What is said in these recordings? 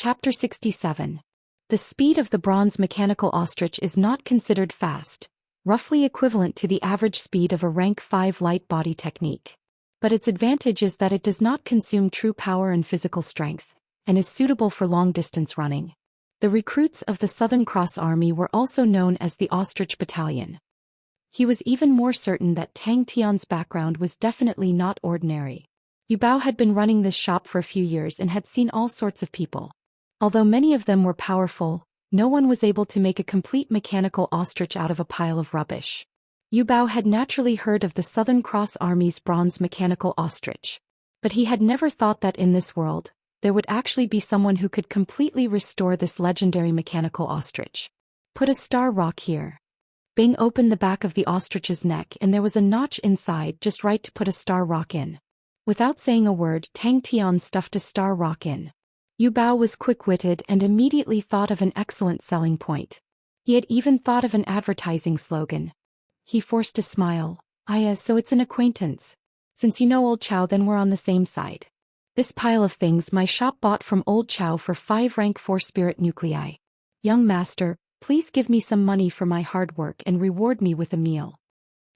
Chapter 67. The speed of the bronze mechanical ostrich is not considered fast, roughly equivalent to the average speed of a rank 5 light body technique. But its advantage is that it does not consume true power and physical strength, and is suitable for long-distance running. The recruits of the Southern Cross Army were also known as the Ostrich Battalion. He was even more certain that Tang Tian's background was definitely not ordinary. Yu Bao had been running this shop for a few years and had seen all sorts of people. Although many of them were powerful, no one was able to make a complete mechanical ostrich out of a pile of rubbish. Yu Bao had naturally heard of the Southern Cross Army's bronze mechanical ostrich. But he had never thought that in this world, there would actually be someone who could completely restore this legendary mechanical ostrich. Put a star rock here. Bing opened the back of the ostrich's neck and there was a notch inside just right to put a star rock in. Without saying a word, Tang Tian stuffed a star rock in. Yu Bao was quick-witted and immediately thought of an excellent selling point. He had even thought of an advertising slogan. He forced a smile. So it's an acquaintance. Since you know Old Chow, then we're on the same side. This pile of things my shop bought from Old Chow for 5 rank 4 spirit nuclei. Young master, please give me some money for my hard work and reward me with a meal.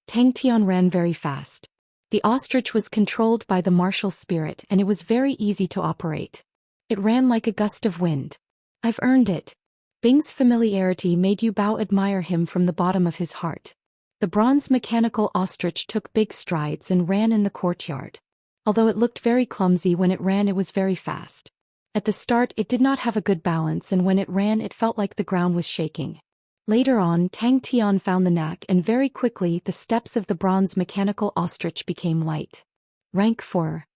Tang Tian ran very fast. The ostrich was controlled by the martial spirit and it was very easy to operate. It ran like a gust of wind. I've earned it. Bing's familiarity made Yu Bao admire him from the bottom of his heart. The bronze mechanical ostrich took big strides and ran in the courtyard. Although it looked very clumsy when it ran, it was very fast. At the start it did not have a good balance and when it ran it felt like the ground was shaking. Later on Tang Tian found the knack and very quickly the steps of the bronze mechanical ostrich became light. Rank 4.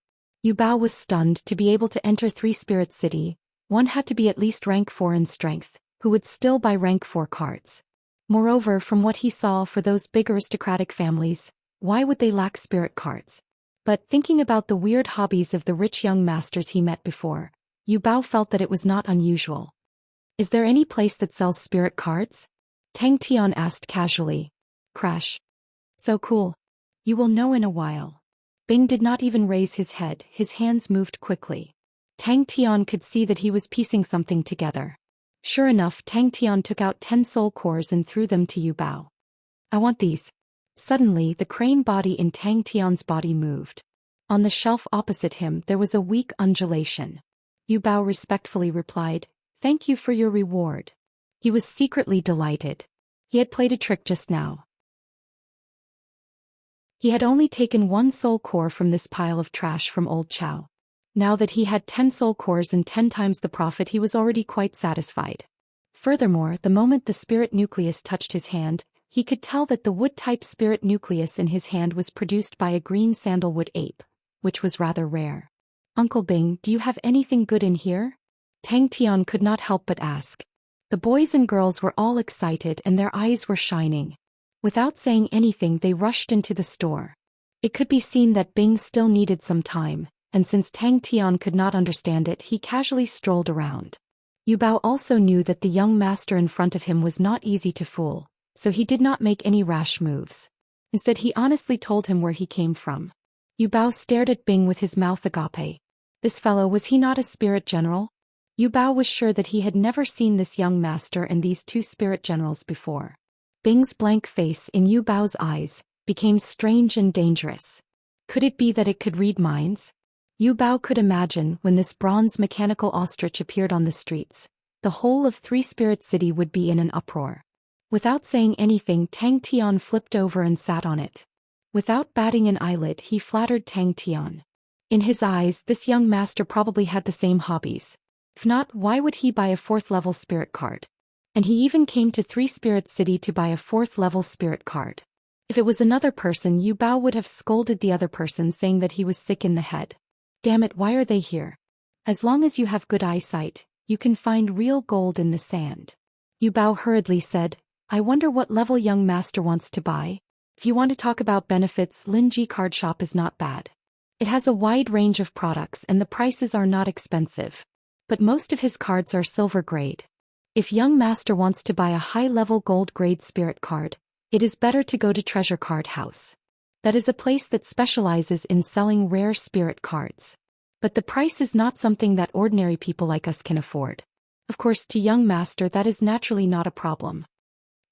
Yu Bao was stunned. To be able to enter 3 Spirit City, one had to be at least rank 4 in strength, who would still buy rank 4 cards. Moreover, from what he saw for those big aristocratic families, why would they lack spirit cards? But thinking about the weird hobbies of the rich young masters he met before, Yu Bao felt that it was not unusual. Is there any place that sells spirit cards? Tang Tian asked casually. Crash. So cool. You will know in a while. Bing did not even raise his head, his hands moved quickly. Tang Tian could see that he was piecing something together. Sure enough, Tang Tian took out 10 soul cores and threw them to Yu Bao. I want these. Suddenly, the crane body in Tang Tian's body moved. On the shelf opposite him there was a weak undulation. Yu Bao respectfully replied, "Thank you for your reward." He was secretly delighted. He had played a trick just now. He had only taken 1 soul core from this pile of trash from Old Chow. Now that he had 10 soul cores and 10 times the profit, he was already quite satisfied. Furthermore, the moment the spirit nucleus touched his hand, he could tell that the wood-type spirit nucleus in his hand was produced by a green sandalwood ape, which was rather rare. Uncle Bing, do you have anything good in here? Tang Tian could not help but ask. The boys and girls were all excited and their eyes were shining. Without saying anything they rushed into the store. It could be seen that Bing still needed some time, and since Tang Tian could not understand it, he casually strolled around. Yu Bao also knew that the young master in front of him was not easy to fool, so he did not make any rash moves. Instead he honestly told him where he came from. Yu Bao stared at Bing with his mouth agape. This fellow, was he not a spirit general? Yu Bao was sure that he had never seen this young master and these 2 spirit generals before. Bing's blank face in Yu Bao's eyes became strange and dangerous. Could it be that it could read minds? Yu Bao could imagine when this bronze mechanical ostrich appeared on the streets, the whole of 3 Spirit City would be in an uproar. Without saying anything, Tang Tian flipped over and sat on it. Without batting an eyelid, he flattered Tang Tian. In his eyes, this young master probably had the same hobbies. If not, why would he buy a 4th level spirit card? And he even came to 3 Spirit City to buy a 4th level spirit card. If it was another person, Yu Bao would have scolded the other person, saying that he was sick in the head. Damn it, why are they here? As long as you have good eyesight, you can find real gold in the sand. Yu Bao hurriedly said, I wonder what level young master wants to buy. If you want to talk about benefits, Linji Card Shop is not bad. It has a wide range of products and the prices are not expensive. But most of his cards are silver grade. If young master wants to buy a high-level gold grade spirit card, it is better to go to Treasure Card House. That is a place that specializes in selling rare spirit cards. But the price is not something that ordinary people like us can afford. Of course, to young master that is naturally not a problem.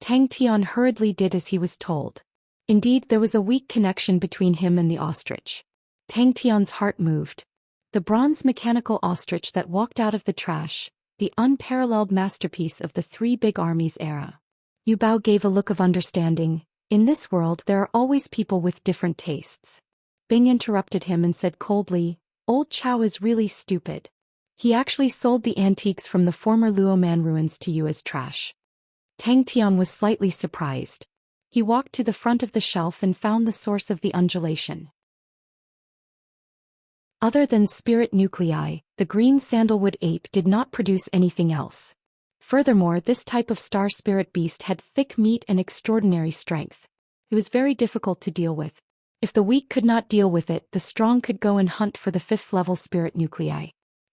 Tang Tian hurriedly did as he was told. Indeed, there was a weak connection between him and the ostrich. Tang Tian's heart moved. The bronze mechanical ostrich that walked out of the trash, the unparalleled masterpiece of the Three Big Armies era. Yu Bao gave a look of understanding. In this world there are always people with different tastes. Bing interrupted him and said coldly, "Old Chow is really stupid. He actually sold the antiques from the former Luoman ruins to you as trash." Tang Tian was slightly surprised. He walked to the front of the shelf and found the source of the undulation. Other than spirit nuclei, the green sandalwood ape did not produce anything else. Furthermore, this type of star spirit beast had thick meat and extraordinary strength. It was very difficult to deal with. If the weak could not deal with it, the strong could go and hunt for the 5th level spirit nuclei.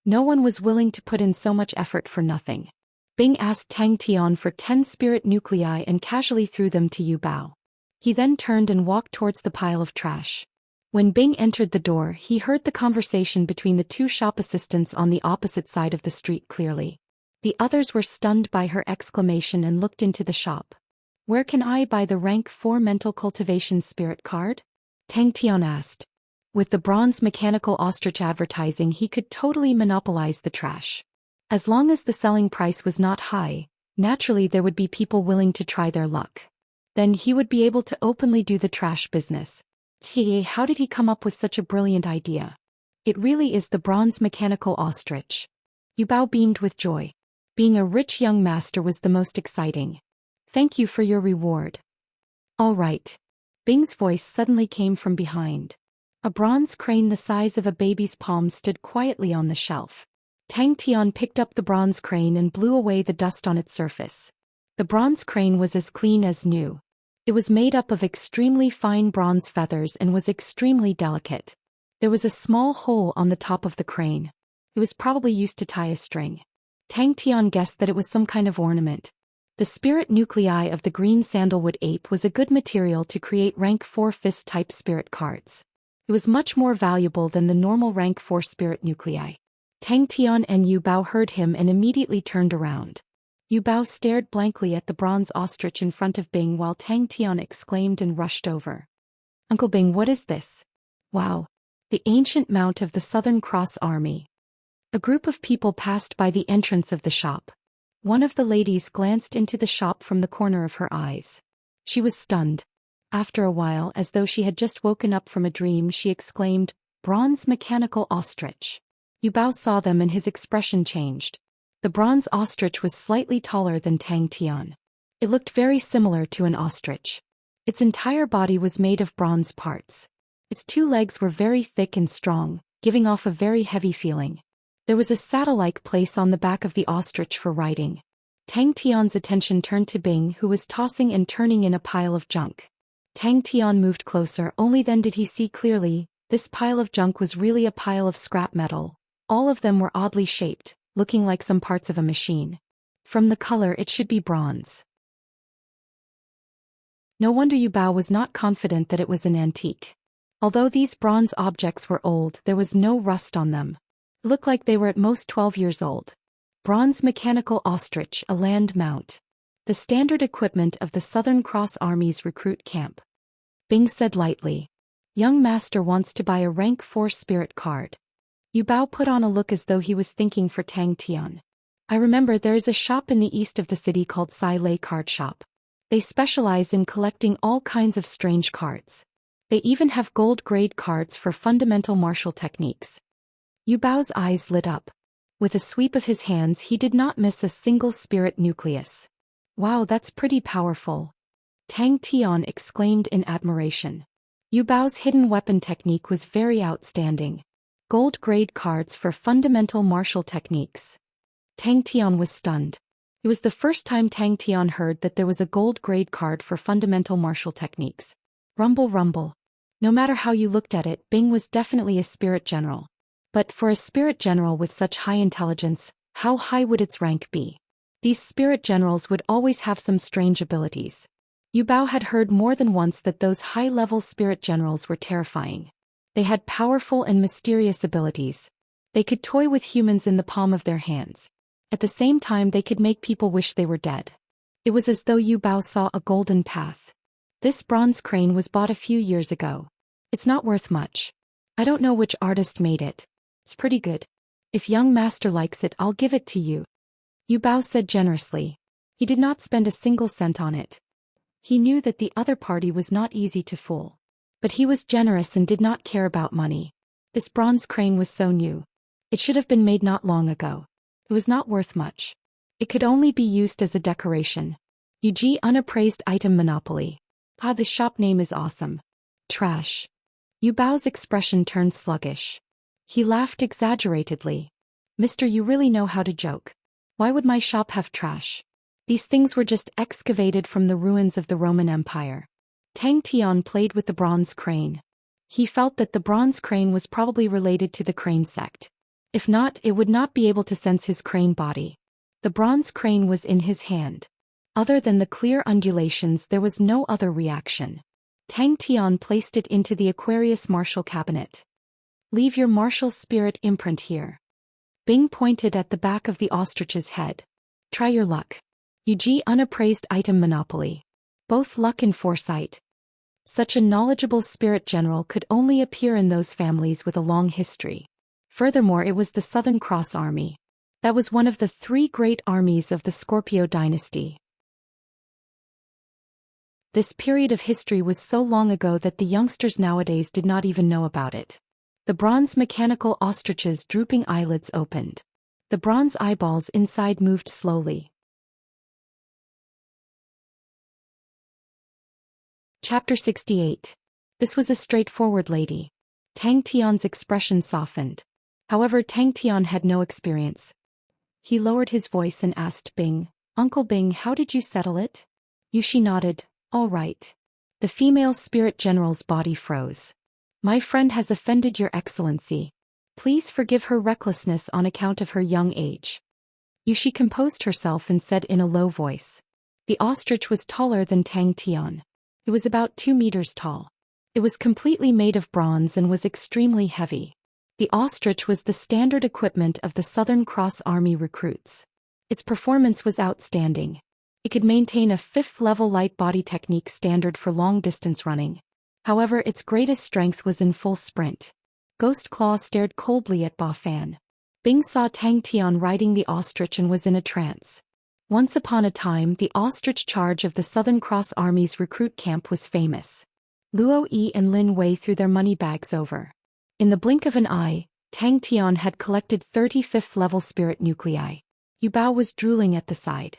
No one was willing to put in so much effort for nothing. Bing asked Tang Tian for 10 spirit nuclei and casually threw them to Yu Bao. He then turned and walked towards the pile of trash. When Bing entered the door, he heard the conversation between the 2 shop assistants on the opposite side of the street clearly. The others were stunned by her exclamation and looked into the shop. "Where can I buy the rank 4 mental cultivation spirit card?" Tang Tian asked. With the bronze mechanical ostrich advertising, he could totally monopolize the trash. As long as the selling price was not high, naturally there would be people willing to try their luck. Then he would be able to openly do the trash business. How did he come up with such a brilliant idea? It really is the bronze mechanical ostrich. Yu Bao beamed with joy. Being a rich young master was the most exciting. "Thank you for your reward." "All right." Bing's voice suddenly came from behind. A bronze crane the size of a baby's palm stood quietly on the shelf. Tang Tian picked up the bronze crane and blew away the dust on its surface. The bronze crane was as clean as new. It was made up of extremely fine bronze feathers and was extremely delicate. There was a small hole on the top of the crane. It was probably used to tie a string. Tang Tian guessed that it was some kind of ornament. The spirit nuclei of the green sandalwood ape was a good material to create rank 4 fist-type spirit cards. It was much more valuable than the normal rank 4 spirit nuclei. Tang Tian and Yu Bao heard him and immediately turned around. Yu Bao stared blankly at the bronze ostrich in front of Bing while Tang Tian exclaimed and rushed over. "Uncle Bing, what is this?" "Wow! The ancient mount of the Southern Cross Army." A group of people passed by the entrance of the shop. One of the ladies glanced into the shop from the corner of her eyes. She was stunned. After a while, as though she had just woken up from a dream, she exclaimed, "Bronze mechanical ostrich." Yu Bao saw them and his expression changed. The bronze ostrich was slightly taller than Tang Tian. It looked very similar to an ostrich. Its entire body was made of bronze parts. Its 2 legs were very thick and strong, giving off a very heavy feeling. There was a saddle-like place on the back of the ostrich for riding. Tang Tian's attention turned to Bing, who was tossing and turning in a pile of junk. Tang Tian moved closer, only then did he see clearly. This pile of junk was really a pile of scrap metal. All of them were oddly shaped, looking like some parts of a machine. From the color, it should be bronze. No wonder Yu Bao was not confident that it was an antique. Although these bronze objects were old, there was no rust on them. It looked like they were at most 12 years old. Bronze mechanical ostrich, a land mount. The standard equipment of the Southern Cross Army's recruit camp. Bing said lightly. "Young master wants to buy a rank 4 spirit card." Yu Bao put on a look as though he was thinking for Tang Tian. "I remember there is a shop in the east of the city called Sai Lei Card Shop. They specialize in collecting all kinds of strange cards. They even have gold-grade cards for fundamental martial techniques." Yu Bao's eyes lit up. With a sweep of his hands, he did not miss a single spirit nucleus. "Wow, that's pretty powerful." Tang Tian exclaimed in admiration. Yu Bao's hidden weapon technique was very outstanding. Gold-grade cards for fundamental martial techniques. Tang Tian was stunned. It was the first time Tang Tian heard that there was a gold-grade card for fundamental martial techniques. Rumble rumble. No matter how you looked at it, Bing was definitely a spirit general. But for a spirit general with such high intelligence, how high would its rank be? These spirit generals would always have some strange abilities. Yu Bao had heard more than once that those high-level spirit generals were terrifying. They had powerful and mysterious abilities. They could toy with humans in the palm of their hands. At the same time they could make people wish they were dead. It was as though Yu Bao saw a golden path. This bronze crane was bought a few years ago. It's not worth much. I don't know which artist made it. It's pretty good. If young master likes it, I'll give it to you. Yu Bao said generously. He did not spend a single cent on it. He knew that the other party was not easy to fool. But he was generous and did not care about money. This bronze crane was so new. It should have been made not long ago. It was not worth much. It could only be used as a decoration. UG unappraised item monopoly. Ah, the shop name is awesome. Trash. Yu Bao's expression turned sluggish. He laughed exaggeratedly. Mister, you really know how to joke. Why would my shop have trash? These things were just excavated from the ruins of the Roman Empire. Tang Tian played with the bronze crane. He felt that the bronze crane was probably related to the crane sect. If not, it would not be able to sense his crane body. The bronze crane was in his hand. Other than the clear undulations, there was no other reaction. Tang Tian placed it into the Aquarius martial cabinet. Leave your martial spirit imprint here. Bing pointed at the back of the ostrich's head. Try your luck. UG unappraised item monopoly. Both luck and foresight. Such a knowledgeable spirit general could only appear in those families with a long history. Furthermore, it was the Southern Cross Army. That was one of the 3 great armies of the Scorpio dynasty. This period of history was so long ago that the youngsters nowadays did not even know about it. The bronze mechanical ostrich's drooping eyelids opened. The bronze eyeballs inside moved slowly. Chapter 68. This was a straightforward lady. Tang Tian's expression softened. However, Tang Tian had no experience. He lowered his voice and asked Bing, Uncle Bing, how did you settle it? Yushi nodded. All right. The female spirit general's body froze. My friend has offended your excellency. Please forgive her recklessness on account of her young age. Yushi composed herself and said in a low voice. The ostrich was taller than Tang Tian. It was about 2 meters tall. It was completely made of bronze and was extremely heavy. The ostrich was the standard equipment of the Southern Cross Army recruits. Its performance was outstanding. It could maintain a 5th-level light body technique standard for long-distance running. However, its greatest strength was in full sprint. Ghost Claw stared coldly at Ba Fan. Bing saw Tang Tian riding the ostrich and was in a trance. Once upon a time, the ostrich charge of the Southern Cross Army's recruit camp was famous. Luo Yi and Lin Wei threw their money bags over. In the blink of an eye, Tang Tian had collected 35th-level spirit nuclei. Yu Bao was drooling at the side.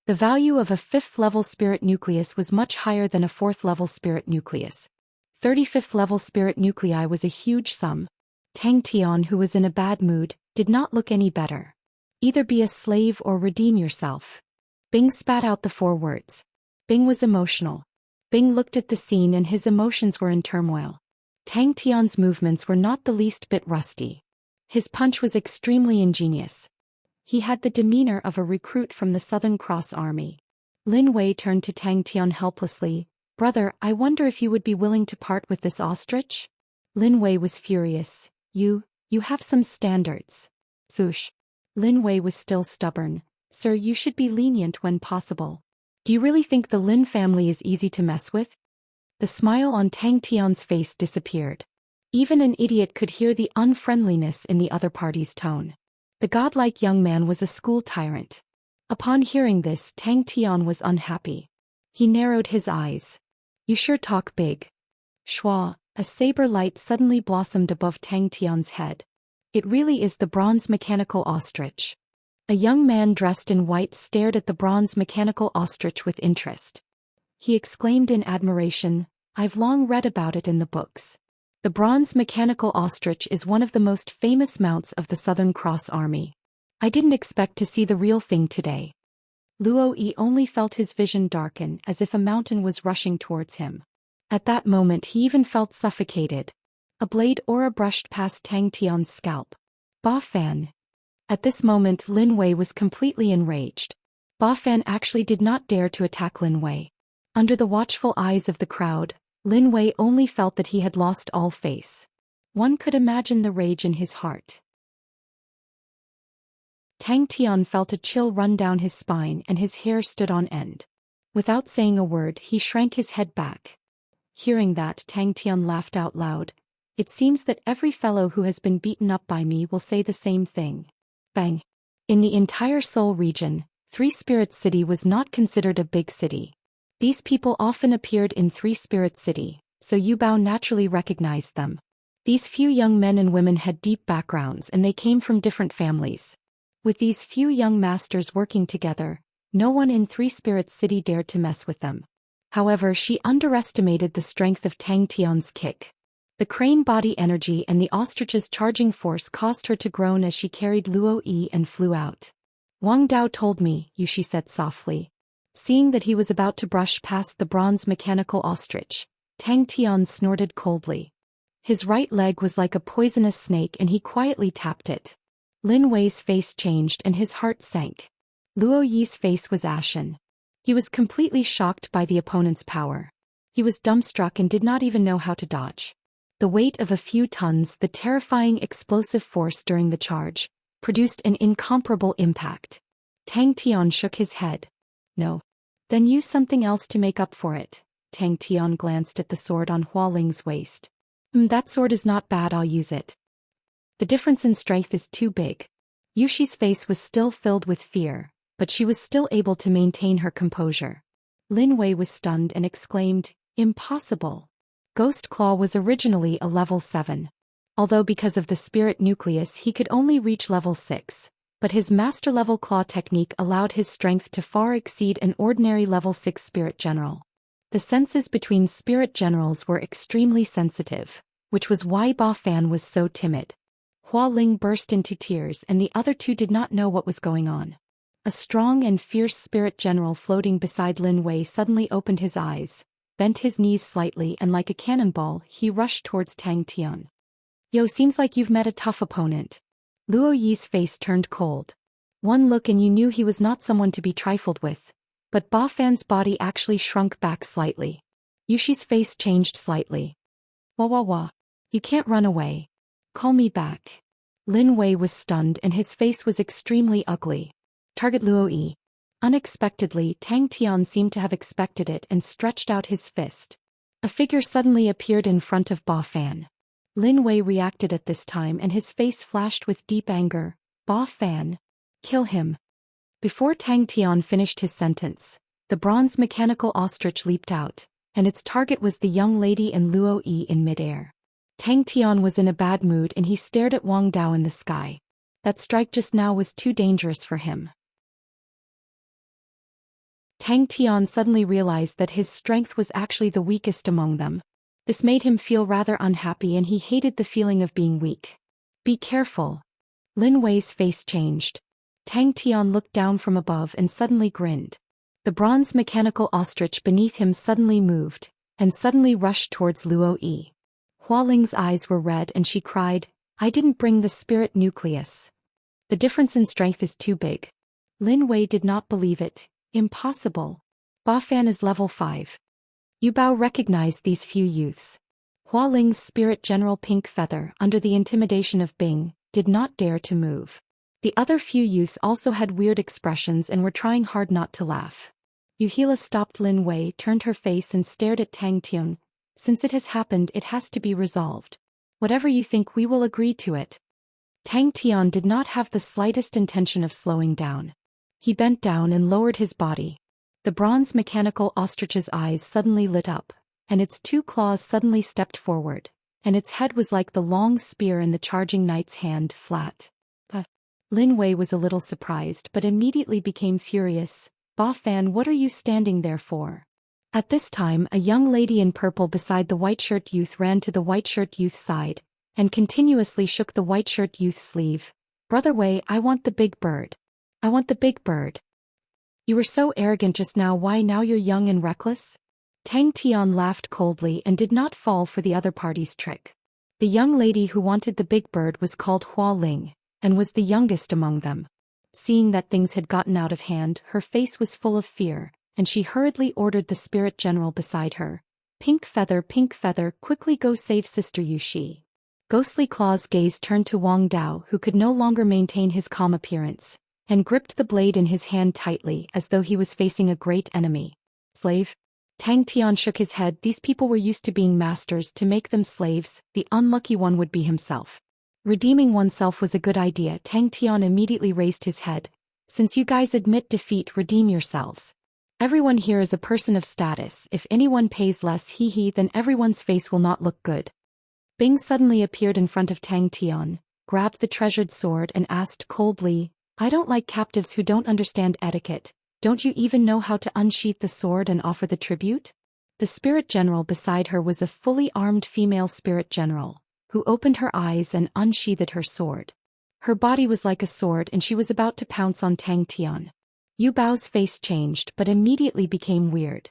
The value of a 5th-level spirit nucleus was much higher than a 4th-level spirit nucleus. 35th-level spirit nuclei was a huge sum. Tang Tian, who was in a bad mood, did not look any better. Either be a slave or redeem yourself. Bing spat out the 4 words. Bing was emotional. Bing looked at the scene and his emotions were in turmoil. Tang Tian's movements were not the least bit rusty. His punch was extremely ingenious. He had the demeanor of a recruit from the Southern Cross Army. Lin Wei turned to Tang Tian helplessly. Brother, I wonder if you would be willing to part with this ostrich? Lin Wei was furious. You have some standards. Zhoush. Lin Wei was still stubborn. Sir, you should be lenient when possible. Do you really think the Lin family is easy to mess with? The smile on Tang Tian's face disappeared. Even an idiot could hear the unfriendliness in the other party's tone. The godlike young man was a school tyrant. Upon hearing this, Tang Tian was unhappy. He narrowed his eyes. You sure talk big. Shua, a saber light suddenly blossomed above Tang Tian's head. It really is the bronze mechanical ostrich. A young man dressed in white stared at the bronze mechanical ostrich with interest. He exclaimed in admiration, I've long read about it in the books. The bronze mechanical ostrich is one of the most famous mounts of the Southern Cross Army. I didn't expect to see the real thing today. Luo Yi only felt his vision darken as if a mountain was rushing towards him. At that moment he even felt suffocated. A blade aura brushed past Tang Tian's scalp. Ba Fan. At this moment Lin Wei was completely enraged. Ba Fan actually did not dare to attack Lin Wei. Under the watchful eyes of the crowd, Lin Wei only felt that he had lost all face. One could imagine the rage in his heart. Tang Tian felt a chill run down his spine and his hair stood on end. Without saying a word, he shrank his head back. Hearing that, Tang Tian laughed out loud. It seems that every fellow who has been beaten up by me will say the same thing. Bang. In the entire Seoul region, Three Spirits City was not considered a big city. These people often appeared in Three Spirits City, so Yu Bao naturally recognized them. These few young men and women had deep backgrounds and they came from different families. With these few young masters working together, no one in Three Spirits City dared to mess with them. However, she underestimated the strength of Tang Tian's kick. The crane body energy and the ostrich's charging force caused her to groan as she carried Luo Yi and flew out. Wang Dao told me, Yushi said softly. Seeing that he was about to brush past the bronze mechanical ostrich, Tang Tian snorted coldly. His right leg was like a poisonous snake and he quietly tapped it. Lin Wei's face changed and his heart sank. Luo Yi's face was ashen. He was completely shocked by the opponent's power. He was dumbstruck and did not even know how to dodge. The weight of a few tons, the terrifying explosive force during the charge, produced an incomparable impact. Tang Tian shook his head. No. Then use something else to make up for it. Tang Tian glanced at the sword on Hua Ling's waist. That sword is not bad, I'll use it. The difference in strength is too big. Yushi's face was still filled with fear, but she was still able to maintain her composure. Lin Wei was stunned and exclaimed, impossible. Ghost Claw was originally a level 7. Although because of the spirit nucleus he could only reach level 6, but his master-level claw technique allowed his strength to far exceed an ordinary level 6 spirit general. The senses between spirit generals were extremely sensitive, which was why Ba Fan was so timid. Hua Ling burst into tears and the other two did not know what was going on. A strong and fierce spirit general floating beside Lin Wei suddenly opened his eyes, bent his knees slightly and like a cannonball he rushed towards Tang Tian. Yo, seems like you've met a tough opponent. Luo Yi's face turned cold. One look and you knew he was not someone to be trifled with. But Ba Fan's body actually shrunk back slightly. Yushi's face changed slightly. Wah wah wah. You can't run away. Call me back. Lin Wei was stunned and his face was extremely ugly. Target Luo Yi. Unexpectedly, Tang Tian seemed to have expected it and stretched out his fist. A figure suddenly appeared in front of Ba Fan. Lin Wei reacted at this time and his face flashed with deep anger. Ba Fan. Kill him. Before Tang Tian finished his sentence, the bronze mechanical ostrich leaped out, and its target was the young lady and Luo Yi in midair. Tang Tian was in a bad mood and he stared at Wang Dao in the sky. That strike just now was too dangerous for him. Tang Tian suddenly realized that his strength was actually the weakest among them. This made him feel rather unhappy and he hated the feeling of being weak. Be careful. Lin Wei's face changed. Tang Tian looked down from above and suddenly grinned. The bronze mechanical ostrich beneath him suddenly moved, and suddenly rushed towards Luo Yi. Hua Ling's eyes were red and she cried, I didn't bring the spirit nucleus. The difference in strength is too big. Lin Wei did not believe it. Impossible. Ba Fan is level 5. Yu Bao recognized these few youths. Hua Ling's spirit general Pink Feather, under the intimidation of Bing, did not dare to move. The other few youths also had weird expressions and were trying hard not to laugh. Yuhila stopped Lin Wei, turned her face and stared at Tang Tian. Since it has happened, it has to be resolved. Whatever you think, we will agree to it. Tang Tian did not have the slightest intention of slowing down. He bent down and lowered his body. The bronze mechanical ostrich's eyes suddenly lit up, and its 2 claws suddenly stepped forward, and its head was like the long spear in the charging knight's hand, flat. Lin Wei was a little surprised but immediately became furious. Ba Fan, what are you standing there for? At this time, a young lady in purple beside the white shirt youth ran to the white shirt youth's side, and continuously shook the white shirt youth's sleeve. Brother Wei, I want the big bird. I want the big bird. You were so arrogant just now, why now you're young and reckless? Tang Tian laughed coldly and did not fall for the other party's trick. The young lady who wanted the big bird was called Hua Ling, and was the youngest among them. Seeing that things had gotten out of hand, her face was full of fear, and she hurriedly ordered the spirit general beside her. Pink Feather, quickly go save Sister Yushi. Ghostly Claw's gaze turned to Wang Dao, who could no longer maintain his calm appearance. and gripped the blade in his hand tightly as though he was facing a great enemy. Slave? Tang Tian shook his head. These people were used to being masters. To make them slaves, the unlucky one would be himself. Redeeming oneself was a good idea. Tang Tian immediately raised his head. Since you guys admit defeat, redeem yourselves. Everyone here is a person of status. If anyone pays less then everyone's face will not look good. Bing suddenly appeared in front of Tang Tian, grabbed the treasured sword and asked coldly, I don't like captives who don't understand etiquette. Don't you even know how to unsheath the sword and offer the tribute? The spirit general beside her was a fully armed female spirit general, who opened her eyes and unsheathed her sword. Her body was like a sword and she was about to pounce on Tang Tian. Yu Bao's face changed but immediately became weird.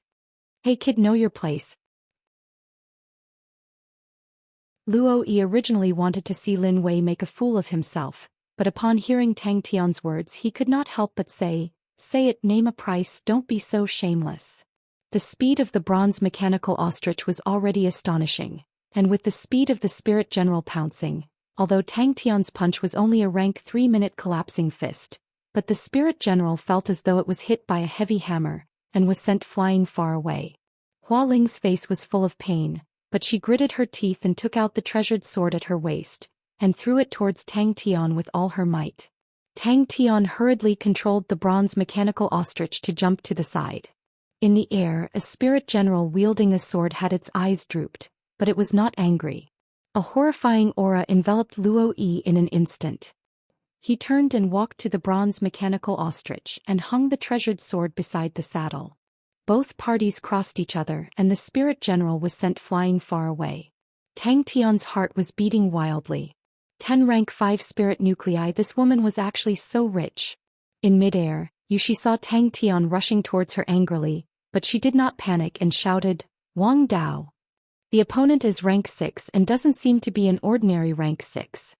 Hey kid, know your place. Luo Yi originally wanted to see Lin Wei make a fool of himself, but upon hearing Tang Tian's words he could not help but say it, name a price, don't be so shameless. The speed of the bronze mechanical ostrich was already astonishing, and with the speed of the spirit general pouncing, although Tang Tian's punch was only a rank 3-minute collapsing fist, but the spirit general felt as though it was hit by a heavy hammer, and was sent flying far away. Hua Ling's face was full of pain, but she gritted her teeth and took out the treasured sword at her waist, and threw it towards Tang Tian with all her might. Tang Tian hurriedly controlled the bronze mechanical ostrich to jump to the side. In the air, a spirit general wielding a sword had its eyes drooped, but it was not angry. A horrifying aura enveloped Luo Yi in an instant. He turned and walked to the bronze mechanical ostrich and hung the treasured sword beside the saddle. Both parties crossed each other and the spirit general was sent flying far away. Tang Tian's heart was beating wildly. 10 rank 5 spirit nuclei. This woman was actually so rich. In midair, Yushi saw Tang Tian rushing towards her angrily, but she did not panic and shouted, Wang Dao. The opponent is rank 6 and doesn't seem to be an ordinary rank 6.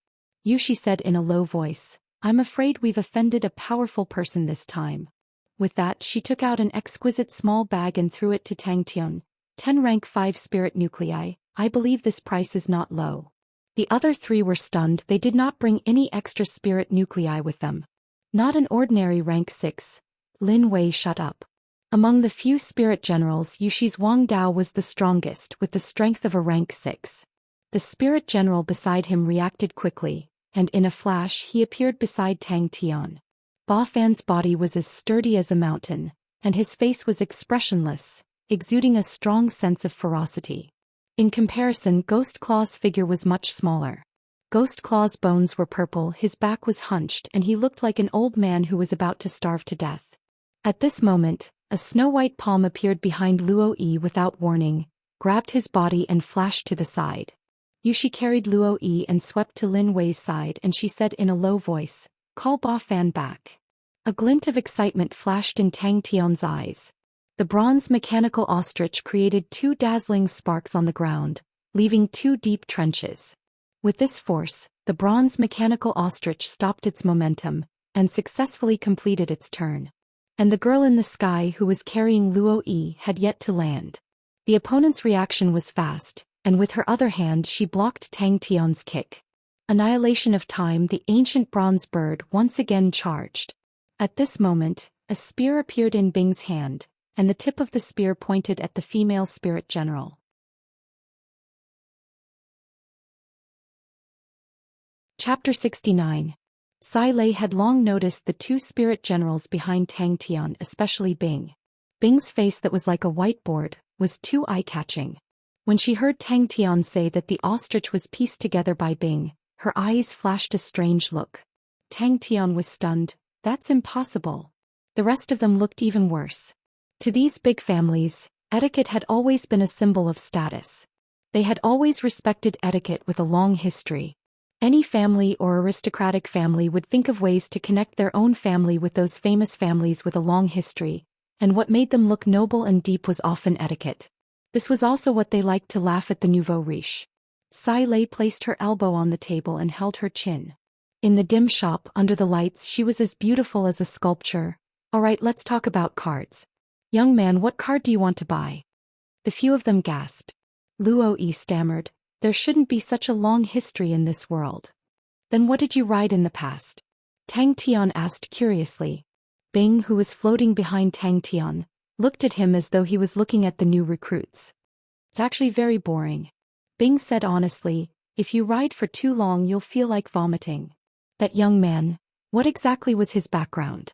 Yushi said in a low voice, I'm afraid we've offended a powerful person this time. With that she took out an exquisite small bag and threw it to Tang Tian. 10 rank 5 spirit nuclei, I believe this price is not low. The other 3 were stunned. They did not bring any extra spirit nuclei with them. Not an ordinary rank 6. Lin Wei, shut up. Among the few spirit generals, Yushi's Wang Dao was the strongest with the strength of a rank 6. The spirit general beside him reacted quickly, and in a flash he appeared beside Tang Tian. Ba Fan's body was as sturdy as a mountain, and his face was expressionless, exuding a strong sense of ferocity. In comparison, Ghost Claw's figure was much smaller. Ghost Claw's bones were purple, his back was hunched and he looked like an old man who was about to starve to death. At this moment, a snow-white palm appeared behind Luo Yi without warning, grabbed his body and flashed to the side. Yushi carried Luo Yi and swept to Lin Wei's side and she said in a low voice, call Ba Fan back. A glint of excitement flashed in Tang Tian's eyes. The bronze mechanical ostrich created 2 dazzling sparks on the ground, leaving 2 deep trenches. With this force, the bronze mechanical ostrich stopped its momentum, and successfully completed its turn. And the girl in the sky who was carrying Luo Yi had yet to land. The opponent's reaction was fast, and with her other hand she blocked Tang Tian's kick. Annihilation of time. The ancient bronze bird once again charged. At this moment, a spear appeared in Bing's hand, and the tip of the spear pointed at the female spirit general. Chapter 69. Sai Lei had long noticed the 2 spirit generals behind Tang Tian, especially Bing. Bing's face that was like a whiteboard was too eye-catching. When she heard Tang Tian say that the ostrich was pieced together by Bing, her eyes flashed a strange look. Tang Tian was stunned. That's impossible. The rest of them looked even worse. To these big families, etiquette had always been a symbol of status. They had always respected etiquette with a long history. Any family or aristocratic family would think of ways to connect their own family with those famous families with a long history, and what made them look noble and deep was often etiquette. This was also what they liked to laugh at the nouveau riche. Sai Lei placed her elbow on the table and held her chin. In the dim shop under the lights she was as beautiful as a sculpture. Alright, let's talk about cards. Young man, what card do you want to buy? The few of them gasped. Luo Yi stammered, there shouldn't be such a long history in this world. Then what did you write in the past? Tang Tian asked curiously. Bing, who was floating behind Tang Tian, looked at him as though he was looking at the new recruits. It's actually very boring. Bing said honestly, if you ride for too long you'll feel like vomiting. That young man, what exactly was his background?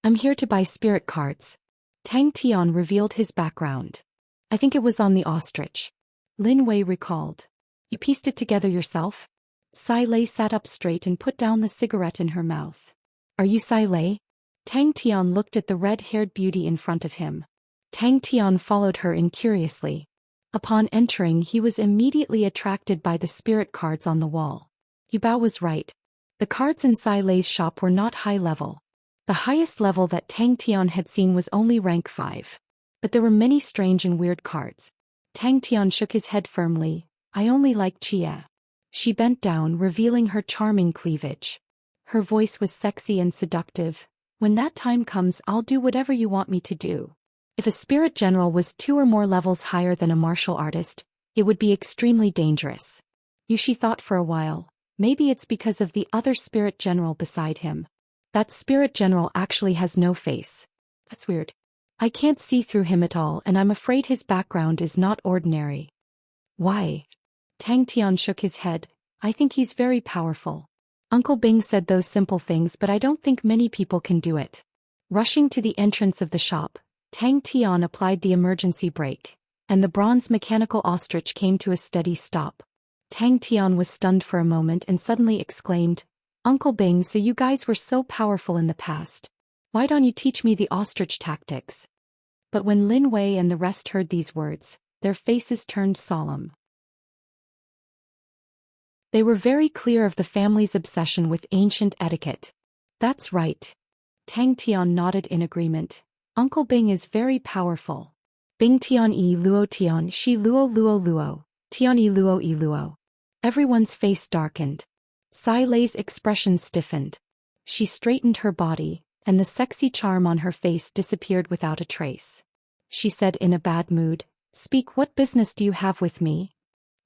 I'm here to buy spirit cards. Tang Tian revealed his background. I think it was on the ostrich. Lin Wei recalled. You pieced it together yourself? Sai Lei sat up straight and put down the cigarette in her mouth. Are you Sai Lei? Tang Tian looked at the red-haired beauty in front of him. Tang Tian followed her in curiously. Upon entering he was immediately attracted by the spirit cards on the wall. Yubao was right. The cards in Sai Lei's shop were not high level. The highest level that Tang Tian had seen was only rank 5. But there were many strange and weird cards. Tang Tian shook his head firmly. I only like Chia. She bent down, revealing her charming cleavage. Her voice was sexy and seductive. When that time comes, I'll do whatever you want me to do. If a spirit general was 2 or more levels higher than a martial artist, it would be extremely dangerous. Yushi thought for a while. Maybe it's because of the other spirit general beside him. That spirit general actually has no face. That's weird. I can't see through him at all, and I'm afraid his background is not ordinary. Why? Tang Tian shook his head. I think he's very powerful. Uncle Bing said those simple things, but I don't think many people can do it. Rushing to the entrance of the shop, Tang Tian applied the emergency brake, and the bronze mechanical ostrich came to a steady stop. Tang Tian was stunned for a moment and suddenly exclaimed, Uncle Bing, so you guys were so powerful in the past. Why don't you teach me the ostrich tactics? But when Lin Wei and the rest heard these words, their faces turned solemn. They were very clear of the family's obsession with ancient etiquette. That's right. Tang Tian nodded in agreement. Uncle Bing is very powerful. Bing Tian yi luo tian shi luo luo luo, tian yi luo yi luo. Everyone's face darkened. Sai Lei's expression stiffened. She straightened her body, and the sexy charm on her face disappeared without a trace. She said in a bad mood, Speak, what business do you have with me?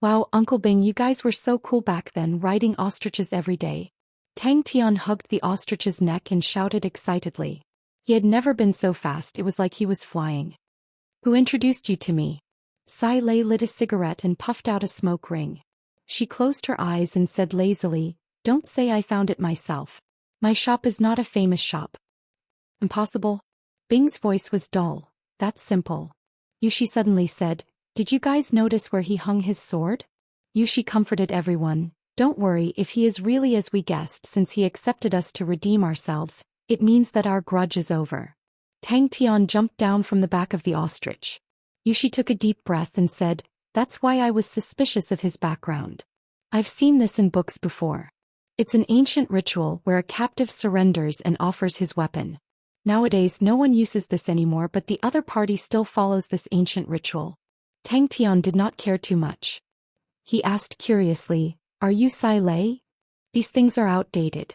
Wow, Uncle Bing, you guys were so cool back then, riding ostriches every day. Tang Tian hugged the ostrich's neck and shouted excitedly. He had never been so fast, it was like he was flying. Who introduced you to me? Sai Lei lit a cigarette and puffed out a smoke ring. She closed her eyes and said lazily, Don't say I found it myself. My shop is not a famous shop. Impossible? Bing's voice was dull. That's simple. Yushi suddenly said, Did you guys notice where he hung his sword? Yushi comforted everyone. Don't worry, if he is really as we guessed, since he accepted us to redeem ourselves, it means that our grudge is over. Tang Tian jumped down from the back of the ostrich. Yushi took a deep breath and said, That's why I was suspicious of his background. I've seen this in books before. It's an ancient ritual where a captive surrenders and offers his weapon. Nowadays no one uses this anymore, but the other party still follows this ancient ritual. Tang Tian did not care too much. He asked curiously, Are you Sai Lei? These things are outdated.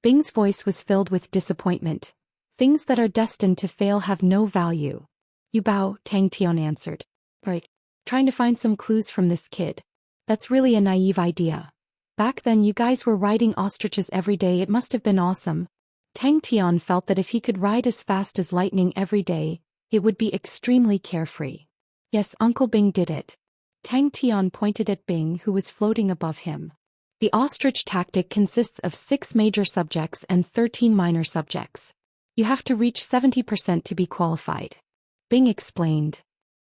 Bing's voice was filled with disappointment. Things that are destined to fail have no value. You bow, Tang Tian answered. Right. Trying to find some clues from this kid. That's really a naive idea. Back then you guys were riding ostriches every day, it must have been awesome. Tang Tian felt that if he could ride as fast as lightning every day, it would be extremely carefree. Yes, Uncle Bing did it. Tang Tian pointed at Bing, who was floating above him. The ostrich tactic consists of 6 major subjects and 13 minor subjects. You have to reach 70% to be qualified. Bing explained.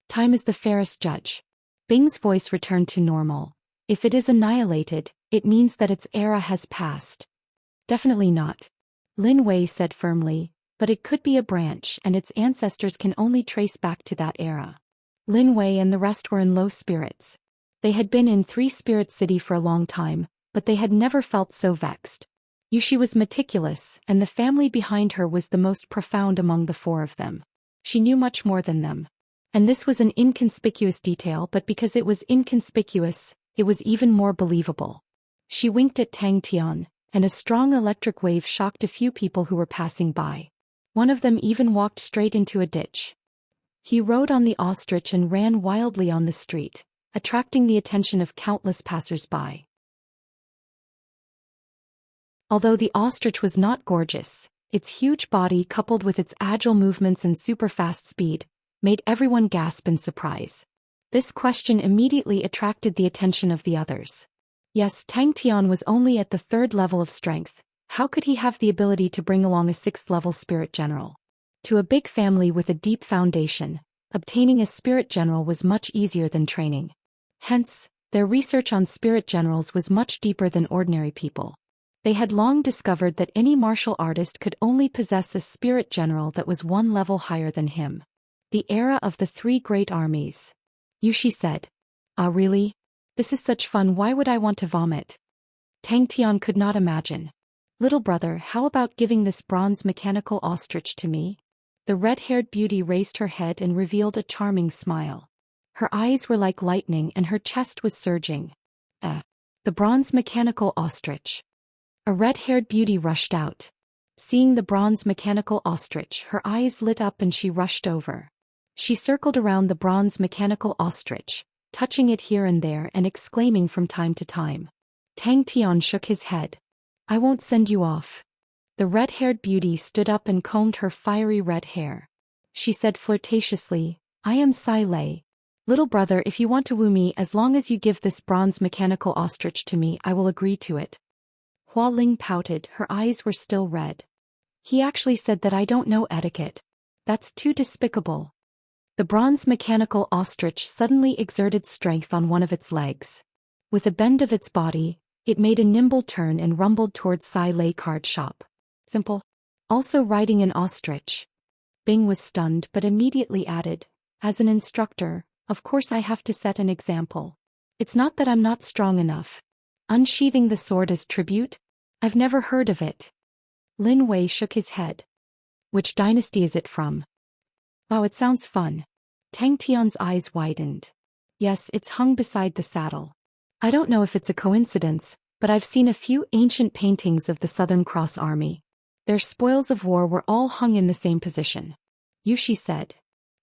Time is the fairest judge. Bing's voice returned to normal. If it is annihilated, it means that its era has passed. Definitely not. Lin Wei said firmly, but it could be a branch and its ancestors can only trace back to that era. Lin Wei and the rest were in low spirits. They had been in 3 Spirit City for a long time, but they had never felt so vexed. Yushi was meticulous, and the family behind her was the most profound among the 4 of them. She knew much more than them. And this was an inconspicuous detail, but because it was inconspicuous, it was even more believable. She winked at Tang Tian, and a strong electric wave shocked a few people who were passing by. One of them even walked straight into a ditch. He rode on the ostrich and ran wildly on the street, attracting the attention of countless passers-by. Although the ostrich was not gorgeous, its huge body coupled with its agile movements and super-fast speed made everyone gasp in surprise. This question immediately attracted the attention of the others. Yes, Tang Tian was only at the 3rd level of strength. How could he have the ability to bring along a 6th-level spirit general? To a big family with a deep foundation, obtaining a spirit general was much easier than training. Hence, their research on spirit generals was much deeper than ordinary people. They had long discovered that any martial artist could only possess a spirit general that was 1 level higher than him. The era of the 3 great armies. Yushi said. Ah, really? This is such fun, why would I want to vomit? Tang Tian could not imagine. Little brother, how about giving this bronze mechanical ostrich to me? The red-haired beauty raised her head and revealed a charming smile. Her eyes were like lightning and her chest was surging. The bronze mechanical ostrich. A red-haired beauty rushed out. Seeing the bronze mechanical ostrich, her eyes lit up and she rushed over. She circled around the bronze mechanical ostrich, touching it here and there and exclaiming from time to time. Tang Tian shook his head. I won't send you off. The red-haired beauty stood up and combed her fiery red hair. She said flirtatiously, I am Sai Lei. Little brother, if you want to woo me, as long as you give this bronze mechanical ostrich to me, I will agree to it. Hua Ling pouted, her eyes were still red. He actually said that I don't know etiquette. That's too despicable. The bronze mechanical ostrich suddenly exerted strength on one of its legs. With a bend of its body, it made a nimble turn and rumbled towards Sai Lei card shop. Simple. Also riding an ostrich. Bing was stunned but immediately added, as an instructor, of course I have to set an example. It's not that I'm not strong enough. Unsheathing the sword as tribute? I've never heard of it. Lin Wei shook his head. Which dynasty is it from? Wow, it sounds fun. Tang Tian's eyes widened. Yes, it's hung beside the saddle. I don't know if it's a coincidence, but I've seen a few ancient paintings of the Southern Cross Army. Their spoils of war were all hung in the same position. Yushi said.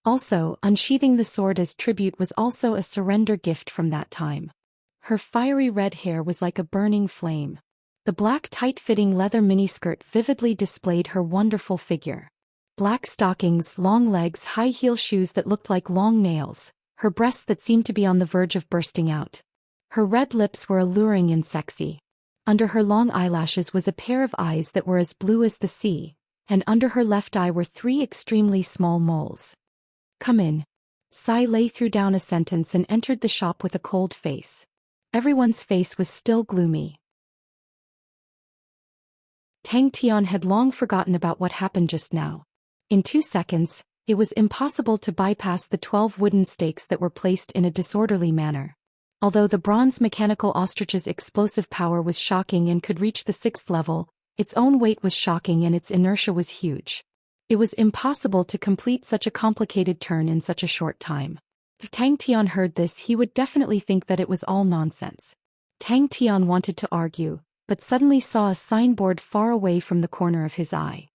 Also, unsheathing the sword as tribute was also a surrender gift from that time. Her fiery red hair was like a burning flame. The black tight-fitting leather miniskirt vividly displayed her wonderful figure. Black stockings, long legs, high-heel shoes that looked like long nails, her breasts that seemed to be on the verge of bursting out. Her red lips were alluring and sexy. Under her long eyelashes was a pair of eyes that were as blue as the sea, and under her left eye were 3 extremely small moles. Come in. Sai Lei threw down a sentence and entered the shop with a cold face. Everyone's face was still gloomy. Tang Tian had long forgotten about what happened just now. In 2 seconds, it was impossible to bypass the 12 wooden stakes that were placed in a disorderly manner. Although the bronze mechanical ostrich's explosive power was shocking and could reach the 6th level, its own weight was shocking and its inertia was huge. It was impossible to complete such a complicated turn in such a short time. If Tang Tian heard this, he would definitely think that it was all nonsense. Tang Tian wanted to argue, but suddenly saw a signboard far away from the corner of his eye.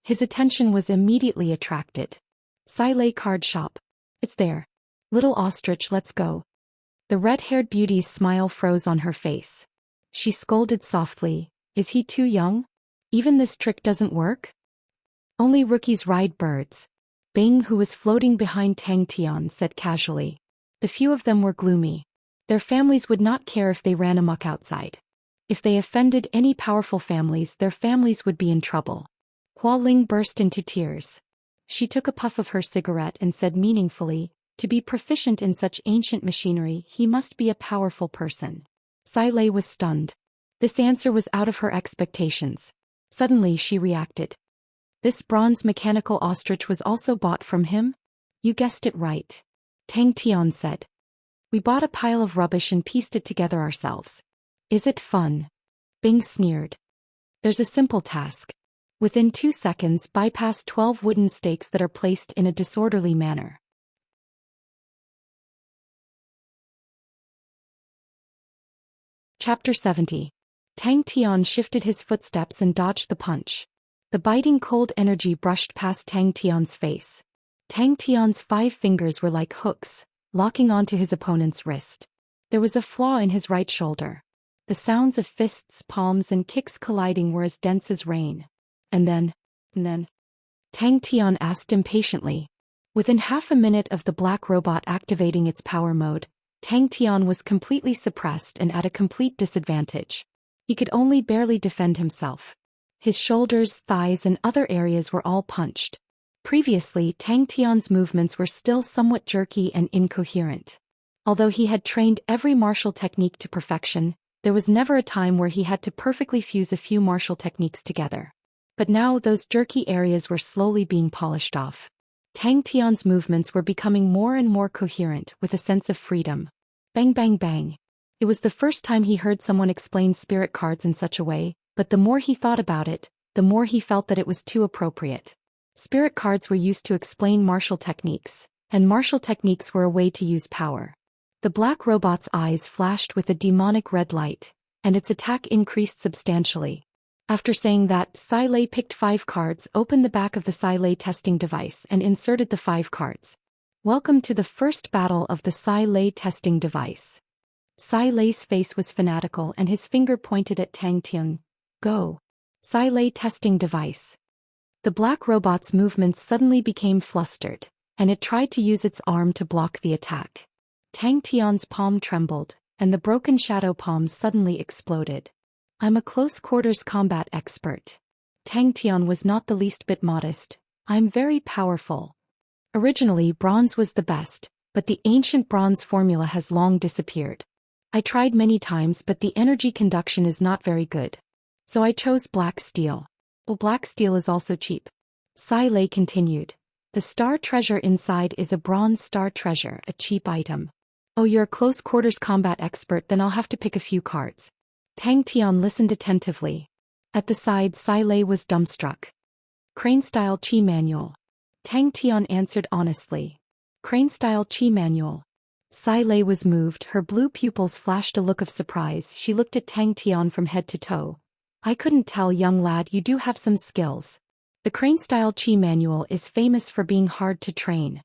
His attention was immediately attracted. Sai Lei card shop. It's there. Little ostrich, let's go. The red-haired beauty's smile froze on her face. She scolded softly, is he too young? Even this trick doesn't work? Only rookies ride birds. Bing, who was floating behind Tang Tian, said casually. The few of them were gloomy. Their families would not care if they ran amok outside. If they offended any powerful families, their families would be in trouble. Hua Ling burst into tears. She took a puff of her cigarette and said meaningfully, to be proficient in such ancient machinery, he must be a powerful person. Sai Lei was stunned. This answer was out of her expectations. Suddenly she reacted. This bronze mechanical ostrich was also bought from him? You guessed it right. Tang Tian said. We bought a pile of rubbish and pieced it together ourselves. Is it fun? Bing sneered. There's a simple task. Within 2 seconds, bypass 12 wooden stakes that are placed in a disorderly manner. Chapter 70. Tang Tian shifted his footsteps and dodged the punch. The biting cold energy brushed past Tang Tian's face. Tang Tian's 5 fingers were like hooks, locking onto his opponent's wrist. There was a flaw in his right shoulder. The sounds of fists, palms and kicks colliding were as dense as rain. And then, Tang Tian asked impatiently. Within half a minute of the black robot activating its power mode, Tang Tian was completely suppressed and at a complete disadvantage. He could only barely defend himself. His shoulders, thighs and other areas were all punched. Previously, Tang Tian's movements were still somewhat jerky and incoherent. Although he had trained every martial technique to perfection, there was never a time where he had to perfectly fuse a few martial techniques together. But now those jerky areas were slowly being polished off. Tang Tian's movements were becoming more and more coherent with a sense of freedom. Bang bang bang. It was the first time he heard someone explain spirit cards in such a way, but the more he thought about it, the more he felt that it was too appropriate. Spirit cards were used to explain martial techniques, and martial techniques were a way to use power. The black robot's eyes flashed with a demonic red light, and its attack increased substantially. After saying that, Sai Lei picked 5 cards, opened the back of the Sai Lei testing device and inserted the 5 cards. Welcome to the first battle of the Sai Lei testing device. Sai Lei's face was fanatical and his finger pointed at Tang Tian. Go. Sai Lei testing device. The black robot's movements suddenly became flustered, and it tried to use its arm to block the attack. Tang Tian's palm trembled, and the broken shadow palm suddenly exploded. I'm a close-quarters combat expert. Tang Tian was not the least bit modest. I'm very powerful. Originally, bronze was the best, but the ancient bronze formula has long disappeared. I tried many times but the energy conduction is not very good. So I chose black steel. Well, black steel is also cheap. Sai Lei continued. The star treasure inside is a bronze star treasure, a cheap item. Oh, you're a close-quarters combat expert, then I'll have to pick a few cards. Tang Tian listened attentively. At the side, Sai Lei was dumbstruck. Crane-style Qi manual. Tang Tian answered honestly. Crane-style Qi manual. Sai Lei was moved, her blue pupils flashed a look of surprise. She looked at Tang Tian from head to toe. I couldn't tell, young lad, you do have some skills. The Crane-style Qi manual is famous for being hard to train.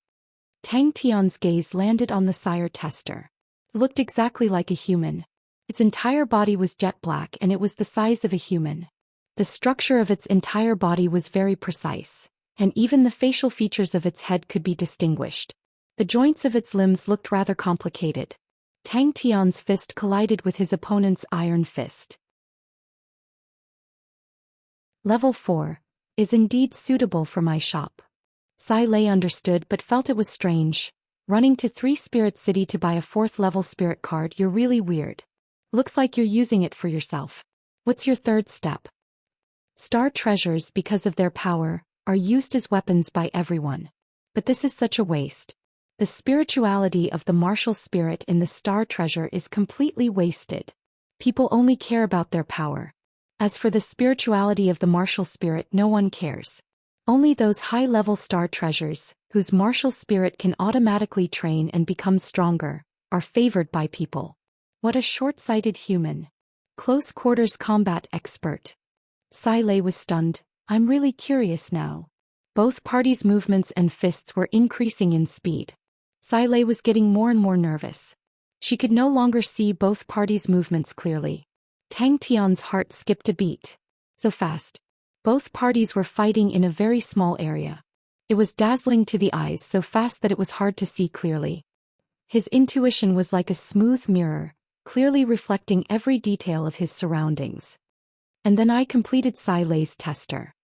Tang Tian's gaze landed on the sire tester. It looked exactly like a human. Its entire body was jet black and it was the size of a human. The structure of its entire body was very precise, and even the facial features of its head could be distinguished. The joints of its limbs looked rather complicated. Tang Tian's fist collided with his opponent's iron fist. Level 4 is indeed suitable for my shop. Sai Lei understood but felt it was strange. Running to 3 Spirit City to buy a 4th level spirit card, you're really weird. Looks like you're using it for yourself. What's your 3rd step? Star treasures, because of their power, are used as weapons by everyone. But this is such a waste. The spirituality of the martial spirit in the star treasure is completely wasted. People only care about their power. As for the spirituality of the martial spirit, no one cares. Only those high-level star treasures, whose martial spirit can automatically train and become stronger, are favored by people. What a short-sighted human. Close-quarters combat expert. Sai Lei was stunned. I'm really curious now. Both parties' movements and fists were increasing in speed. Sai Lei was getting more and more nervous. She could no longer see both parties' movements clearly. Tang Tian's heart skipped a beat. So fast. Both parties were fighting in a very small area. It was dazzling to the eyes, so fast that it was hard to see clearly. His intuition was like a smooth mirror, clearly reflecting every detail of his surroundings. And then I completed Sai Lei's tester.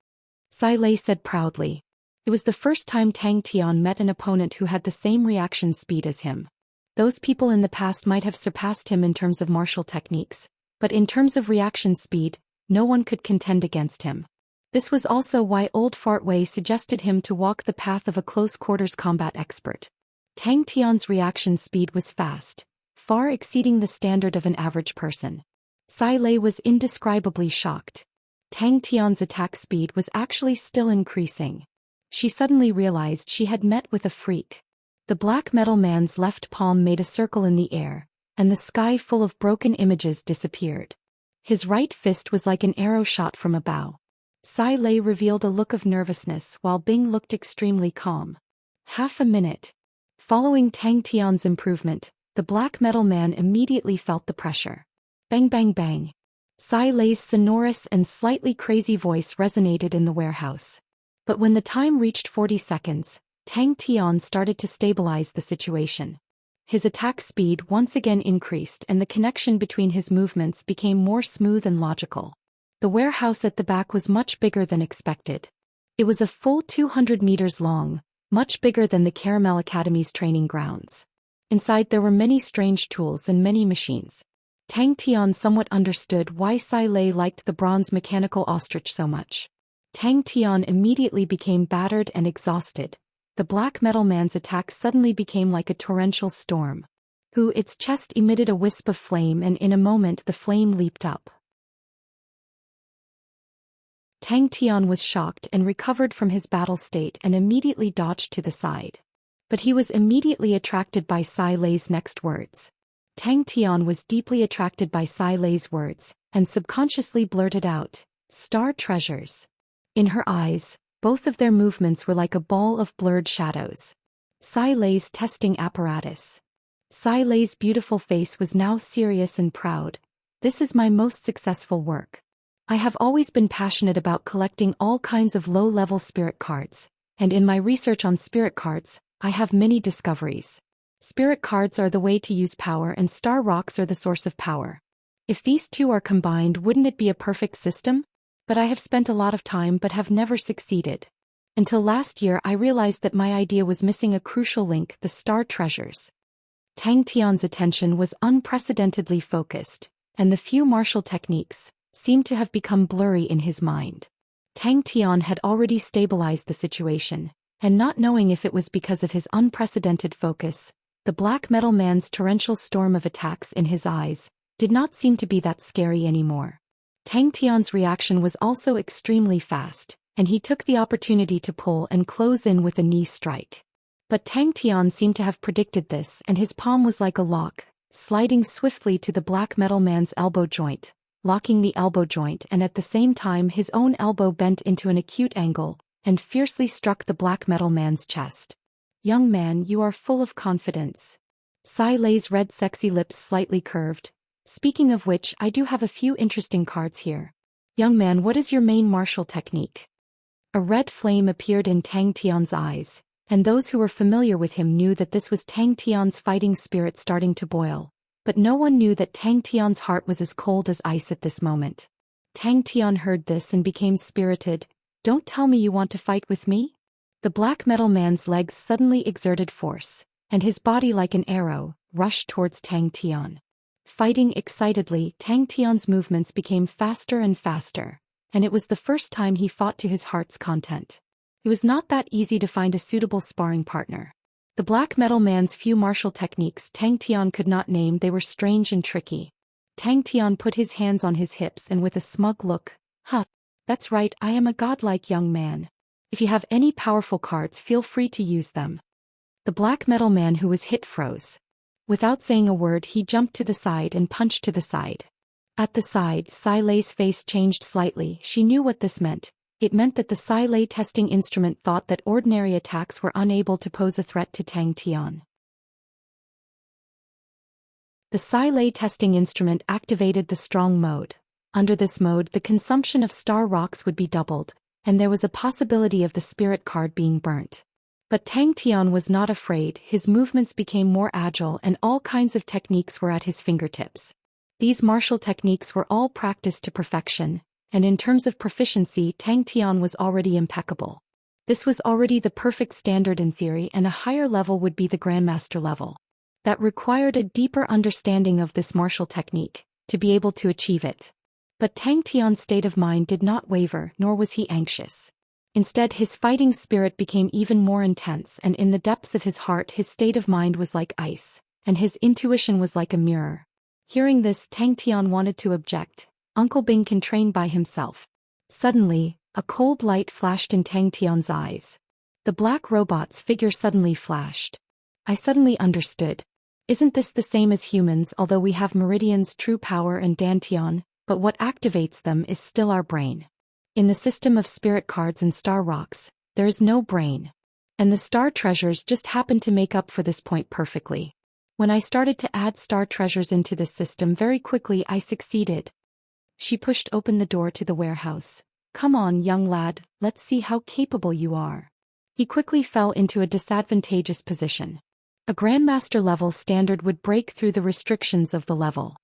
Sai Lei said proudly. It was the first time Tang Tian met an opponent who had the same reaction speed as him. Those people in the past might have surpassed him in terms of martial techniques, but in terms of reaction speed, no one could contend against him. This was also why old Fart Wei suggested him to walk the path of a close-quarters combat expert. Tang Tian's reaction speed was fast, far exceeding the standard of an average person. Sai Lei was indescribably shocked. Tang Tian's attack speed was actually still increasing. She suddenly realized she had met with a freak. The black metal man's left palm made a circle in the air, and the sky full of broken images disappeared. His right fist was like an arrow shot from a bow. Sai Lei revealed a look of nervousness while Bing looked extremely calm. Half a minute. Following Tang Tian's improvement, the black metal man immediately felt the pressure. Bang bang bang. Sai Lei's sonorous and slightly crazy voice resonated in the warehouse. But when the time reached 40 seconds, Tang Tian started to stabilize the situation. His attack speed once again increased and the connection between his movements became more smooth and logical. The warehouse at the back was much bigger than expected. It was a full 200 meters long, much bigger than the Caramel Academy's training grounds. Inside there were many strange tools and many machines. Tang Tian somewhat understood why Sai Lei liked the bronze mechanical ostrich so much. Tang Tian immediately became battered and exhausted. The black metal man's attack suddenly became like a torrential storm. Its chest emitted a wisp of flame and in a moment the flame leaped up. Tang Tian was shocked and recovered from his battle state and immediately dodged to the side. But he was immediately attracted by Sai Lei's next words. Tang Tian was deeply attracted by Sai Lei's words, and subconsciously blurted out, "Star treasures." In her eyes, both of their movements were like a ball of blurred shadows. Sai Lei's testing apparatus. Sai Lei's beautiful face was now serious and proud. "This is my most successful work. I have always been passionate about collecting all kinds of low-level spirit cards, and in my research on spirit cards, I have many discoveries. Spirit cards are the way to use power and star rocks are the source of power. If these two are combined, wouldn't it be a perfect system? But I have spent a lot of time but have never succeeded. Until last year I realized that my idea was missing a crucial link, the star treasures." Tang Tian's attention was unprecedentedly focused, and the few martial techniques seemed to have become blurry in his mind. Tang Tian had already stabilized the situation, and not knowing if it was because of his unprecedented focus, the black metal man's torrential storm of attacks in his eyes did not seem to be that scary anymore. Tang Tian's reaction was also extremely fast, and he took the opportunity to pull and close in with a knee strike. But Tang Tian seemed to have predicted this, and his palm was like a lock, sliding swiftly to the black metal man's elbow joint, locking the elbow joint, and at the same time his own elbow bent into an acute angle and fiercely struck the black metal man's chest. "Young man, you are full of confidence." Sai Lei's red sexy lips slightly curved. "Speaking of which, I do have a few interesting cards here. Young man, what is your main martial technique?" A red flame appeared in Tang Tian's eyes, and those who were familiar with him knew that this was Tang Tian's fighting spirit starting to boil. But no one knew that Tang Tian's heart was as cold as ice at this moment. Tang Tian heard this and became spirited. "Don't tell me you want to fight with me?" The black metal man's legs suddenly exerted force, and his body like an arrow rushed towards Tang Tian. Fighting excitedly, Tang Tian's movements became faster and faster, and it was the first time he fought to his heart's content. It was not that easy to find a suitable sparring partner. The black metal man's few martial techniques Tang Tian could not name, they were strange and tricky. Tang Tian put his hands on his hips and with a smug look, "Huh, that's right, I am a godlike young man. If you have any powerful cards, feel free to use them." The black metal man who was hit froze. Without saying a word, he jumped to the side and punched to the side. At the side, Sai Lei's face changed slightly. She knew what this meant. It meant that the Sai Lei testing instrument thought that ordinary attacks were unable to pose a threat to Tang Tian. The Sai Lei testing instrument activated the strong mode. Under this mode, the consumption of star rocks would be doubled, and there was a possibility of the spirit card being burnt. But Tang Tian was not afraid. His movements became more agile and all kinds of techniques were at his fingertips. These martial techniques were all practiced to perfection, and in terms of proficiency, Tang Tian was already impeccable. This was already the perfect standard in theory, and a higher level would be the Grandmaster level. That required a deeper understanding of this martial technique to be able to achieve it. But Tang Tian's state of mind did not waver, nor was he anxious. Instead, his fighting spirit became even more intense, and in the depths of his heart his state of mind was like ice, and his intuition was like a mirror. Hearing this, Tang Tian wanted to object. Uncle Bing can train by himself. Suddenly, a cold light flashed in Tang Tian's eyes. The black robot's figure suddenly flashed. I suddenly understood. Isn't this the same as humans, although we have Meridian's true power and Dantian, but what activates them is still our brain. In the system of spirit cards and star rocks, there is no brain. And the star treasures just happen to make up for this point perfectly. When I started to add star treasures into this system very quickly I succeeded. She pushed open the door to the warehouse. Come on, young lad, let's see how capable you are. He quickly fell into a disadvantageous position. A Grandmaster level standard would break through the restrictions of the level.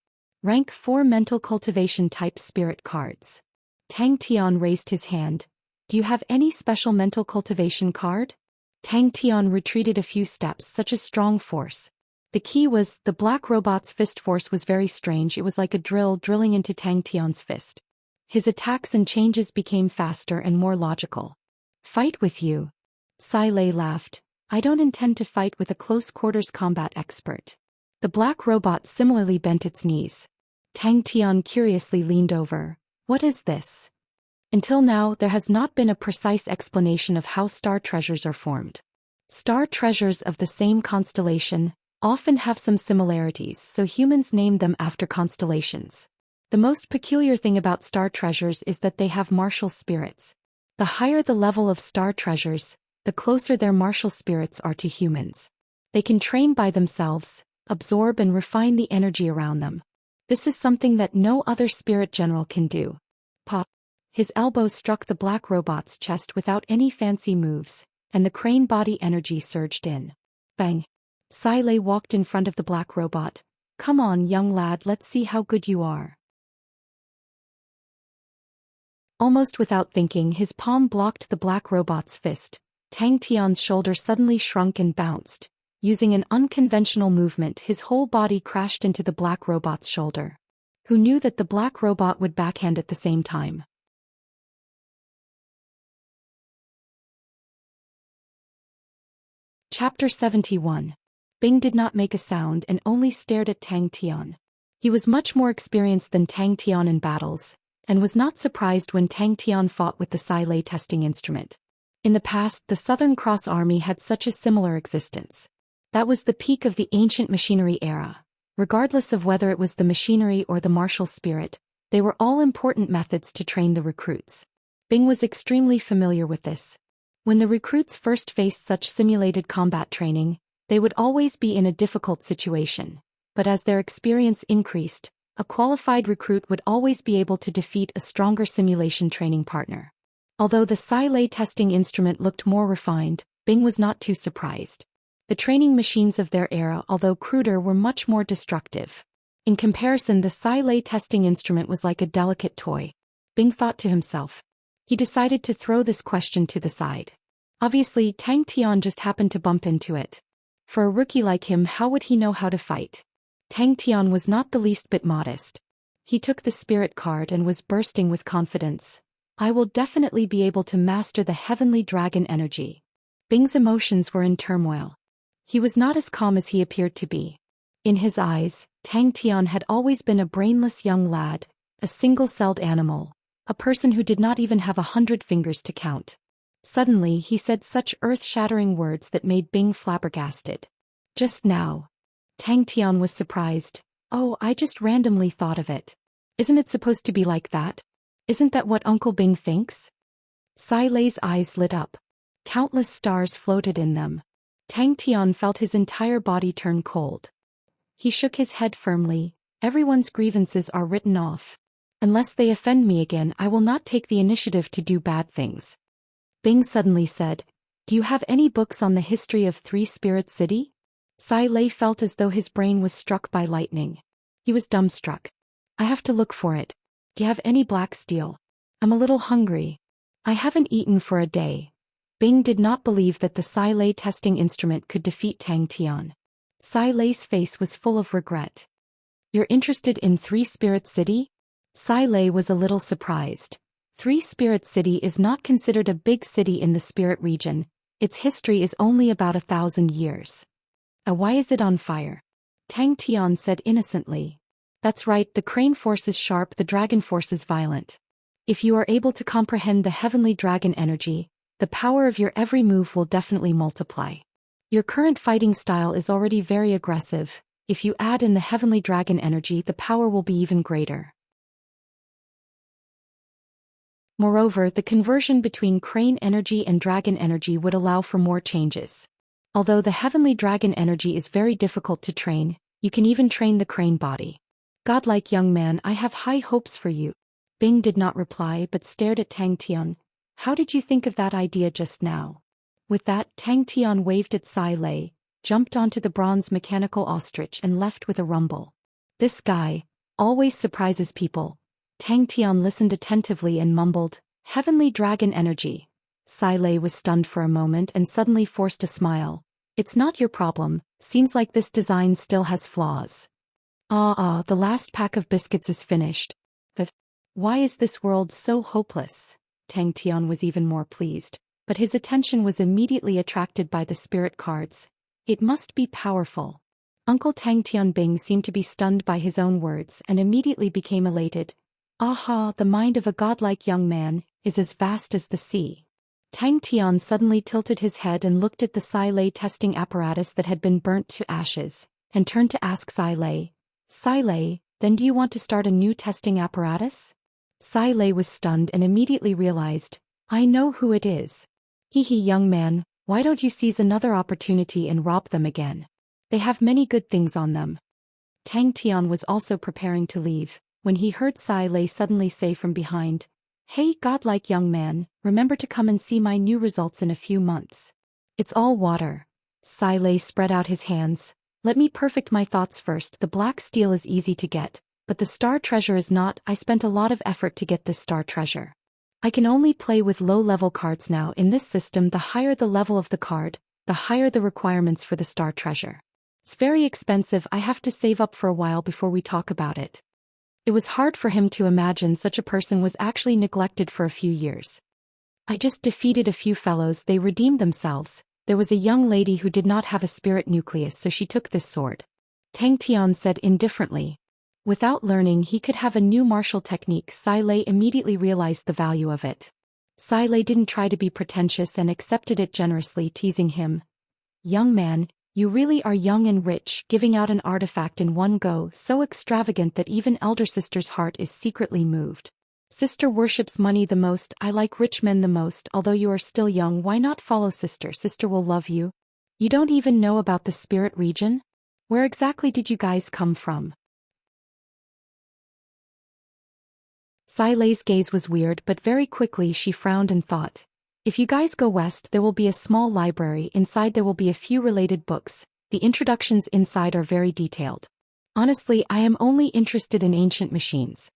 Rank 4 Mental Cultivation type Spirit cards. Tang Tian raised his hand. Do you have any special mental cultivation card? Tang Tian retreated a few steps, such a strong force. The key was, the black robot's fist force was very strange, it was like a drill drilling into Tang Tian's fist. His attacks and changes became faster and more logical. Fight with you? Sai Lei laughed. I don't intend to fight with a close-quarters combat expert. The black robot similarly bent its knees. Tang Tian curiously leaned over. What is this? Until now, there has not been a precise explanation of how star treasures are formed. Star treasures of the same constellation often have some similarities, so humans name them after constellations. The most peculiar thing about star treasures is that they have martial spirits. The higher the level of star treasures, the closer their martial spirits are to humans. They can train by themselves, absorb and refine the energy around them. This is something that no other spirit general can do. Pop. His elbow struck the black robot's chest without any fancy moves, and the crane body energy surged in. Bang. Sai Lei walked in front of the black robot. Come on, young lad, let's see how good you are. Almost without thinking, his palm blocked the black robot's fist. Tang Tian's shoulder suddenly shrunk and bounced. Using an unconventional movement, his whole body crashed into the black robot's shoulder. Who knew that the black robot would backhand at the same time? Chapter 71. Bing did not make a sound and only stared at Tang Tian. He was much more experienced than Tang Tian in battles, and was not surprised when Tang Tian fought with the Sai Lei testing instrument. In the past, the Southern Cross Army had such a similar existence. That was the peak of the ancient machinery era. Regardless of whether it was the machinery or the martial spirit, they were all important methods to train the recruits. Bing was extremely familiar with this. When the recruits first faced such simulated combat training, they would always be in a difficult situation, but as their experience increased, a qualified recruit would always be able to defeat a stronger simulation training partner. Although the Sai Lei testing instrument looked more refined, Bing was not too surprised. The training machines of their era, although cruder, were much more destructive. In comparison, the Sai Lei testing instrument was like a delicate toy. Bing thought to himself. He decided to throw this question to the side. Obviously, Tang Tian just happened to bump into it. For a rookie like him, how would he know how to fight? Tang Tian was not the least bit modest. He took the spirit card and was bursting with confidence. I will definitely be able to master the heavenly dragon energy. Bing's emotions were in turmoil. He was not as calm as he appeared to be. In his eyes, Tang Tian had always been a brainless young lad, a single-celled animal, a person who did not even have 100 fingers to count. Suddenly, he said such earth-shattering words that made Bing flabbergasted. Just now. Tang Tian was surprised. Oh, I just randomly thought of it. Isn't it supposed to be like that? Isn't that what Uncle Bing thinks? Sai Lei's eyes lit up. Countless stars floated in them. Tang Tian felt his entire body turn cold. He shook his head firmly. Everyone's grievances are written off. Unless they offend me again, I will not take the initiative to do bad things. Bing suddenly said, Do you have any books on the history of Three Spirit City? Sai Lei felt as though his brain was struck by lightning. He was dumbstruck. I have to look for it. Do you have any black steel? I'm a little hungry. I haven't eaten for a day. Bing did not believe that the Sai Lei testing instrument could defeat Tang Tian. Sai Lei's face was full of regret. You're interested in Three Spirit City? Sai Lei was a little surprised. Three Spirit City is not considered a big city in the spirit region. Its history is only about 1,000 years. Why is it on fire? Tang Tian said innocently. That's right, the crane force is sharp, the dragon force is violent. If you are able to comprehend the heavenly dragon energy, the power of your every move will definitely multiply. Your current fighting style is already very aggressive. If you add in the heavenly dragon energy, the power will be even greater. Moreover, the conversion between crane energy and dragon energy would allow for more changes. Although the heavenly dragon energy is very difficult to train, you can even train the crane body. Godlike young man, I have high hopes for you. Bing did not reply but stared at Tang Tian. How did you think of that idea just now? With that, Tang Tian waved at Sai Lei, jumped onto the bronze mechanical ostrich and left with a rumble. This guy always surprises people. Tang Tian listened attentively and mumbled, "Heavenly dragon energy." Sai Lei was stunned for a moment and suddenly forced a smile. "It's not your problem, seems like this design still has flaws." The last pack of biscuits is finished. But why is this world so hopeless? Tang Tian was even more pleased, but his attention was immediately attracted by the spirit cards. It must be powerful. Uncle Tang Tian Bing seemed to be stunned by his own words and immediately became elated. Aha, the mind of a godlike young man is as vast as the sea. Tang Tian suddenly tilted his head and looked at the Sai Lei testing apparatus that had been burnt to ashes, and turned to ask Sai Lei, "Sai Lei, then do you want to start a new testing apparatus?" Sai Lei was stunned and immediately realized, "I know who it is." Hee, young man, why don't you seize another opportunity and rob them again? They have many good things on them. Tang Tian was also preparing to leave, when he heard Sai Lei suddenly say from behind, "Hey, godlike young man, remember to come and see my new results in a few months." "It's all water." Sai Lei spread out his hands. "Let me perfect my thoughts first. The black steel is easy to get, but the star treasure is not. I spent a lot of effort to get this star treasure. I can only play with low-level cards now. In this system, the higher the level of the card, the higher the requirements for the star treasure. It's very expensive. I have to save up for a while before we talk about it." It was hard for him to imagine such a person was actually neglected for a few years. "I just defeated a few fellows. They redeemed themselves. There was a young lady who did not have a spirit nucleus, so she took this sword," Tang Tian said indifferently. Without learning he could have a new martial technique, Sai Lei immediately realized the value of it. Sai Lei didn't try to be pretentious and accepted it generously, teasing him. "Young man, you really are young and rich, giving out an artifact in one go, so extravagant that even elder sister's heart is secretly moved. Sister worships money the most. I like rich men the most. Although you are still young, why not follow sister? Sister will love you. You don't even know about the spirit region? Where exactly did you guys come from?" Sai Lei's gaze was weird, but very quickly she frowned and thought, "If you guys go west, there will be a small library. Inside there will be a few related books. The introductions inside are very detailed. Honestly, I am only interested in ancient machines."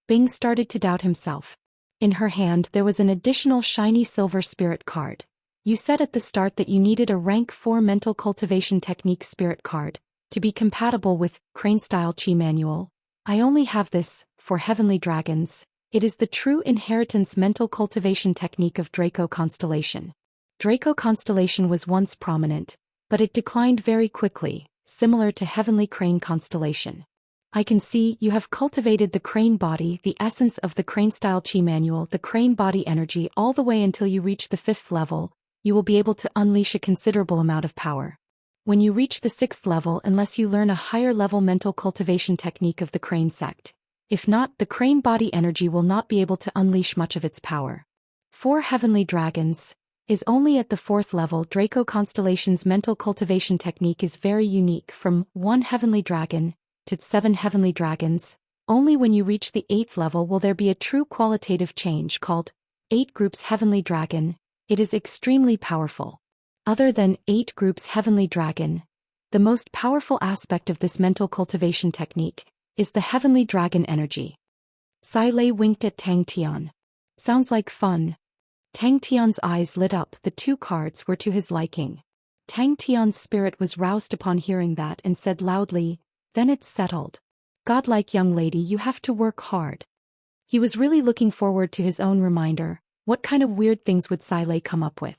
Bing started to doubt himself. In her hand there was an additional shiny silver spirit card. "You said at the start that you needed a rank 4 mental cultivation technique spirit card to be compatible with crane-style chi manual. I only have this, for heavenly dragons. It is the true inheritance mental cultivation technique of Draco constellation. Draco constellation was once prominent, but it declined very quickly, similar to heavenly crane constellation. I can see you have cultivated the crane body, the essence of the crane-style chi manual, the crane body energy all the way until you reach the 5th level. You will be able to unleash a considerable amount of power. When you reach the 6th level, unless you learn a higher level mental cultivation technique of the crane sect. If not, the crane body energy will not be able to unleash much of its power. 4 heavenly dragons is only at the 4th level. Draco constellation's mental cultivation technique is very unique, from 1 heavenly dragon to 7 heavenly dragons. Only when you reach the 8th level will there be a true qualitative change called 8 groups heavenly dragon. It is extremely powerful. Other than 8 groups heavenly dragon, the most powerful aspect of this mental cultivation technique is the heavenly dragon energy." Sai Lei winked at Tang Tian. "Sounds like fun." Tang Tian's eyes lit up. The 2 cards were to his liking. Tang Tian's spirit was roused upon hearing that and said loudly, "Then it's settled. Godlike young lady, you have to work hard." He was really looking forward to his own reminder. What kind of weird things would Sai Lei come up with?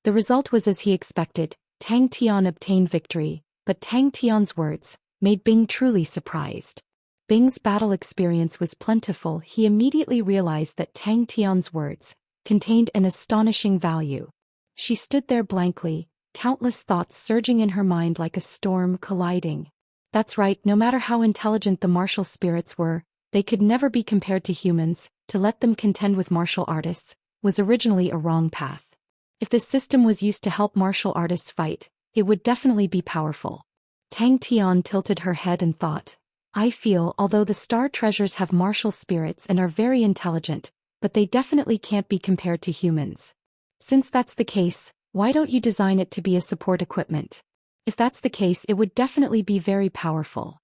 The result was as he expected. Tang Tian obtained victory, but Tang Tian's words made Bing truly surprised. Bing's battle experience was plentiful. He immediately realized that Tang Tian's words contained an astonishing value. She stood there blankly, countless thoughts surging in her mind like a storm colliding. That's right, no matter how intelligent the martial spirits were, they could never be compared to humans. To let them contend with martial artists was originally a wrong path. If this system was used to help martial artists fight, It would definitely be powerful. Tang Tian tilted her head and thought, I feel although the star treasures have martial spirits and are very intelligent, but they definitely can't be compared to humans. Since that's the case, why don't you design it to be a support equipment? If that's the case, it would definitely be very powerful.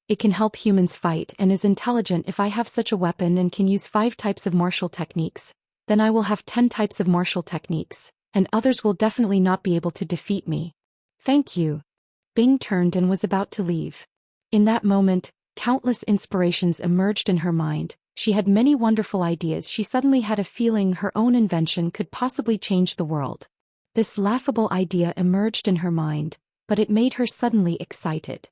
It can help humans fight and is intelligent. If I have such a weapon and can use 5 types of martial techniques, then I will have 10 types of martial techniques, and others will definitely not be able to defeat me. Thank you. Bing turned and was about to leave. In that moment, countless inspirations emerged in her mind. She had many wonderful ideas. She suddenly had a feeling her own invention could possibly change the world. This laughable idea emerged in her mind, but it made her suddenly excited.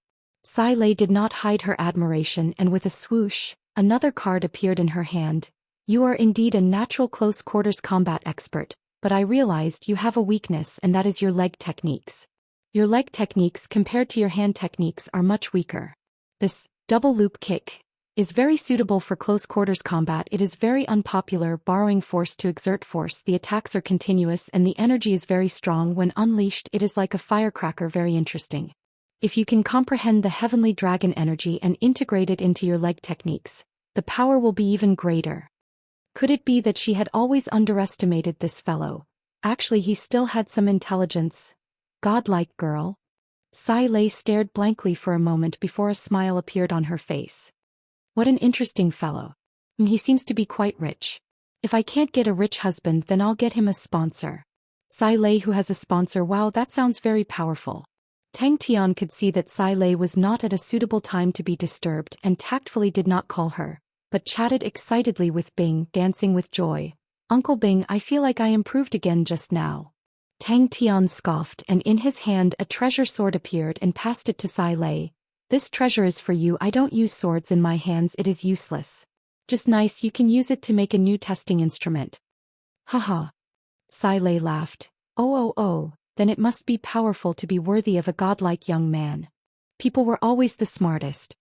Sai Lei did not hide her admiration, and with a swoosh, another card appeared in her hand. You are indeed a natural close quarters combat expert, but I realized you have a weakness, and that is your leg techniques. Your leg techniques compared to your hand techniques are much weaker. This double loop kick is very suitable for close quarters combat. It is very unpopular, borrowing force to exert force. The attacks are continuous and the energy is very strong when unleashed. It is like a firecracker, very interesting. If you can comprehend the heavenly dragon energy and integrate it into your leg techniques, the power will be even greater. Could it be that she had always underestimated this fellow? Actually, he still had some intelligence. Godlike girl. Sai Lei stared blankly for a moment before a smile appeared on her face. What an interesting fellow. He seems to be quite rich. If I can't get a rich husband, then I'll get him a sponsor. Sai Lei who has a sponsor, wow, that sounds very powerful. Tang Tian could see that Sai Lei was not at a suitable time to be disturbed and tactfully did not call her, but chatted excitedly with Bing, dancing with joy. Uncle Bing, I feel like I improved again just now. Tang Tian scoffed, and in his hand a treasure sword appeared and passed it to Sai Lei. This treasure is for you. I don't use swords in my hands, it is useless. Just nice, you can use it to make a new testing instrument. Haha. Sai Lei laughed. Oh, then it must be powerful to be worthy of a godlike young man. People were always the smartest.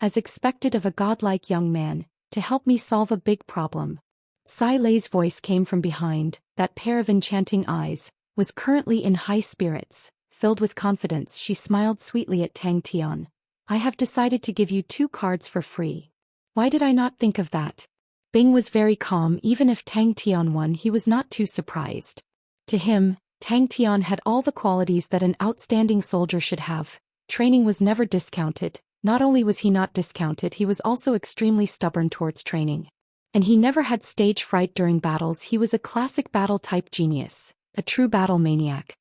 As expected of a godlike young man, to help me solve a big problem. Sai Lei's voice came from behind. That pair of enchanting eyes was currently in high spirits. Filled with confidence, she smiled sweetly at Tang Tian. I have decided to give you 2 cards for free. Why did I not think of that? Bing was very calm. Even if Tang Tian won, he was not too surprised. To him, Tang Tian had all the qualities that an outstanding soldier should have. Training was never discounted. Not only was he not discounted, he was also extremely stubborn towards training. And he never had stage fright during battles. He was a classic battle-type genius, a true battle maniac.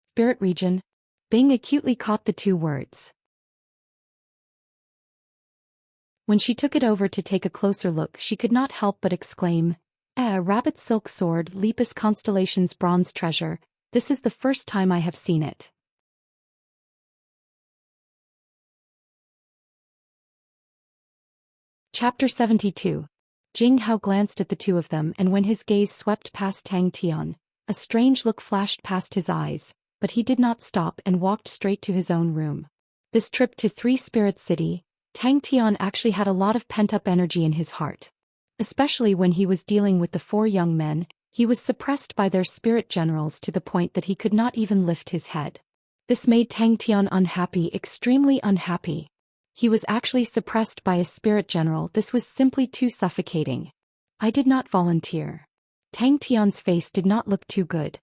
Spirit region. Bing acutely caught the 2 words. When she took it over to take a closer look, she could not help but exclaim, a rabbit silk sword, Lepus Constellation's bronze treasure. This is the first time I have seen it. Chapter 72. Jing Hao glanced at the 2 of them, and when his gaze swept past Tang Tian, a strange look flashed past his eyes, but he did not stop and walked straight to his own room. This trip to 3 Spirit City, Tang Tian actually had a lot of pent-up energy in his heart. Especially when he was dealing with the 4 young men, he was suppressed by their spirit generals to the point that he could not even lift his head. This made Tang Tian unhappy, extremely unhappy. He was actually suppressed by a spirit general. This was simply too suffocating. I did not volunteer. Tang Tian's face did not look too good.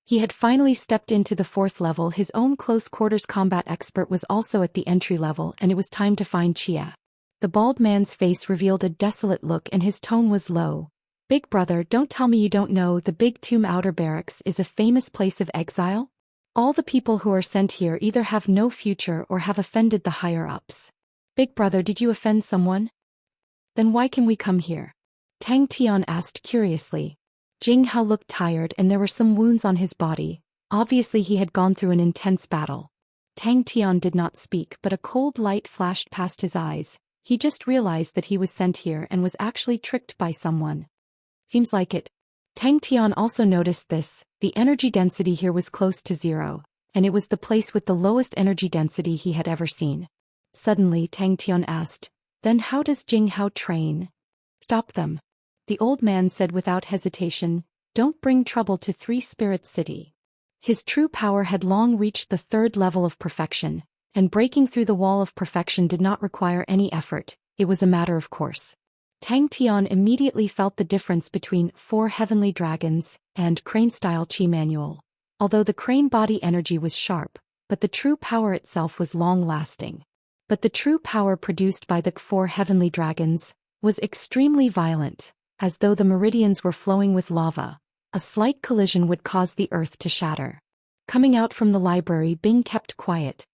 He had finally stepped into the 4th level. His own close quarters combat expert was also at the entry level, and it was time to find Xia. The bald man's face revealed a desolate look and his tone was low. Big brother, don't tell me you don't know the Big Tomb Outer Barracks is a famous place of exile? All the people who are sent here either have no future or have offended the higher-ups. Big brother, did you offend someone? Then why can we come here? Tang Tian asked curiously. Jing Hao looked tired and there were some wounds on his body. Obviously he had gone through an intense battle. Tang Tian did not speak, but a cold light flashed past his eyes. He just realized that he was sent here and was actually tricked by someone. Seems like it. Tang Tian also noticed this. The energy density here was close to 0, and it was the place with the lowest energy density he had ever seen. Suddenly Tang Tian asked, then how does Jing Hao train? Stop them. The old man said without hesitation, Don't bring trouble to Three Spirit City. His true power had long reached the third level of perfection, and breaking through the wall of perfection did not require any effort, it was a matter of course. Tang Tian immediately felt the difference between 4 heavenly dragons and crane-style chi manual. Although the crane body energy was sharp, but the true power itself was long-lasting. But the true power produced by the 4 heavenly dragons was extremely violent, as though the meridians were flowing with lava. A slight collision would cause the earth to shatter. Coming out from the library, Bing kept quiet.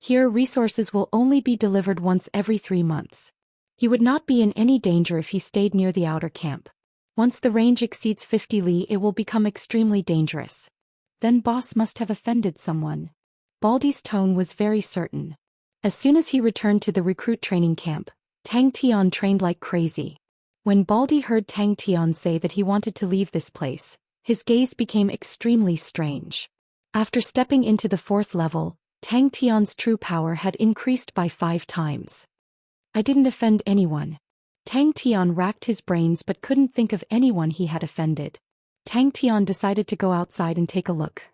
Here, resources will only be delivered once every 3 months. He would not be in any danger if he stayed near the outer camp. Once the range exceeds 50 li, it will become extremely dangerous. Then boss must have offended someone. Baldy's tone was very certain. As soon as he returned to the recruit training camp, Tang Tian trained like crazy. When Baldy heard Tang Tian say that he wanted to leave this place, his gaze became extremely strange. After stepping into the 4th level, Tang Tian's true power had increased by 5 times. I didn't offend anyone. Tang Tian racked his brains but couldn't think of anyone he had offended. Tang Tian decided to go outside and take a look.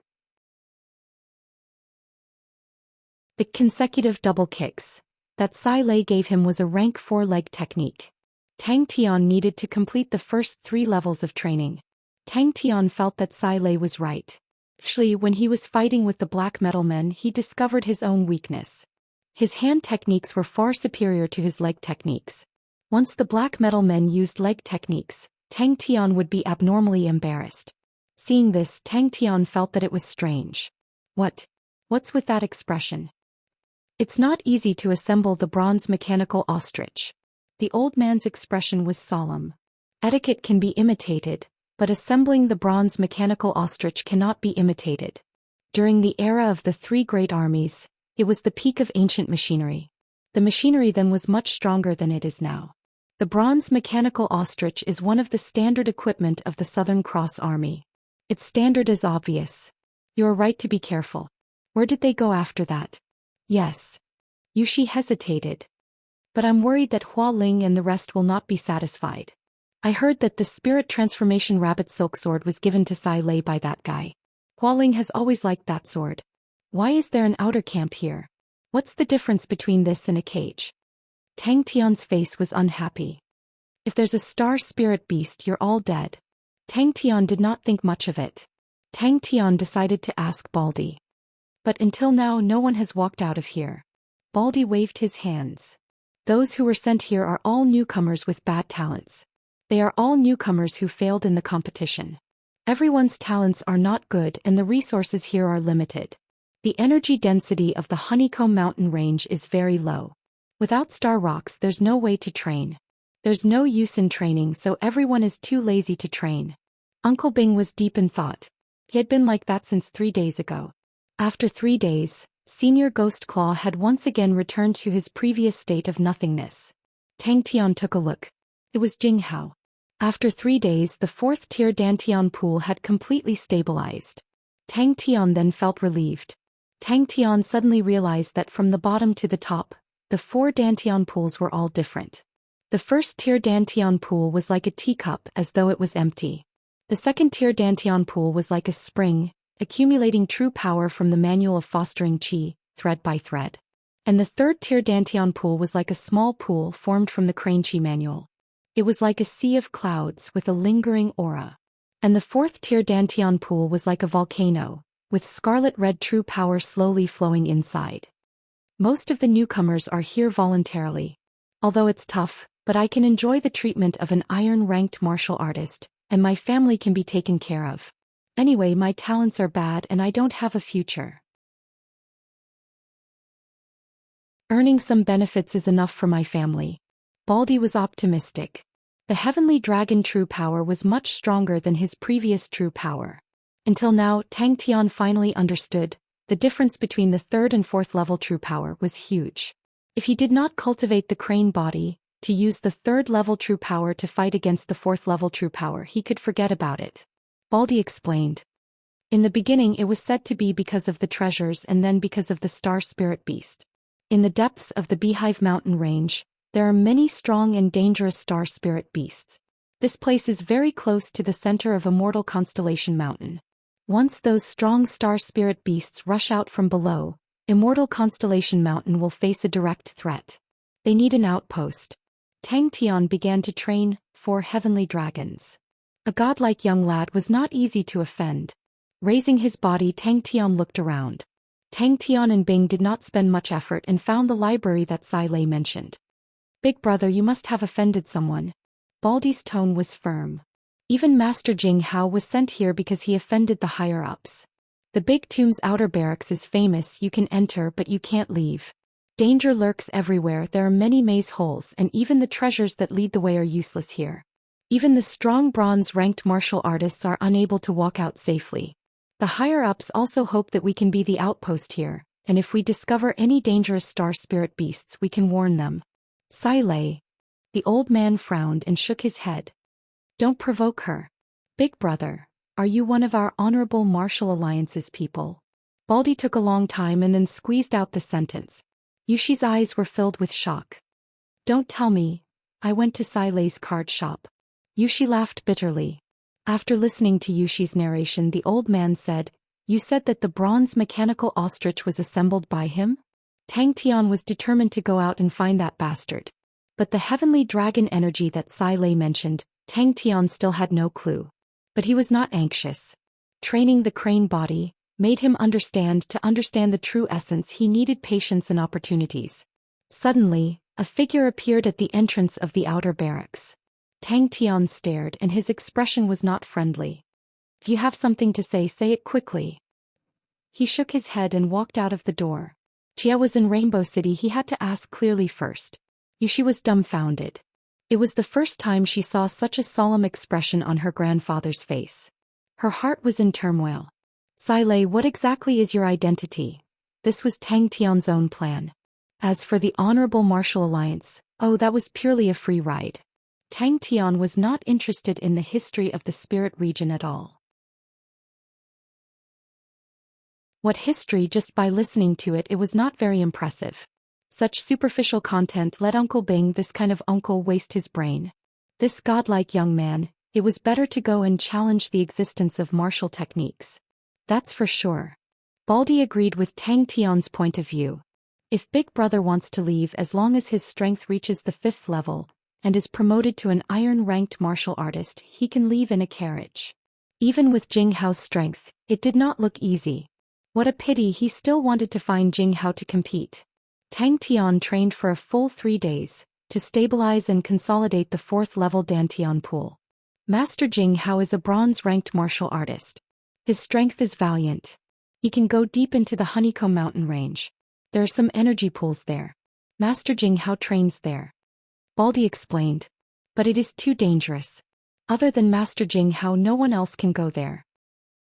The consecutive double kicks that Sai Lei gave him was a rank 4 leg technique. Tang Tian needed to complete the first 3 levels of training. Tang Tian felt that Sai Lei was right. Actually, when he was fighting with the black metal men, he discovered his own weakness. His hand techniques were far superior to his leg techniques. Once the black metal men used leg techniques, Tang Tian would be abnormally embarrassed. Seeing this, Tang Tian felt that it was strange. What's with that expression? It's not easy to assemble the bronze mechanical ostrich. The old man's expression was solemn. Etiquette can be imitated, but assembling the bronze mechanical ostrich cannot be imitated. During the era of the 3 great armies, it was the peak of ancient machinery. The machinery then was much stronger than it is now. The bronze mechanical ostrich is one of the standard equipment of the Southern Cross Army. Its standard is obvious. You are right to be careful. Where did they go after that? Yes. Yushi hesitated. But I'm worried that Hua Ling and the rest will not be satisfied. I heard that the spirit transformation rabbit silk sword was given to Sai Lei by that guy. Hua Ling has always liked that sword. Why is there an outer camp here? What's the difference between this and a cage? Tang Tian's face was unhappy. If there's a star spirit beast, you're all dead. Tang Tian did not think much of it. Tang Tian decided to ask Baldy. But until now no one has walked out of here. Baldy waved his hands. Those who were sent here are all newcomers with bad talents. They are all newcomers who failed in the competition. Everyone's talents are not good and the resources here are limited. The energy density of the Honeycomb Mountain range is very low. Without star rocks, there's no way to train. There's no use in training, so everyone is too lazy to train. Uncle Bing was deep in thought. He had been like that since 3 days ago. After 3 days, Senior Ghost Claw had once again returned to his previous state of nothingness. Tang Tian took a look. It was Jinghao. After 3 days, the 4th tier Dantian pool had completely stabilized. Tang Tian then felt relieved. Tang Tian suddenly realized that from the bottom to the top, the 4 Dantian pools were all different. The 1st tier Dantian pool was like a teacup as though it was empty. The 2nd tier Dantian pool was like a spring, accumulating true power from the manual of fostering chi, thread by thread. And the 3rd tier Dantian pool was like a small pool formed from the crane chi manual. It was like a sea of clouds with a lingering aura. And the 4th tier Dantian pool was like a volcano, with scarlet red true power slowly flowing inside. Most of the newcomers are here voluntarily. Although it's tough, but I can enjoy the treatment of an iron-ranked martial artist, and my family can be taken care of. Anyway, my talents are bad and I don't have a future. Earning some benefits is enough for my family. Baldy was optimistic. The heavenly dragon true power was much stronger than his previous true power. Until now, Tang Tian finally understood, the difference between the 3rd and 4th level true power was huge. If he did not cultivate the crane body, to use the 3rd level true power to fight against the 4th level true power, he could forget about it. Baldy explained. In the beginning it was said to be because of the treasures and then because of the star spirit beast. In the depths of the Beehive Mountain range, there are many strong and dangerous star spirit beasts. This place is very close to the center of Immortal Constellation Mountain. Once those strong star spirit beasts rush out from below, Immortal Constellation Mountain will face a direct threat. They need an outpost. Tang Tian began to train 4 heavenly dragons. A godlike young lad was not easy to offend. Raising his body, Tang Tian looked around. Tang Tian and Bing did not spend much effort and found the library that Sai Lei mentioned. Big brother, you must have offended someone. Baldy's tone was firm. Even Master Jing Hao was sent here because he offended the higher-ups. The Big Tomb's outer barracks is famous. You can enter but you can't leave. Danger lurks everywhere. There are many maze holes, and even the treasures that lead the way are useless here. Even the strong bronze-ranked martial artists are unable to walk out safely. The higher-ups also hope that we can be the outpost here, and if we discover any dangerous star spirit beasts we can warn them. Sai Lei. The old man frowned and shook his head. Don't provoke her. Big brother, are you one of our honorable martial alliance's people? Baldy took a long time and then squeezed out the sentence. Yushi's eyes were filled with shock. Don't tell me. I went to Sai Lei's card shop. Yushi laughed bitterly. After listening to Yushi's narration, the old man said, You said that the bronze mechanical ostrich was assembled by him? Tang Tian was determined to go out and find that bastard. But the heavenly dragon energy that Sai Lei mentioned, Tang Tian still had no clue. But he was not anxious. Training the crane body made him understand the true essence. He needed patience and opportunities. Suddenly, a figure appeared at the entrance of the outer barracks. Tang Tian stared and his expression was not friendly. If you have something to say it quickly. He shook his head and walked out of the door. Chia was in Rainbow City. He had to ask clearly first. Yushi was dumbfounded. It was the first time she saw such a solemn expression on her grandfather's face. Her heart was in turmoil. Sai Lei, what exactly is your identity? This was Tang Tian's own plan. As for the Honorable Martial Alliance, that was purely a free ride. Tang Tian was not interested in the history of the spirit region at all. What history? Just by listening to it was not very impressive. Such superficial content let Uncle Bing, this kind of uncle, waste his brain. This godlike young man, it was better to go and challenge the existence of martial techniques. That's for sure. Baldy agreed with Tang Tian's point of view. If Big Brother wants to leave, as long as his strength reaches the 5th level, and is promoted to an iron-ranked martial artist, he can leave in a carriage. Even with Jing Hao's strength, it did not look easy. What a pity, he still wanted to find Jing Hao to compete. Tang Tian trained for a full 3 days, to stabilize and consolidate the 4th-level Dantian pool. Master Jing Hao is a bronze-ranked martial artist. His strength is valiant. He can go deep into the Honeycomb Mountain range. There are some energy pools there. Master Jing Hao trains there. Baldy explained. But it is too dangerous. Other than Master Jing Hao, no one else can go there.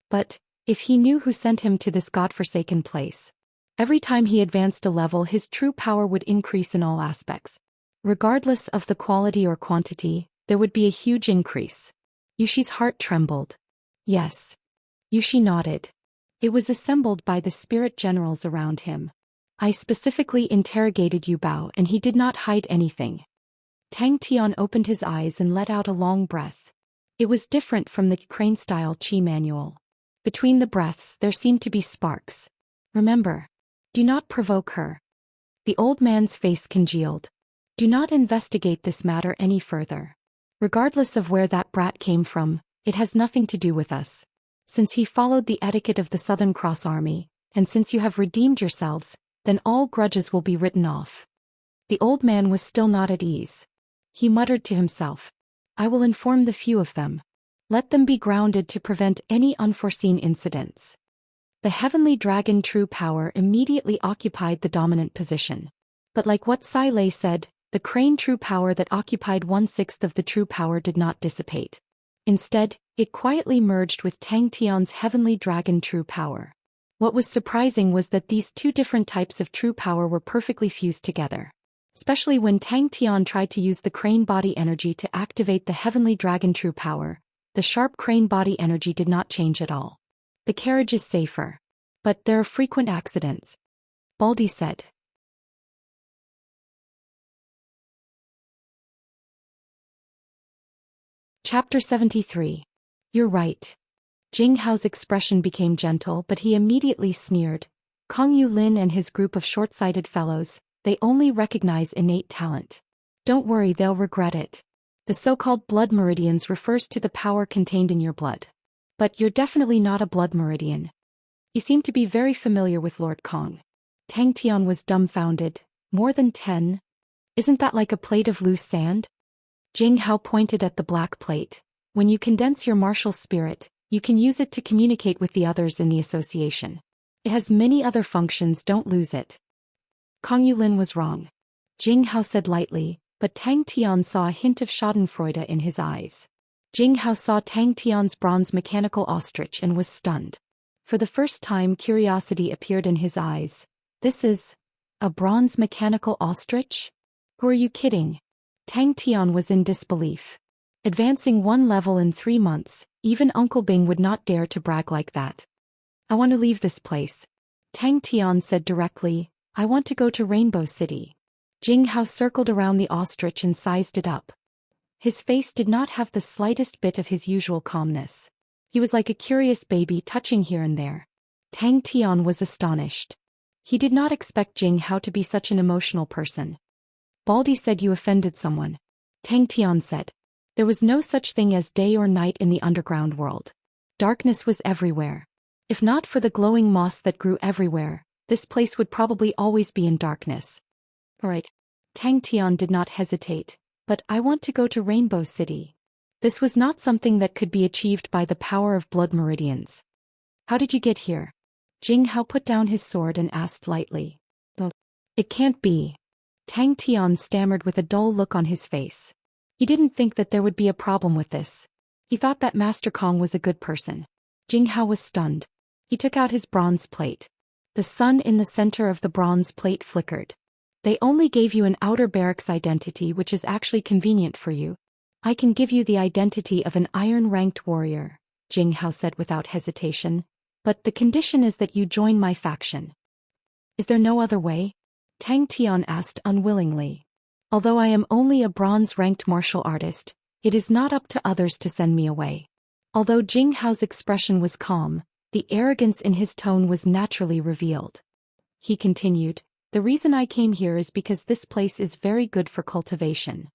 But if he knew who sent him to this godforsaken place. Every time he advanced a level, his true power would increase in all aspects. Regardless of the quality or quantity, there would be a huge increase. Yushi's heart trembled. Yes. Yushi nodded. It was assembled by the spirit generals around him. I specifically interrogated Yu Bao and he did not hide anything. Tang Tian opened his eyes and let out a long breath. It was different from the crane-style Qi manual. Between the breaths there seemed to be sparks. Remember. Do not provoke her. The old man's face congealed. Do not investigate this matter any further. Regardless of where that brat came from, it has nothing to do with us. Since he followed the etiquette of the Southern Cross Army, and since you have redeemed yourselves, then all grudges will be written off. The old man was still not at ease. He muttered to himself. I will inform the few of them. Let them be grounded to prevent any unforeseen incidents. The heavenly dragon true power immediately occupied the dominant position. But like what Sai Lei said, the crane true power that occupied 1/6 of the true power did not dissipate. Instead, it quietly merged with Tang Tian's heavenly dragon true power. What was surprising was that these two different types of true power were perfectly fused together. Especially when Tang Tian tried to use the crane body energy to activate the heavenly dragon true power, the sharp crane body energy did not change at all. The carriage is safer. But there are frequent accidents. Baldy said. Chapter 73. You're right. Jing Hao's expression became gentle, but he immediately sneered. Kong Yulin and his group of short-sighted fellows, they only recognize innate talent. Don't worry, they'll regret it. The so-called blood meridians refers to the power contained in your blood. But you're definitely not a blood meridian. You seem to be very familiar with Lord Kong. Tang Tian was dumbfounded. More than 10? Isn't that like a plate of loose sand? Jing Hao pointed at the black plate. When you condense your martial spirit, you can use it to communicate with the others in the association. It has many other functions, don't lose it. Kong Yulin was wrong. Jing Hao said lightly, but Tang Tian saw a hint of schadenfreude in his eyes. Jing Hao saw Tang Tian's bronze mechanical ostrich and was stunned. For the first time, curiosity appeared in his eyes. This is a bronze mechanical ostrich? Who are you kidding? Tang Tian was in disbelief. Advancing 1 level in 3 months, even Uncle Bing would not dare to brag like that. I want to leave this place. Tang Tian said directly, I want to go to Rainbow City. Jing Hao circled around the ostrich and sized it up. His face did not have the slightest bit of his usual calmness. He was like a curious baby touching here and there. Tang Tian was astonished. He did not expect Jing Hao to be such an emotional person. Baldy said you offended someone. Tang Tian said. There was no such thing as day or night in the underground world. Darkness was everywhere. If not for the glowing moss that grew everywhere, this place would probably always be in darkness. Right. Tang Tian did not hesitate, but I want to go to Rainbow City. This was not something that could be achieved by the power of blood meridians. How did you get here? Jing Hao put down his sword and asked lightly. Oh, it can't be. Tang Tian stammered with a dull look on his face. He didn't think that there would be a problem with this. He thought that Master Kong was a good person. Jing Hao was stunned. He took out his bronze plate. The sun in the center of the bronze plate flickered. They only gave you an outer barracks identity, which is actually convenient for you. I can give you the identity of an iron-ranked warrior, Jing Hao said without hesitation. But the condition is that you join my faction. Is there no other way? Tang Tian asked unwillingly. Although I am only a bronze-ranked martial artist, it is not up to others to send me away. Although Jing Hao's expression was calm, the arrogance in his tone was naturally revealed. He continued, the reason I came here is because this place is very good for cultivation.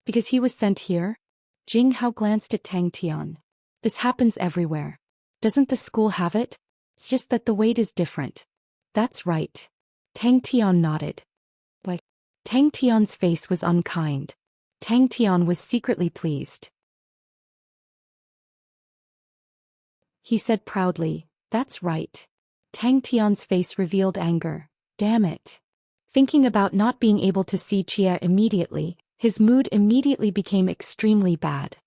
Because he was sent here? Jing Hao glanced at Tang Tian. This happens everywhere. Doesn't the school have it? It's just that the weight is different. That's right. Tang Tian nodded. Why? Tang Tian's face was unkind. Tang Tian was secretly pleased. He said proudly, that's right. Tang Tian's face revealed anger. Damn it. Thinking about not being able to see Chia immediately, his mood immediately became extremely bad.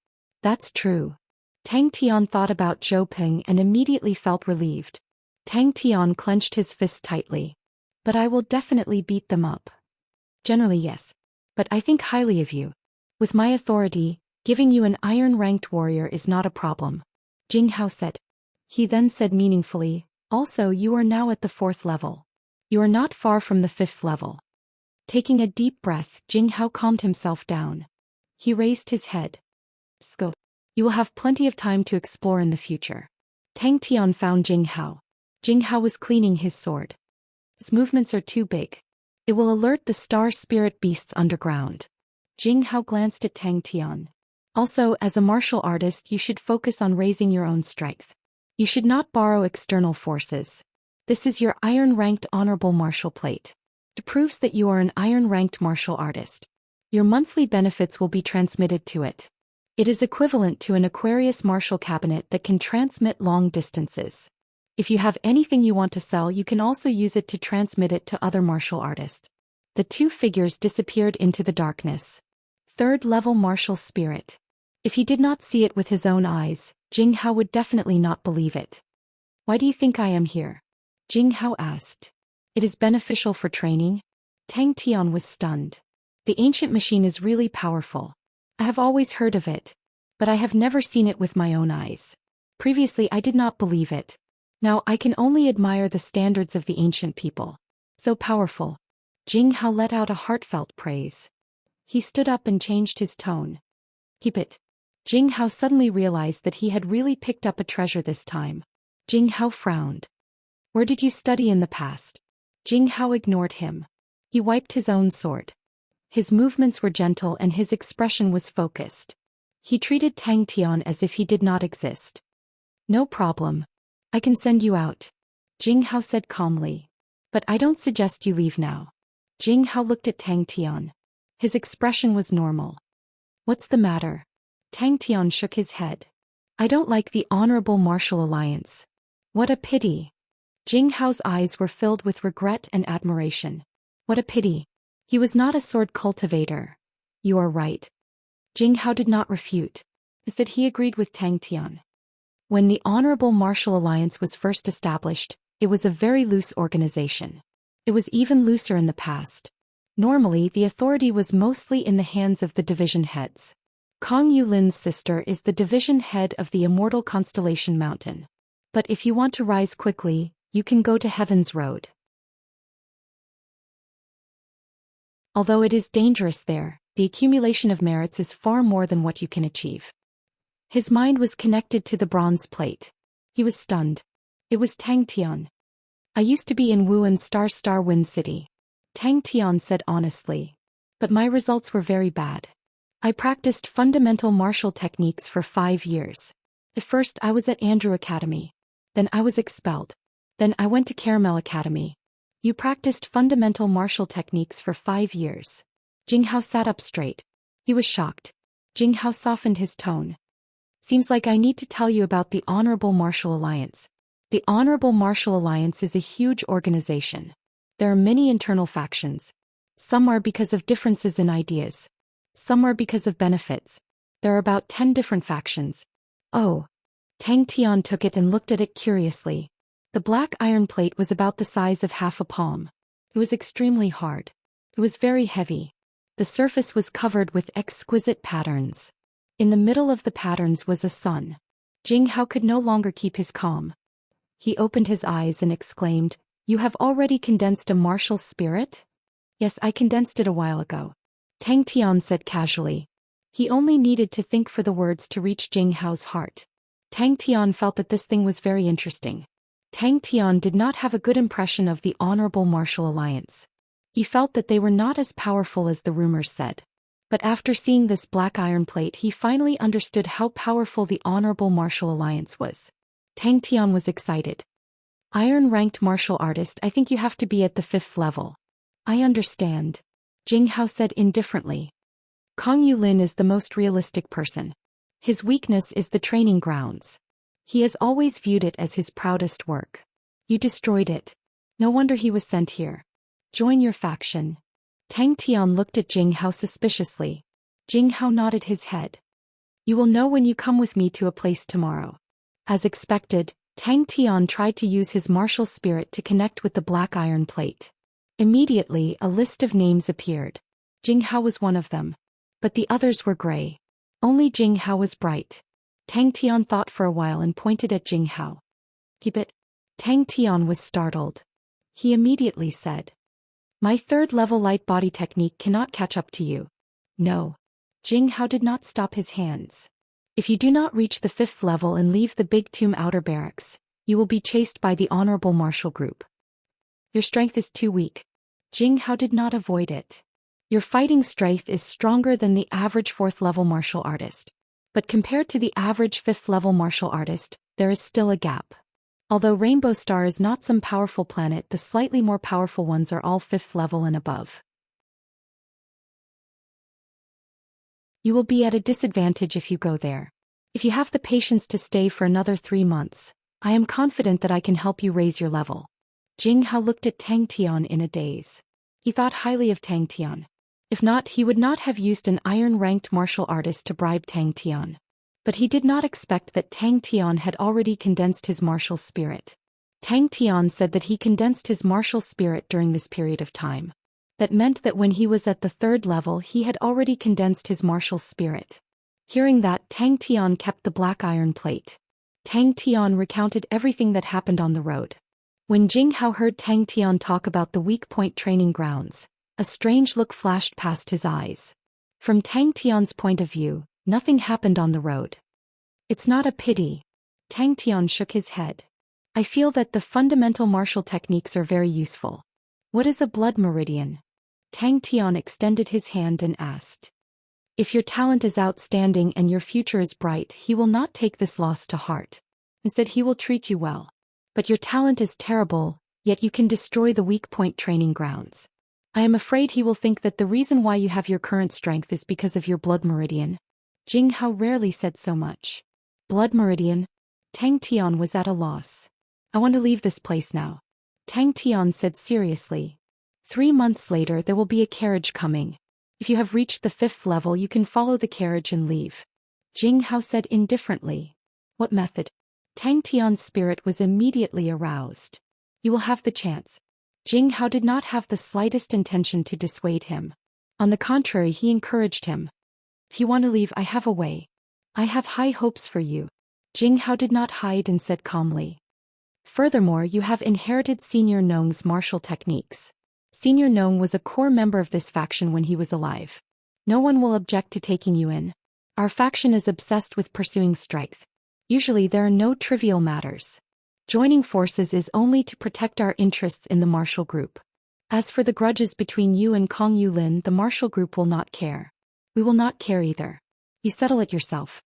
That's true. Tang Tian thought about Zhou Peng and immediately felt relieved. Tang Tian clenched his fist tightly. But I will definitely beat them up. Generally yes. But I think highly of you. With my authority, giving you an iron-ranked warrior is not a problem. Jing Hao said. He then said meaningfully, also you are now at the 4th level. You are not far from the 5th level. Taking a deep breath, Jing Hao calmed himself down. He raised his head. Go. You will have plenty of time to explore in the future. Tang Tian found Jing Hao. Jing Hao was cleaning his sword. His movements are too big. It will alert the star spirit beasts underground. Jing Hao glanced at Tang Tian. Also, as a martial artist, you should focus on raising your own strength. You should not borrow external forces. This is your iron-ranked honorable martial plate. It proves that you are an iron-ranked martial artist. Your monthly benefits will be transmitted to it. It is equivalent to an Aquarius martial cabinet that can transmit long distances. If you have anything you want to sell, you can also use it to transmit it to other martial artists. The 2 figures disappeared into the darkness. 3rd level martial spirit. If he did not see it with his own eyes, Jing Hao would definitely not believe it. Why do you think I am here? Jing Hao asked. It is beneficial for training? Tang Tian was stunned. The ancient machine is really powerful. I have always heard of it, but I have never seen it with my own eyes. Previously I did not believe it. Now I can only admire the standards of the ancient people. So powerful. Jing Hao let out a heartfelt praise. He stood up and changed his tone. Keep it. Jing Hao suddenly realized that he had really picked up a treasure this time. Jing Hao frowned. Where did you study in the past? Jing Hao ignored him. He wiped his own sword. His movements were gentle and his expression was focused. He treated Tang Tian as if he did not exist. No problem. I can send you out. Jing Hao said calmly. But I don't suggest you leave now. Jing Hao looked at Tang Tian. His expression was normal. What's the matter? Tang Tian shook his head. I don't like the Honorable Martial Alliance. What a pity. Jing Hao's eyes were filled with regret and admiration. What a pity. He was not a sword cultivator. You are right. Jing Hao did not refute. Instead he agreed with Tang Tian. When the Honorable Martial Alliance was first established, it was a very loose organization. It was even looser in the past. Normally the authority was mostly in the hands of the division heads. Kong Yulin's sister is the division head of the Immortal Constellation Mountain. But if you want to rise quickly, you can go to Heaven's Road. Although it is dangerous there, the accumulation of merits is far more than what you can achieve. His mind was connected to the bronze plate. He was stunned. It was Tang Tian. I used to be in Wuhan Star Wind City. Tang Tian said honestly. But my results were very bad. I practiced fundamental martial techniques for 5 years. At first I was at Andrew Academy. Then I was expelled. Then I went to Caramel Academy. You practiced fundamental martial techniques for 5 years. Jing Hao sat up straight. He was shocked. Jing Hao softened his tone. Seems like I need to tell you about the Honorable Martial Alliance. The Honorable Martial Alliance is a huge organization. There are many internal factions. Some are because of differences in ideas. Some are because of benefits. There are about 10 different factions. Oh. Tang Tian took it and looked at it curiously. The black iron plate was about the size of half a palm. It was extremely hard. It was very heavy. The surface was covered with exquisite patterns. In the middle of the patterns was a sun. Jing Hao could no longer keep his calm. He opened his eyes and exclaimed, You have already condensed a martial spirit? Yes, I condensed it a while ago. Tang Tian said casually. He only needed to think for the words to reach Jing Hao's heart. Tang Tian felt that this thing was very interesting. Tang Tian did not have a good impression of the Honorable Martial Alliance. He felt that they were not as powerful as the rumors said. But after seeing this black iron plate he finally understood how powerful the Honorable Martial Alliance was. Tang Tian was excited. Iron-ranked martial artist, I think you have to be at the 5th level. I understand. Jing Hao said indifferently. Kong Yulin is the most realistic person. His weakness is the training grounds. He has always viewed it as his proudest work. You destroyed it. No wonder he was sent here. Join your faction. Tang Tian looked at Jing Hao suspiciously. Jing Hao nodded his head. You will know when you come with me to a place tomorrow. As expected, Tang Tian tried to use his martial spirit to connect with the black iron plate. Immediately a list of names appeared. Jing Hao was one of them. But the others were gray. Only Jing Hao was bright. Tang Tian thought for a while and pointed at Jing Hao. Keep it. Tang Tian was startled. He immediately said. My 3rd level light body technique cannot catch up to you. No. Jing Hao did not stop his hands. If you do not reach the 5th level and leave the big tomb outer barracks, you will be chased by the Honorable Martial Group. Your strength is too weak. Jing Hao did not avoid it. Your fighting strength is stronger than the average 4th level martial artist. But compared to the average 5th level martial artist, there is still a gap. Although Rainbow Star is not some powerful planet, the slightly more powerful ones are all 5th level and above. You will be at a disadvantage if you go there. If you have the patience to stay for another 3 months, I am confident that I can help you raise your level. Jing Hao looked at Tang Tian in a daze. He thought highly of Tang Tian. If not, he would not have used an iron-ranked martial artist to bribe Tang Tian. But he did not expect that Tang Tian had already condensed his martial spirit. Tang Tian said that he condensed his martial spirit during this period of time. That meant that when he was at the 3rd level he had already condensed his martial spirit. Hearing that, Tang Tian kept the black iron plate. Tang Tian recounted everything that happened on the road. When Jing Hao heard Tang Tian talk about the weak point training grounds, a strange look flashed past his eyes. From Tang Tian's point of view, Nothing happened on the road. It's not a pity. Tang Tian shook his head. I feel that the fundamental martial techniques are very useful. What is a blood meridian? Tang Tian extended his hand and asked. If your talent is outstanding and your future is bright, he will not take this loss to heart. Instead, he will treat you well. But your talent is terrible, yet you can destroy the weak point training grounds. I am afraid he will think that the reason why you have your current strength is because of your blood meridian. Jing Hao rarely said so much. Blood meridian? Tang Tian was at a loss. I want to leave this place now. Tang Tian said seriously. 3 months later there will be a carriage coming. If you have reached the 5th level you can follow the carriage and leave. Jing Hao said indifferently. What method? Tang Tian's spirit was immediately aroused. You will have the chance. Jing Hao did not have the slightest intention to dissuade him. On the contrary, he encouraged him. If you want to leave, I have a way. I have high hopes for you. Jing Hao did not hide and said calmly. Furthermore, you have inherited Senior Nong's martial techniques. Senior Nong was a core member of this faction when he was alive. No one will object to taking you in. Our faction is obsessed with pursuing strength. Usually there are no trivial matters. Joining forces is only to protect our interests in the martial group. As for the grudges between you and Kong Yulin, the martial group will not care. We will not care either. You settle it yourself.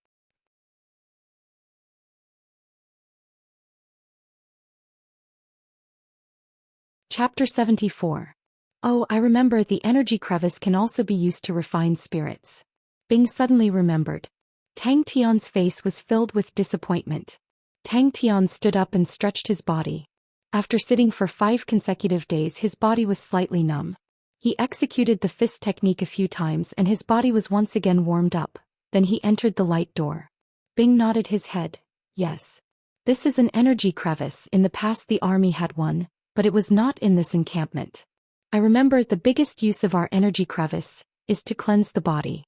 Chapter 74. Oh, I remember, the energy crevice can also be used to refine spirits. Bing suddenly remembered. Tang Tian's face was filled with disappointment. Tang Tian stood up and stretched his body. After sitting for 5 consecutive days, his body was slightly numb. He executed the fist technique a few times and his body was once again warmed up. Then he entered the light door. Bing nodded his head. Yes. This is an energy crevice. In the past the army had one, but it was not in this encampment. I remember the biggest use of our energy crevice is to cleanse the body.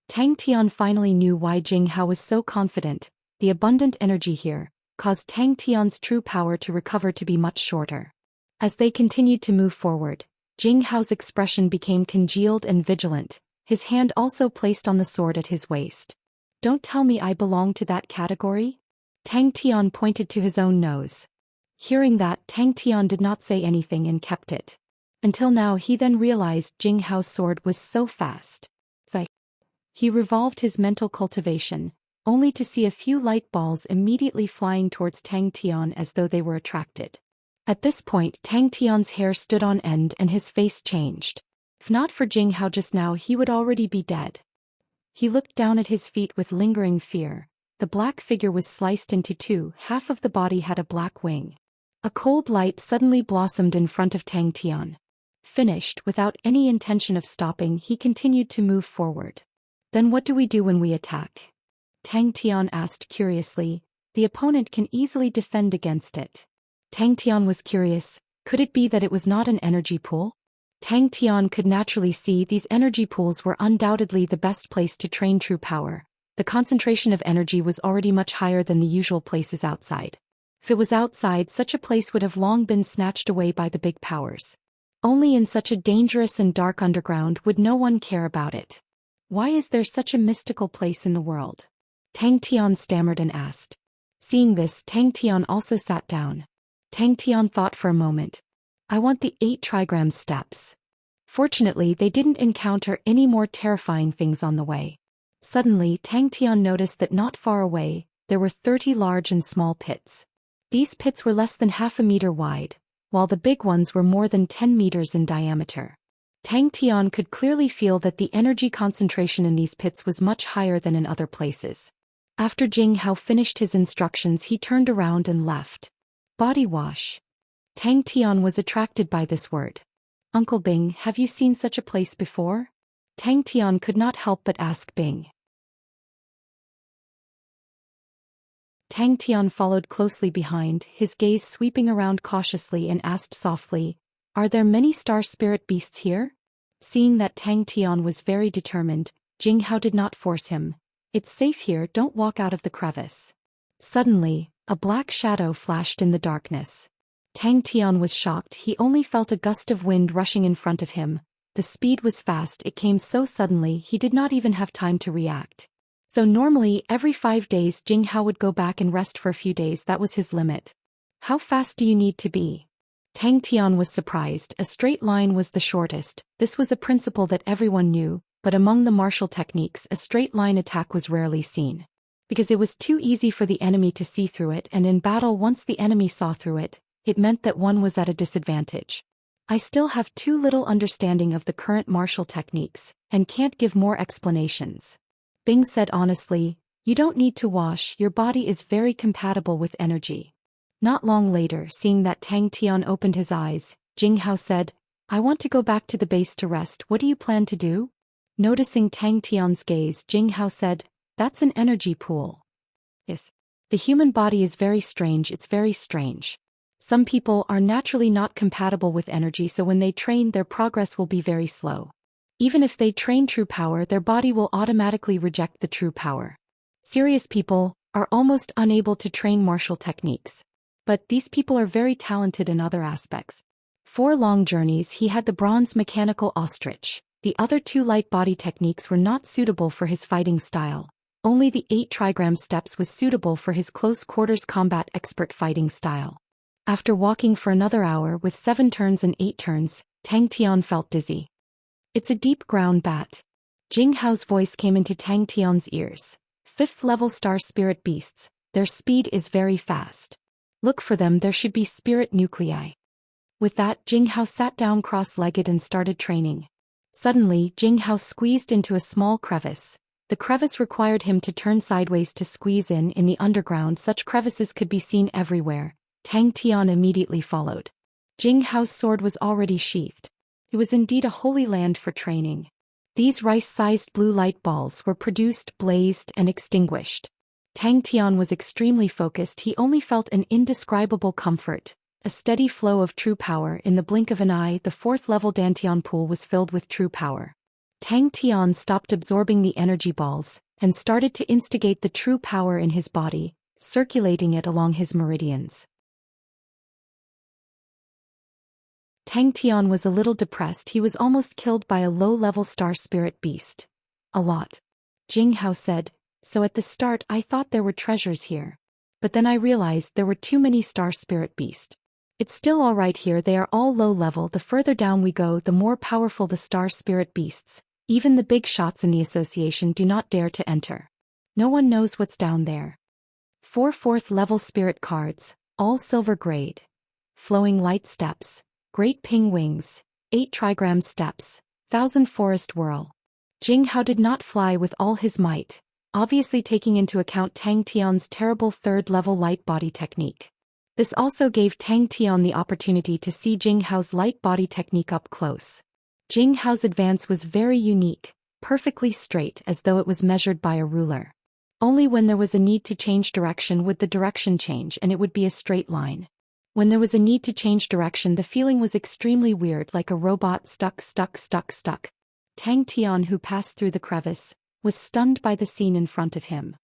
Tang Tian finally knew why Jing Hao was so confident. The abundant energy here caused Tang Tian's true power to recover to be much shorter. As they continued to move forward, Jing Hao's expression became congealed and vigilant, his hand also placed on the sword at his waist. Don't tell me I belong to that category? Tang Tian pointed to his own nose. Hearing that, Tang Tian did not say anything and kept it. Until now he then realized Jing Hao's sword was so fast. He revolved his mental cultivation, only to see a few light balls immediately flying towards Tang Tian as though they were attracted. At this point Tang Tian's hair stood on end and his face changed. If not for Jing Hao just now he would already be dead. He looked down at his feet with lingering fear. The black figure was sliced into 2, half of the body had a black wing. A cold light suddenly blossomed in front of Tang Tian. Finished, without any intention of stopping, he continued to move forward. Then what do we do when we attack? Tang Tian asked curiously. The opponent can easily defend against it. Tang Tian was curious. Could it be that it was not an energy pool? Tang Tian could naturally see these energy pools were undoubtedly the best place to train true power. The concentration of energy was already much higher than the usual places outside. If it was outside, such a place would have long been snatched away by the big powers. Only in such a dangerous and dark underground would no one care about it. Why is there such a mystical place in the world? Tang Tian stammered and asked. Seeing this, Tang Tian also sat down. Tang Tian thought for a moment. I want the 8 trigram steps. Fortunately, they didn't encounter any more terrifying things on the way. Suddenly, Tang Tian noticed that not far away, there were 30 large and small pits. These pits were less than half a meter wide, while the big ones were more than 10 meters in diameter. Tang Tian could clearly feel that the energy concentration in these pits was much higher than in other places. After Jing Hao finished his instructions, he turned around and left. Body wash. Tang Tian was attracted by this word. Uncle Bing, have you seen such a place before? Tang Tian could not help but ask Bing. Tang Tian followed closely behind, his gaze sweeping around cautiously, and asked softly, Are there many star spirit beasts here? Seeing that Tang Tian was very determined, Jing Hao did not force him. It's safe here, don't walk out of the crevice. Suddenly, a black shadow flashed in the darkness. Tang Tian was shocked. He only felt a gust of wind rushing in front of him. The speed was fast, it came so suddenly he did not even have time to react. So normally, every 5 days Jing Hao would go back and rest for a few days. That was his limit. How fast do you need to be? Tang Tian was surprised. A straight line was the shortest. This was a principle that everyone knew, but among the martial techniques a straight line attack was rarely seen. Because it was too easy for the enemy to see through it, and in battle once the enemy saw through it, it meant that one was at a disadvantage. I still have too little understanding of the current martial techniques, and can't give more explanations. Bing said honestly, you don't need to wash, your body is very compatible with energy. Not long later, seeing that Tang Tian opened his eyes, Jing Hao said, I want to go back to the base to rest. What do you plan to do? Noticing Tang Tian's gaze, Jing Hao said, that's an energy pool. Yes. The human body is very strange, it's very strange. Some people are naturally not compatible with energy, so when they train their progress will be very slow. Even if they train true power, their body will automatically reject the true power. Serious people are almost unable to train martial techniques. But these people are very talented in other aspects. 4 long journeys he had the bronze mechanical ostrich. The other 2 light body techniques were not suitable for his fighting style. Only the 8 trigram steps was suitable for his close quarters combat expert fighting style. After walking for another hour with 7 turns and 8 turns, Tang Tian felt dizzy. It's a deep ground bat. Jing Hao's voice came into Tang Tian's ears. 5th level star spirit beasts, their speed is very fast. Look for them, there should be spirit nuclei. With that, Jing Hao sat down cross-legged and started training. Suddenly, Jing Hao squeezed into a small crevice. The crevice required him to turn sideways to squeeze in the underground. Such crevices could be seen everywhere. Tang Tian immediately followed. Jing Hao's sword was already sheathed. It was indeed a holy land for training. These rice-sized blue light balls were produced, blazed, and extinguished. Tang Tian was extremely focused. He only felt an indescribable comfort, a steady flow of true power. In the blink of an eye, the 4th level Dantian pool was filled with true power. Tang Tian stopped absorbing the energy balls, and started to instigate the true power in his body, circulating it along his meridians. Tang Tian was a little depressed. He was almost killed by a low-level star spirit beast. A lot. Jing Hao said, so at the start I thought there were treasures here. But then I realized there were too many star spirit beasts. It's still alright here, they are all low-level. The further down we go, the more powerful the star spirit beasts. Even the big shots in the association do not dare to enter. No one knows what's down there. 4 4th-level spirit cards, all silver grade. Flowing light steps. Great ping wings, 8 trigram steps, 1000 forest whirl. Jing Hao did not fly with all his might, obviously taking into account Tang Tian's terrible 3rd-level light body technique. This also gave Tang Tian the opportunity to see Jing Hao's light body technique up close. Jing Hao's advance was very unique, perfectly straight as though it was measured by a ruler. Only when there was a need to change direction would the direction change and it would be a straight line. When there was a need to change direction, the feeling was extremely weird, like a robot stuck. Tang Tian, who passed through the crevice, was stunned by the scene in front of him.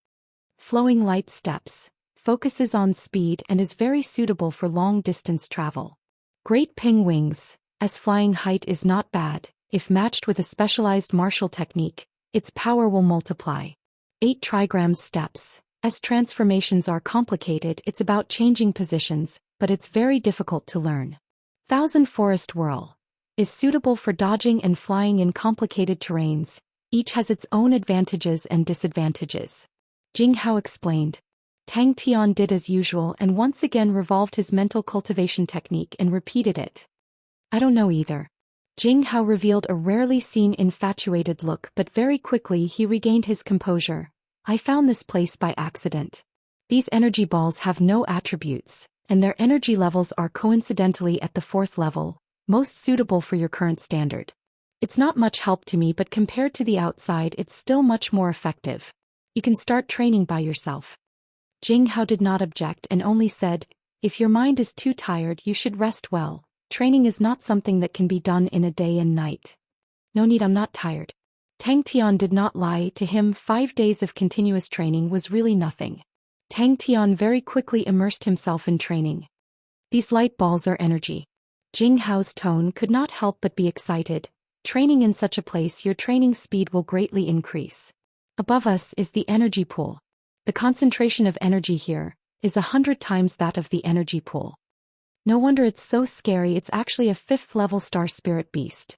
Flowing light steps, focuses on speed and is very suitable for long-distance travel. Great ping wings, as flying height is not bad, if matched with a specialized martial technique, its power will multiply. 8 trigram steps, as transformations are complicated, it's about changing positions, but it's very difficult to learn. 1000 forest whirl is suitable for dodging and flying in complicated terrains. Each has its own advantages and disadvantages. Jing Hao explained. Tang Tian did as usual and once again revolved his mental cultivation technique and repeated it. I don't know either. Jing Hao revealed a rarely seen infatuated look, but very quickly he regained his composure. I found this place by accident. These energy balls have no attributes, and their energy levels are coincidentally at the 4th level, most suitable for your current standard. It's not much help to me, but compared to the outside it's still much more effective. You can start training by yourself. Jing Hao did not object and only said, if your mind is too tired you should rest well. Training is not something that can be done in a day and night. No need, I'm not tired. Tang Tian did not lie to him. 5 days of continuous training was really nothing. Tang Tian very quickly immersed himself in training. These light balls are energy. Jing Hao's tone could not help but be excited. Training in such a place, your training speed will greatly increase. Above us is the energy pool. The concentration of energy here is 100 times that of the energy pool. No wonder it's so scary, it's actually a 5th level star spirit beast.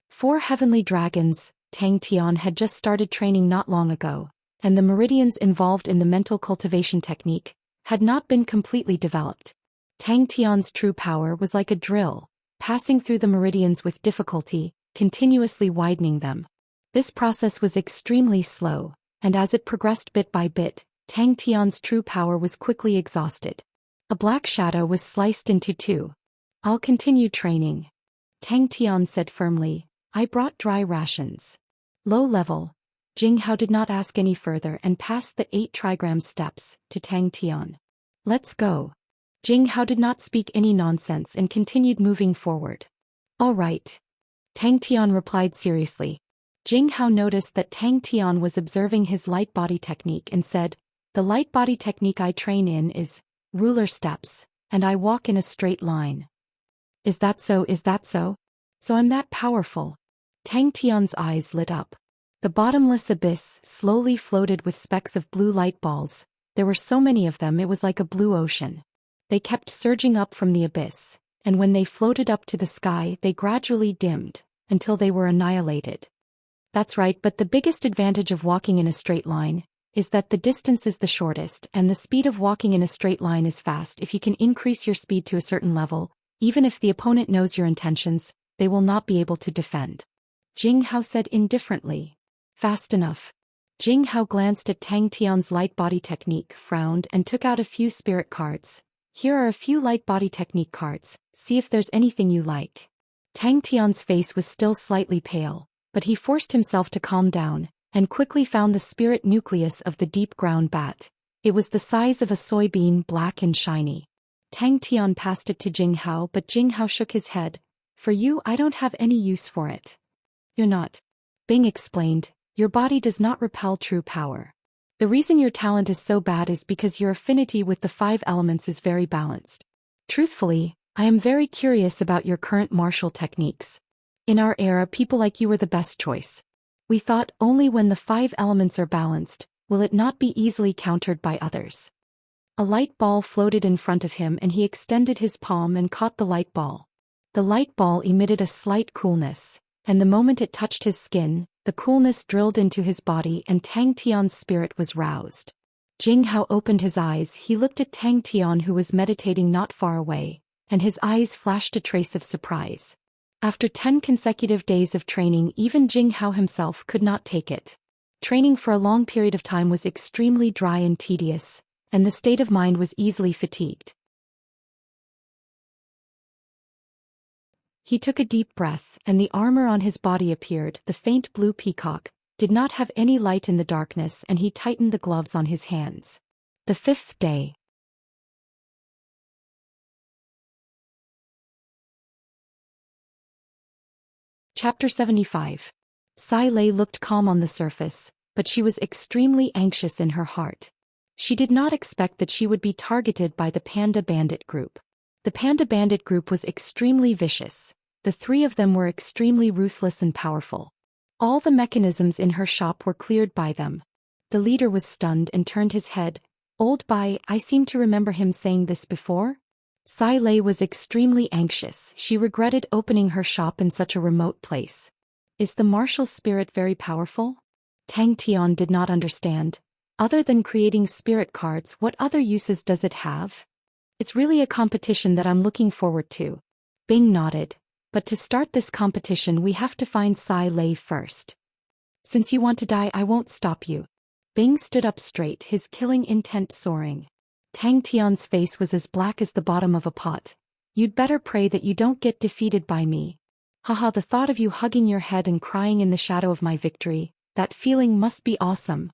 4 heavenly dragons. Tang Tian had just started training not long ago, and the meridians involved in the mental cultivation technique had not been completely developed. Tang Tian's true power was like a drill, passing through the meridians with difficulty, continuously widening them. This process was extremely slow, and as it progressed bit by bit, Tang Tian's true power was quickly exhausted. A black shadow was sliced into 2. "I'll continue training," Tang Tian said firmly. "I brought dry rations." Low level, Jing Hao did not ask any further and passed the 8 trigram steps to Tang Tian. "Let's go." Jing Hao did not speak any nonsense and continued moving forward. "All right," Tang Tian replied seriously. Jing Hao noticed that Tang Tian was observing his light body technique and said, "The light body technique I train in is ruler steps, and I walk in a straight line." Is that so? Is that so? So I'm that powerful?" Tang Tian's eyes lit up. The bottomless abyss slowly floated with specks of blue light balls. There were so many of them it was like a blue ocean. They kept surging up from the abyss, and when they floated up to the sky they gradually dimmed, until they were annihilated. That's right, but the biggest advantage of walking in a straight line is that the distance is the shortest and the speed of walking in a straight line is fast. If you can increase your speed to a certain level, even if the opponent knows your intentions, they will not be able to defend. Jing Hao said indifferently. "Fast enough." Jing Hao glanced at Tang Tian's light body technique, frowned and took out a few spirit cards. "Here are a few light body technique cards, see if there's anything you like." Tang Tian's face was still slightly pale, but he forced himself to calm down, and quickly found the spirit nucleus of the deep ground bat. It was the size of a soybean, black and shiny. Tang Tian passed it to Jing Hao, but Jing Hao shook his head. "For you, I don't have any use for it." "You're not," Bing explained, "your body does not repel true power. The reason your talent is so bad is because your affinity with the 5 elements is very balanced. Truthfully, I am very curious about your current martial techniques. In our era, people like you were the best choice. We thought only when the 5 elements are balanced will it not be easily countered by others." A light ball floated in front of him and he extended his palm and caught the light ball. The light ball emitted a slight coolness, and the moment it touched his skin, the coolness drilled into his body and Tang Tian's spirit was roused. Jing Hao opened his eyes. He looked at Tang Tian, who was meditating not far away, and his eyes flashed a trace of surprise. After 10 consecutive days of training, even Jing Hao himself could not take it. Training for a long period of time was extremely dry and tedious, and the state of mind was easily fatigued. He took a deep breath, and the armor on his body appeared. The faint blue peacock did not have any light in the darkness, and he tightened the gloves on his hands. The 5th day. Chapter 75. Sai Lei looked calm on the surface, but she was extremely anxious in her heart. She did not expect that she would be targeted by the Panda Bandit group. The Panda Bandit group was extremely vicious. The 3 of them were extremely ruthless and powerful. All the mechanisms in her shop were cleared by them. The leader was stunned and turned his head. "Old Bai, I seem to remember him saying this before?" Sai Lei was extremely anxious. She regretted opening her shop in such a remote place. Is the martial spirit very powerful? Tang Tian did not understand. Other than creating spirit cards, what other uses does it have? It's really a competition that I'm looking forward to. Bing nodded. But to start this competition we have to find Sai Lei first. Since you want to die, I won't stop you. Bing stood up straight, his killing intent soaring. Tang Tian's face was as black as the bottom of a pot. You'd better pray that you don't get defeated by me. Haha, the thought of you hugging your head and crying in the shadow of my victory, that feeling must be awesome.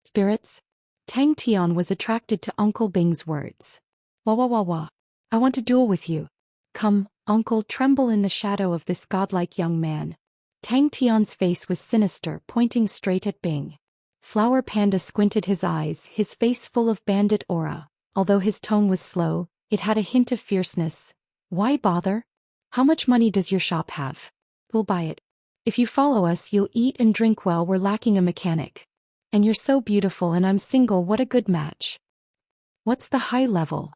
Spirits? Tang Tian was attracted to Uncle Bing's words. Wah wah wah wah. I want to duel with you. Come, Uncle, tremble in the shadow of this godlike young man. Tang Tian's face was sinister, pointing straight at Bing. Flower Panda squinted his eyes, his face full of bandit aura. Although his tone was slow, it had a hint of fierceness. Why bother? How much money does your shop have? We'll buy it. If you follow us, you'll eat and drink well. We're lacking a mechanic. And you're so beautiful and I'm single. What a good match. What's the high level?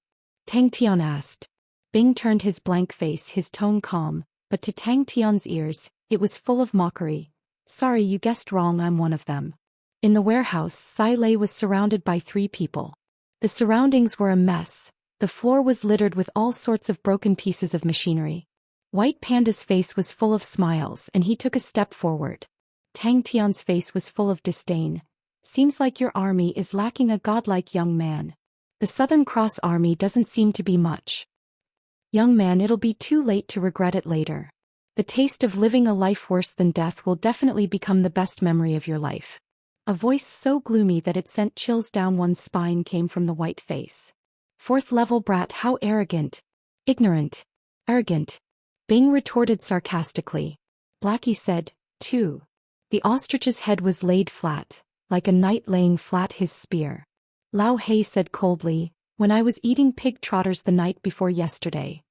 Tang Tian asked. Bing turned his blank face, his tone calm, but to Tang Tian's ears, it was full of mockery. Sorry, you guessed wrong, I'm one of them. In the warehouse, Sai Lei was surrounded by 3 people. The surroundings were a mess. The floor was littered with all sorts of broken pieces of machinery. White Panda's face was full of smiles and he took a step forward. Tang Tian's face was full of disdain. Seems like your army is lacking a godlike young man. The Southern Cross army doesn't seem to be much. Young man, it'll be too late to regret it later. The taste of living a life worse than death will definitely become the best memory of your life. A voice so gloomy that it sent chills down one's spine came from the white face. 4th level brat, how arrogant. Ignorant. Arrogant. Bing retorted sarcastically. Blackie said, too. The ostrich's head was laid flat, like a knight laying flat his spear. Lao Hei said coldly, when I was eating pig trotters the night before yesterday.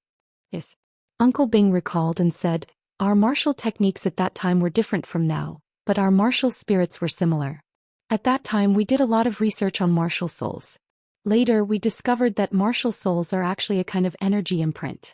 Yes. Uncle Bing recalled and said, our martial techniques at that time were different from now, but our martial spirits were similar. At that time we did a lot of research on martial souls. Later we discovered that martial souls are actually a kind of energy imprint.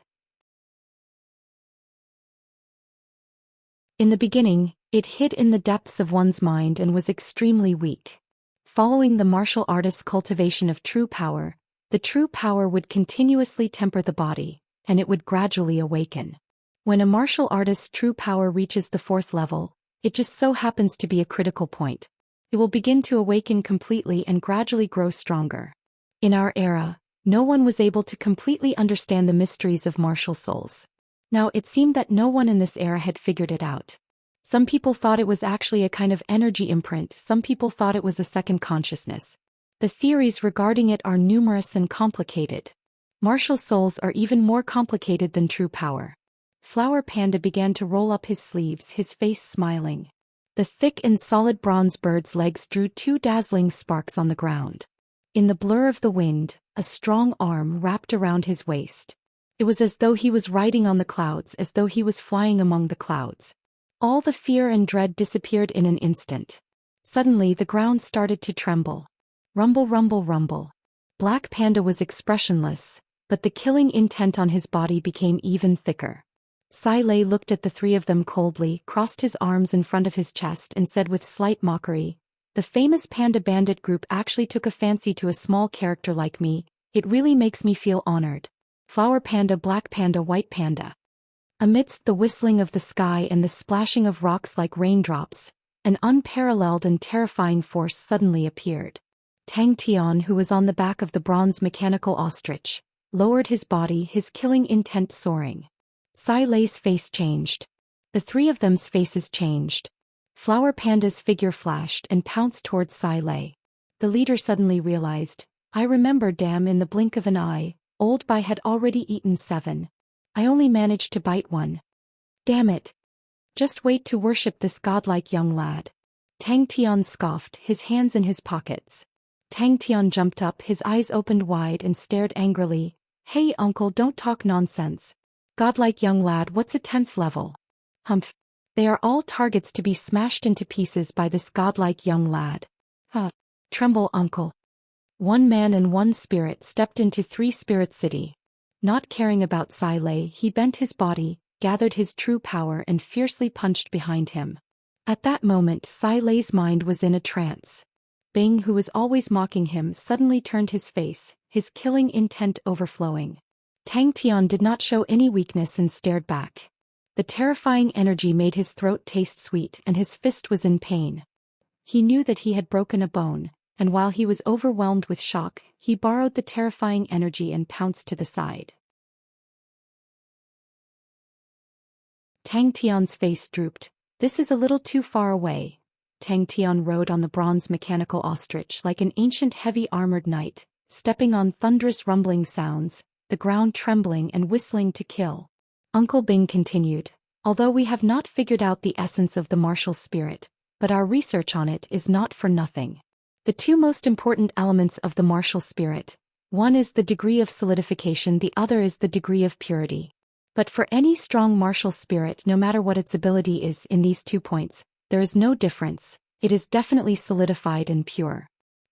In the beginning, it hid in the depths of one's mind and was extremely weak. Following the martial artist's cultivation of true power, the true power would continuously temper the body, and it would gradually awaken. When a martial artist's true power reaches the 4th level, it just so happens to be a critical point. It will begin to awaken completely and gradually grow stronger. In our era, no one was able to completely understand the mysteries of martial souls. Now it seemed that no one in this era had figured it out. Some people thought it was actually a kind of energy imprint, some people thought it was a second consciousness. The theories regarding it are numerous and complicated. Martial souls are even more complicated than true power. Flower Panda began to roll up his sleeves, his face smiling. The thick and solid bronze bird's legs drew 2 dazzling sparks on the ground. In the blur of the wind, a strong arm wrapped around his waist. It was as though he was riding on the clouds, as though he was flying among the clouds. All the fear and dread disappeared in an instant. Suddenly the ground started to tremble. Rumble, rumble, rumble. Black Panda was expressionless, but the killing intent on his body became even thicker. Sai Lei looked at the 3 of them coldly, crossed his arms in front of his chest and said with slight mockery, the famous Panda Bandit group actually took a fancy to a small character like me. It really makes me feel honored. Flower Panda, Black Panda, White Panda. Amidst the whistling of the sky and the splashing of rocks like raindrops, an unparalleled and terrifying force suddenly appeared. Tang Tian, who was on the back of the bronze mechanical ostrich, lowered his body, his killing intent soaring. Sai Lei's face changed. The 3 of them's faces changed. Flower Panda's figure flashed and pounced towards Sai Lei. The leader suddenly realized, I remember, damn, in the blink of an eye, Old Bai had already eaten 7. I only managed to bite 1. Damn it. Just wait to worship this godlike young lad. Tang Tian scoffed, his hands in his pockets. Tang Tian jumped up, his eyes opened wide and stared angrily. Hey uncle, don't talk nonsense. Godlike young lad, what's a 10th level? Humph. They are all targets to be smashed into pieces by this godlike young lad. Tremble, uncle. 1 man and 1 spirit stepped into 3 Spirit City. Not caring about Sai Lei, he bent his body, gathered his true power and fiercely punched behind him. At that moment Sai Lei's mind was in a trance. Bing, who was always mocking him, suddenly turned his face, his killing intent overflowing. Tang Tian did not show any weakness and stared back. The terrifying energy made his throat taste sweet and his fist was in pain. He knew that he had broken a bone, and while he was overwhelmed with shock, he borrowed the terrifying energy and pounced to the side. Tang Tian's face drooped. This is a little too far away. Tang Tian rode on the bronze mechanical ostrich like an ancient heavy-armored knight, stepping on thunderous rumbling sounds, the ground trembling and whistling to kill. Uncle Bing continued, although we have not figured out the essence of the martial spirit, but our research on it is not for nothing. The 2 most important elements of the martial spirit, one is the degree of solidification, the other is the degree of purity. But for any strong martial spirit, no matter what its ability is in these 2 points, there is no difference. It is definitely solidified and pure.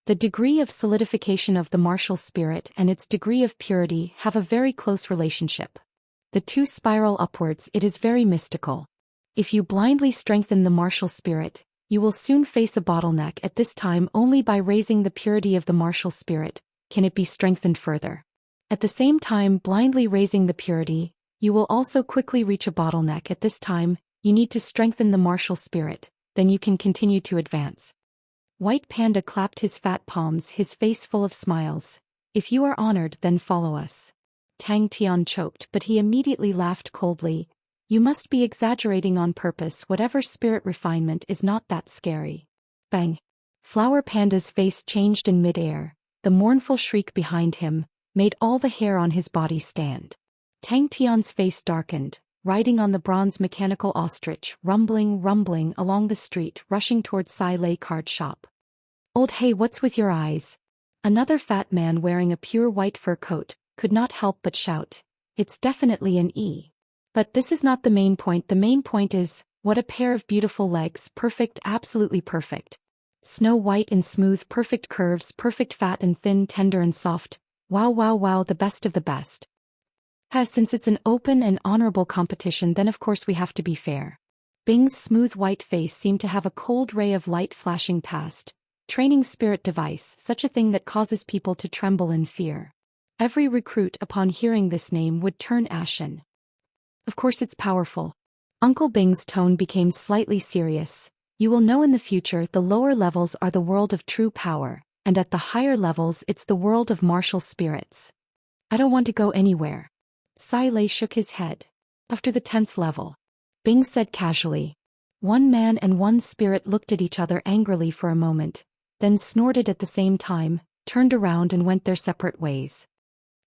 The degree of solidification of the martial spirit and its degree of purity have a very close relationship. The two spiral upwards. It is very mystical. If you blindly strengthen the martial spirit, you will soon face a bottleneck. At this time, only by raising the purity of the martial spirit can it be strengthened further. At the same time, blindly raising the purity, you will also quickly reach a bottleneck. At this time, you need to strengthen the martial spirit, then you can continue to advance. White Panda clapped his fat palms, his face full of smiles. If you are honored, then follow us. Tang Tian choked, but he immediately laughed coldly. You must be exaggerating on purpose. Whatever spirit refinement is not that scary. Bang! Flower Panda's face changed in mid-air. The mournful shriek behind him made all the hair on his body stand. Tang Tian's face darkened, riding on the bronze mechanical ostrich, rumbling along the street, rushing towards Sai Lei card shop. Old hey, what's with your eyes? Another fat man wearing a pure white fur coat could not help but shout. It's definitely an E. But this is not the main point. The main point is, what a pair of beautiful legs, perfect, absolutely perfect. Snow white and smooth, perfect curves, perfect fat and thin, tender and soft. Wow, the best of the best. Since it's an open and honorable competition, then of course we have to be fair. Bing's smooth white face seemed to have a cold ray of light flashing past. Training spirit device, such a thing that causes people to tremble in fear. Every recruit upon hearing this name would turn ashen. Of course it's powerful. Uncle Bing's tone became slightly serious. You will know in the future the lower levels are the world of true power, and at the higher levels it's the world of martial spirits. I don't want to go anywhere. Sai Lei shook his head. After the 10th level. Bing said casually. One man and one spirit looked at each other angrily for a moment, then snorted at the same time, turned around and went their separate ways.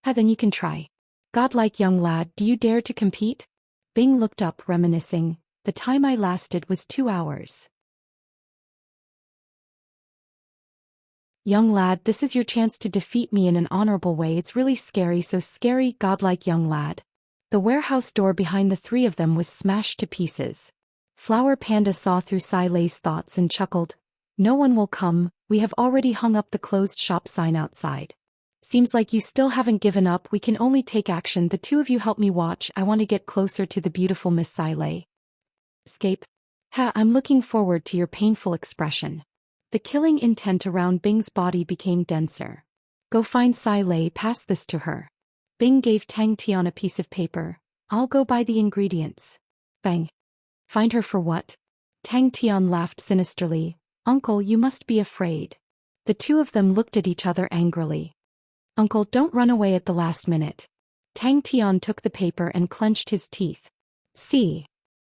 Then you can try. Godlike young lad, do you dare to compete? Bing looked up, reminiscing. The time I lasted was 2 hours. Young lad, this is your chance to defeat me in an honorable way. It's really scary, so scary, godlike young lad. The warehouse door behind the three of them was smashed to pieces. Flower Panda saw through Sai Lei's thoughts and chuckled. No one will come, we have already hung up the closed shop sign outside. Seems like you still haven't given up. We can only take action. The two of you help me watch. I want to get closer to the beautiful Miss Sai Lei. Escape? I'm looking forward to your painful expression. The killing intent around Bing's body became denser. Go find Sai Lei, pass this to her. Bing gave Tang Tian a piece of paper. I'll go buy the ingredients. Bang. Find her for what? Tang Tian laughed sinisterly. Uncle, you must be afraid. The two of them looked at each other angrily. Uncle, don't run away at the last minute. Tang Tian took the paper and clenched his teeth. See.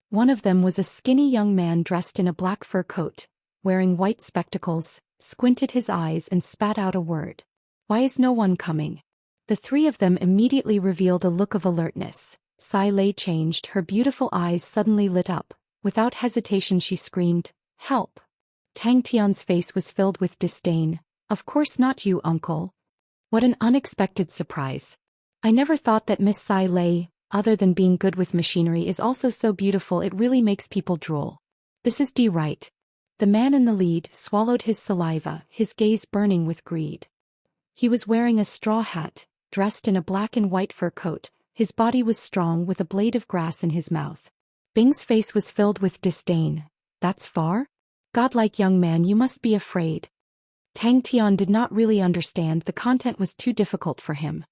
One of them was a skinny young man dressed in a black fur coat, wearing white spectacles, squinted his eyes and spat out a word. Why is no one coming? The three of them immediately revealed a look of alertness. Sai Lei changed, her beautiful eyes suddenly lit up. Without hesitation she screamed, help! Tang Tian's face was filled with disdain. Of course not you, uncle. What an unexpected surprise. I never thought that Miss Sai Lei, other than being good with machinery, is also so beautiful it really makes people drool. This is right. The man in the lead swallowed his saliva, his gaze burning with greed. He was wearing a straw hat, dressed in a black and white fur coat. His body was strong with a blade of grass in his mouth. Bing's face was filled with disdain. That's far? Godlike young man, you must be afraid. Tang Tian did not really understand. The content was too difficult for him.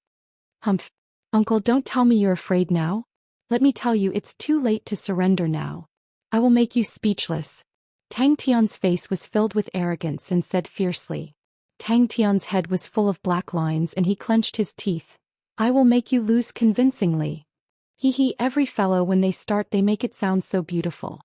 Humph. Uncle, don't tell me you're afraid now. Let me tell you, it's too late to surrender now. I will make you speechless. Tang Tian's face was filled with arrogance and said fiercely. Tang Tian's head was full of black lines and he clenched his teeth. I will make you lose convincingly. Every fellow when they start they make it sound so beautiful.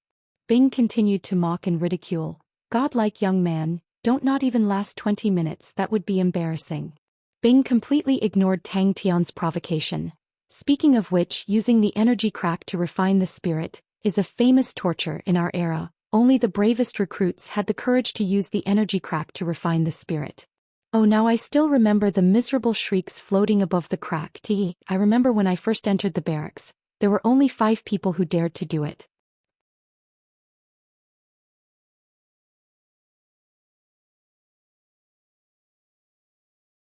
Bing continued to mock and ridicule. Godlike young man, don't not even last 20 minutes, that would be embarrassing. Bing completely ignored Tang Tian's provocation. Speaking of which, using the energy crack to refine the spirit is a famous torture in our era. Only the bravest recruits had the courage to use the energy crack to refine the spirit. Oh, now I still remember the miserable shrieks floating above the crack. I remember when I first entered the barracks, There were only 5 people who dared to do it.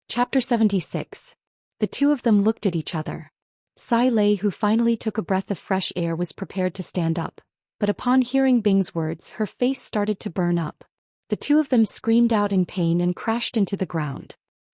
Chapter 76. The two of them looked at each other. Sai Lei, who finally took a breath of fresh air, was prepared to stand up, but upon hearing Bing's words, her face started to burn up. The two of them screamed out in pain and crashed into the ground.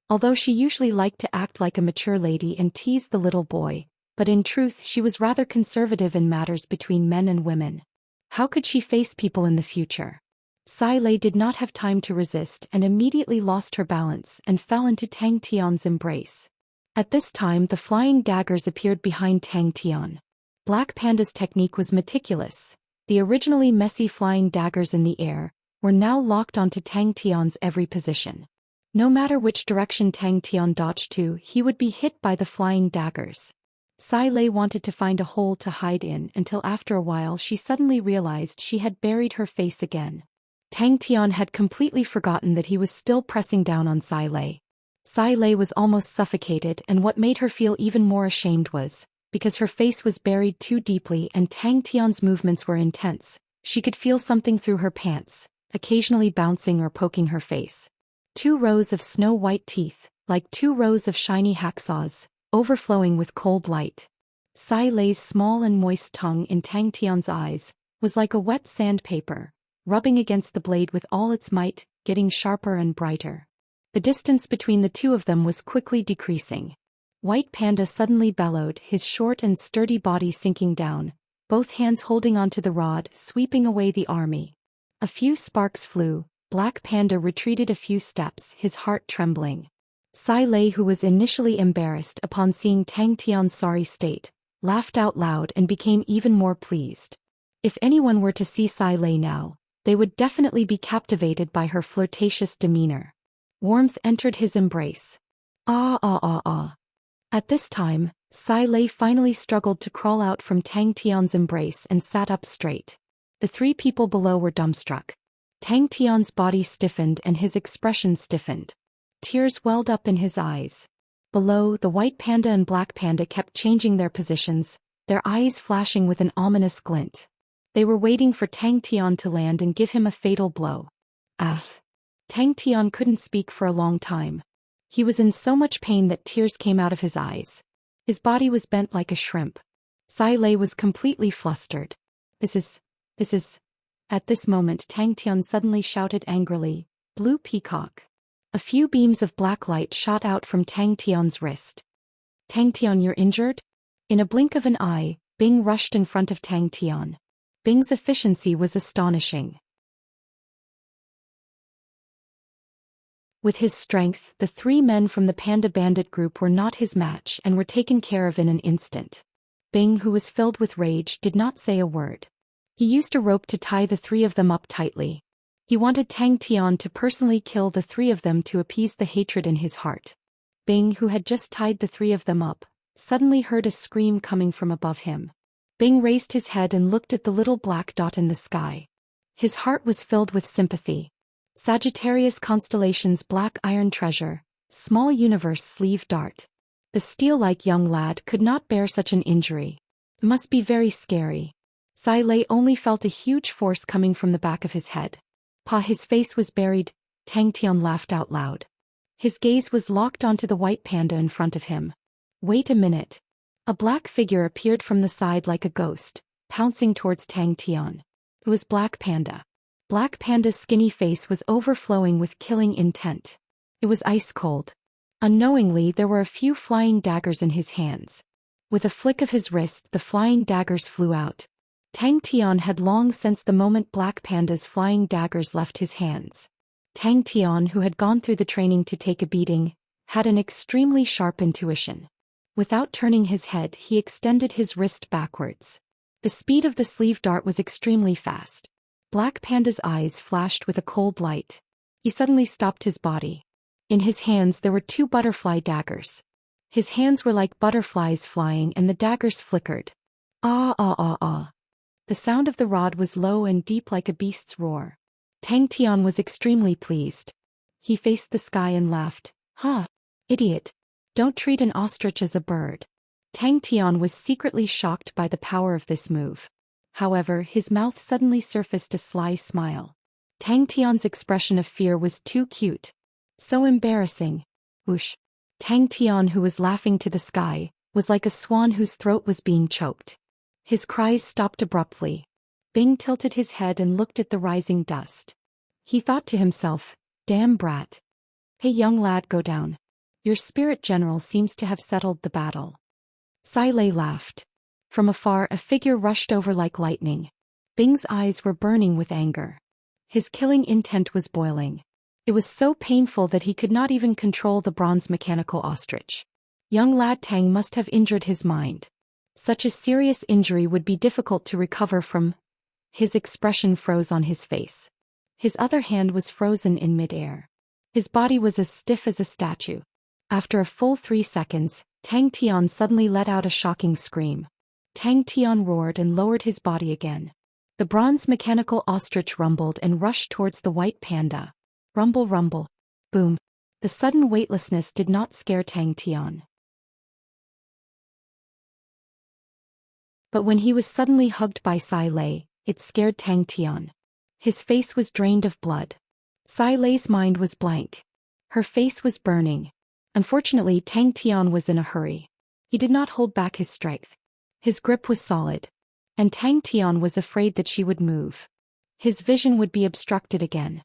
Although she usually liked to act like a mature lady and tease the little boy, but in truth she was rather conservative in matters between men and women. How could she face people in the future? Sai Lei did not have time to resist and immediately lost her balance and fell into Tang Tian's embrace. At this time the flying daggers appeared behind Tang Tian. Black Panda's technique was meticulous. The originally messy flying daggers in the air were now locked onto Tang Tian's every position. No matter which direction Tang Tian dodged to, he would be hit by the flying daggers. Sai Lei wanted to find a hole to hide in until after a while she suddenly realized she had buried her face again. Tang Tian had completely forgotten that he was still pressing down on Sai Lei. Sai Lei was almost suffocated, and what made her feel even more ashamed was, because her face was buried too deeply and Tang Tian's movements were intense, she could feel something through her pants, occasionally bouncing or poking her face. 2 rows of snow-white teeth, like 2 rows of shiny hacksaws, overflowing with cold light. Sai Lei's small and moist tongue in Tang Tian's eyes was like a wet sandpaper, rubbing against the blade with all its might, getting sharper and brighter. The distance between the two of them was quickly decreasing. White Panda suddenly bellowed, his short and sturdy body sinking down, both hands holding onto the rod, sweeping away the army. A few sparks flew. Black Panda retreated a few steps, his heart trembling. Sai Lei, who was initially embarrassed upon seeing Tang Tian's sorry state, laughed out loud and became even more pleased. If anyone were to see Sai Lei now, they would definitely be captivated by her flirtatious demeanor. Warmth entered his embrace. Ah ah ah ah. At this time, Sai Lei finally struggled to crawl out from Tang Tian's embrace and sat up straight. The 3 people below were dumbstruck. Tang Tian's body stiffened and his expression stiffened. Tears welled up in his eyes. Below, the White Panda and Black Panda kept changing their positions, their eyes flashing with an ominous glint. They were waiting for Tang Tian to land and give him a fatal blow. Ah! Tang Tian couldn't speak for a long time. He was in so much pain that tears came out of his eyes. His body was bent like a shrimp. Sai Lei was completely flustered. This is... At this moment Tang Tian suddenly shouted angrily, "Blue peacock." A few beams of black light shot out from Tang Tian's wrist. "Tang Tian, you're injured?" In a blink of an eye, Bing rushed in front of Tang Tian. Bing's efficiency was astonishing. With his strength, the 3 men from the Panda Bandit group were not his match and were taken care of in an instant. Bing, who was filled with rage, did not say a word. He used a rope to tie the 3 of them up tightly. He wanted Tang Tian to personally kill the 3 of them to appease the hatred in his heart. Bing, who had just tied the 3 of them up, suddenly heard a scream coming from above him. Bing raised his head and looked at the little black dot in the sky. His heart was filled with sympathy. Sagittarius constellation's black iron treasure, small universe sleeve dart. The steel-like young lad could not bear such an injury. It must be very scary. Sai Lei only felt a huge force coming from the back of his head. His face was buried. Tang Tian laughed out loud. His gaze was locked onto the White Panda in front of him. Wait a minute. A black figure appeared from the side like a ghost, pouncing towards Tang Tian. It was Black Panda. Black Panda's skinny face was overflowing with killing intent. It was ice cold. Unknowingly, there were a few flying daggers in his hands. With a flick of his wrist, the flying daggers flew out. Tang Tian had long sensed the moment Black Panda's flying daggers left his hands. Tang Tian, who had gone through the training to take a beating, had an extremely sharp intuition. Without turning his head, he extended his wrist backwards. The speed of the sleeve dart was extremely fast. Black Panda's eyes flashed with a cold light. He suddenly stopped his body. In his hands there were 2 butterfly daggers. His hands were like butterflies flying and the daggers flickered. Ah ah ah ah. The sound of the rod was low and deep like a beast's roar. Tang Tian was extremely pleased. He faced the sky and laughed. "Ha! Idiot! Don't treat an ostrich as a bird." Tang Tian was secretly shocked by the power of this move. However, his mouth suddenly surfaced a sly smile. Tang Tian's expression of fear was too cute. So embarrassing. Whoosh. Tang Tian, who was laughing to the sky, was like a swan whose throat was being choked. His cries stopped abruptly. Bing tilted his head and looked at the rising dust. He thought to himself, damn brat. Hey young lad, go down. Your spirit general seems to have settled the battle. Sai Lei laughed. From afar a figure rushed over like lightning. Bing's eyes were burning with anger. His killing intent was boiling. It was so painful that he could not even control the bronze mechanical ostrich. Young lad Tang must have injured his mind. Such a serious injury would be difficult to recover from. His expression froze on his face. His other hand was frozen in mid-air. His body was as stiff as a statue. After a full 3 seconds, Tang Tian suddenly let out a shocking scream. Tang Tian roared and lowered his body again. The bronze mechanical ostrich rumbled and rushed towards the white panda. Rumble, rumble. Boom. The sudden weightlessness did not scare Tang Tian. But when he was suddenly hugged by Sai Lei, it scared Tang Tian. His face was drained of blood. Sai Lei's mind was blank. Her face was burning. Unfortunately, Tang Tian was in a hurry. He did not hold back his strength. His grip was solid. And Tang Tian was afraid that she would move. His vision would be obstructed again.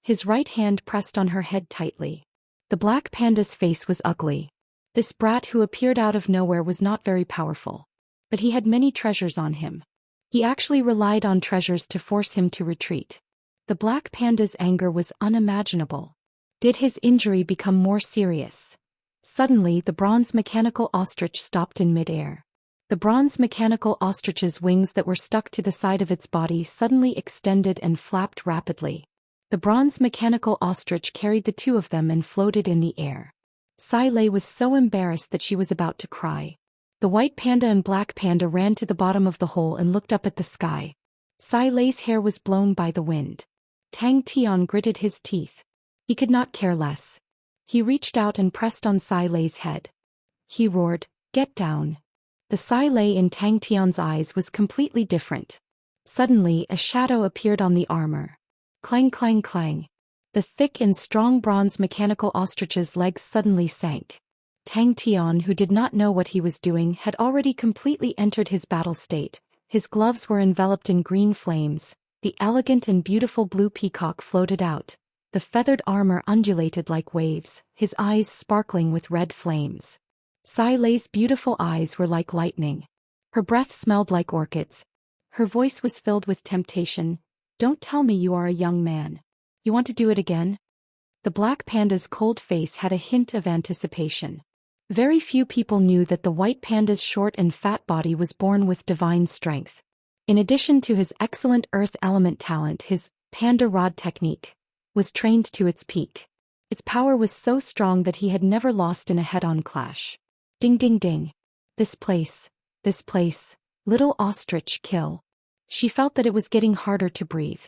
His right hand pressed on her head tightly. The black panda's face was ugly. This brat who appeared out of nowhere was not very powerful. But he had many treasures on him. He actually relied on treasures to force him to retreat. The black panda's anger was unimaginable. Did his injury become more serious? Suddenly, the bronze mechanical ostrich stopped in mid-air. The bronze mechanical ostrich's wings that were stuck to the side of its body suddenly extended and flapped rapidly. The bronze mechanical ostrich carried the two of them and floated in the air. Sai Lei was so embarrassed that she was about to cry. The white panda and black panda ran to the bottom of the hole and looked up at the sky. Sai Lei's hair was blown by the wind. Tang Tian gritted his teeth. He could not care less. He reached out and pressed on Sai Lei's head. He roared, "Get down." The Sai Lei in Tang Tian's eyes was completely different. Suddenly, a shadow appeared on the armor. Clang, clang, clang. The thick and strong bronze mechanical ostrich's legs suddenly sank. Tang Tian, who did not know what he was doing, had already completely entered his battle state. His gloves were enveloped in green flames. The elegant and beautiful blue peacock floated out. The feathered armor undulated like waves, his eyes sparkling with red flames. Sai Lei's beautiful eyes were like lightning. Her breath smelled like orchids. Her voice was filled with temptation. "Don't tell me you are a young man. You want to do it again?" The black panda's cold face had a hint of anticipation. Very few people knew that the white panda's short and fat body was born with divine strength. In addition to his excellent earth element talent, his panda rod technique was trained to its peak. Its power was so strong that he had never lost in a head-on clash. Ding ding ding. This place, little ostrich kill. She felt that it was getting harder to breathe.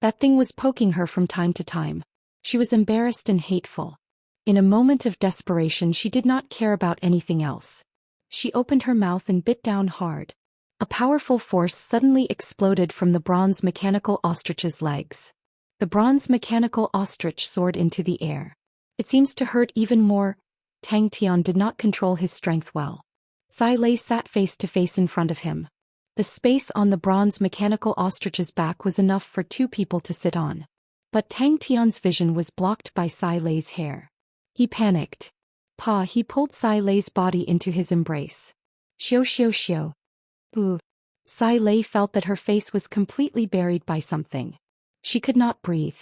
That thing was poking her from time to time. She was embarrassed and hateful. In a moment of desperation, she did not care about anything else. She opened her mouth and bit down hard. A powerful force suddenly exploded from the bronze mechanical ostrich's legs. The bronze mechanical ostrich soared into the air. It seems to hurt even more. Tang Tian did not control his strength well. Sai Lei sat face to face in front of him. The space on the bronze mechanical ostrich's back was enough for 2 people to sit on. But Tang Tian's vision was blocked by Sai Lei's hair. He panicked. He pulled Sai Lei's body into his embrace. Xiu xiu xiu. Boo. Sai Lei felt that her face was completely buried by something. She could not breathe.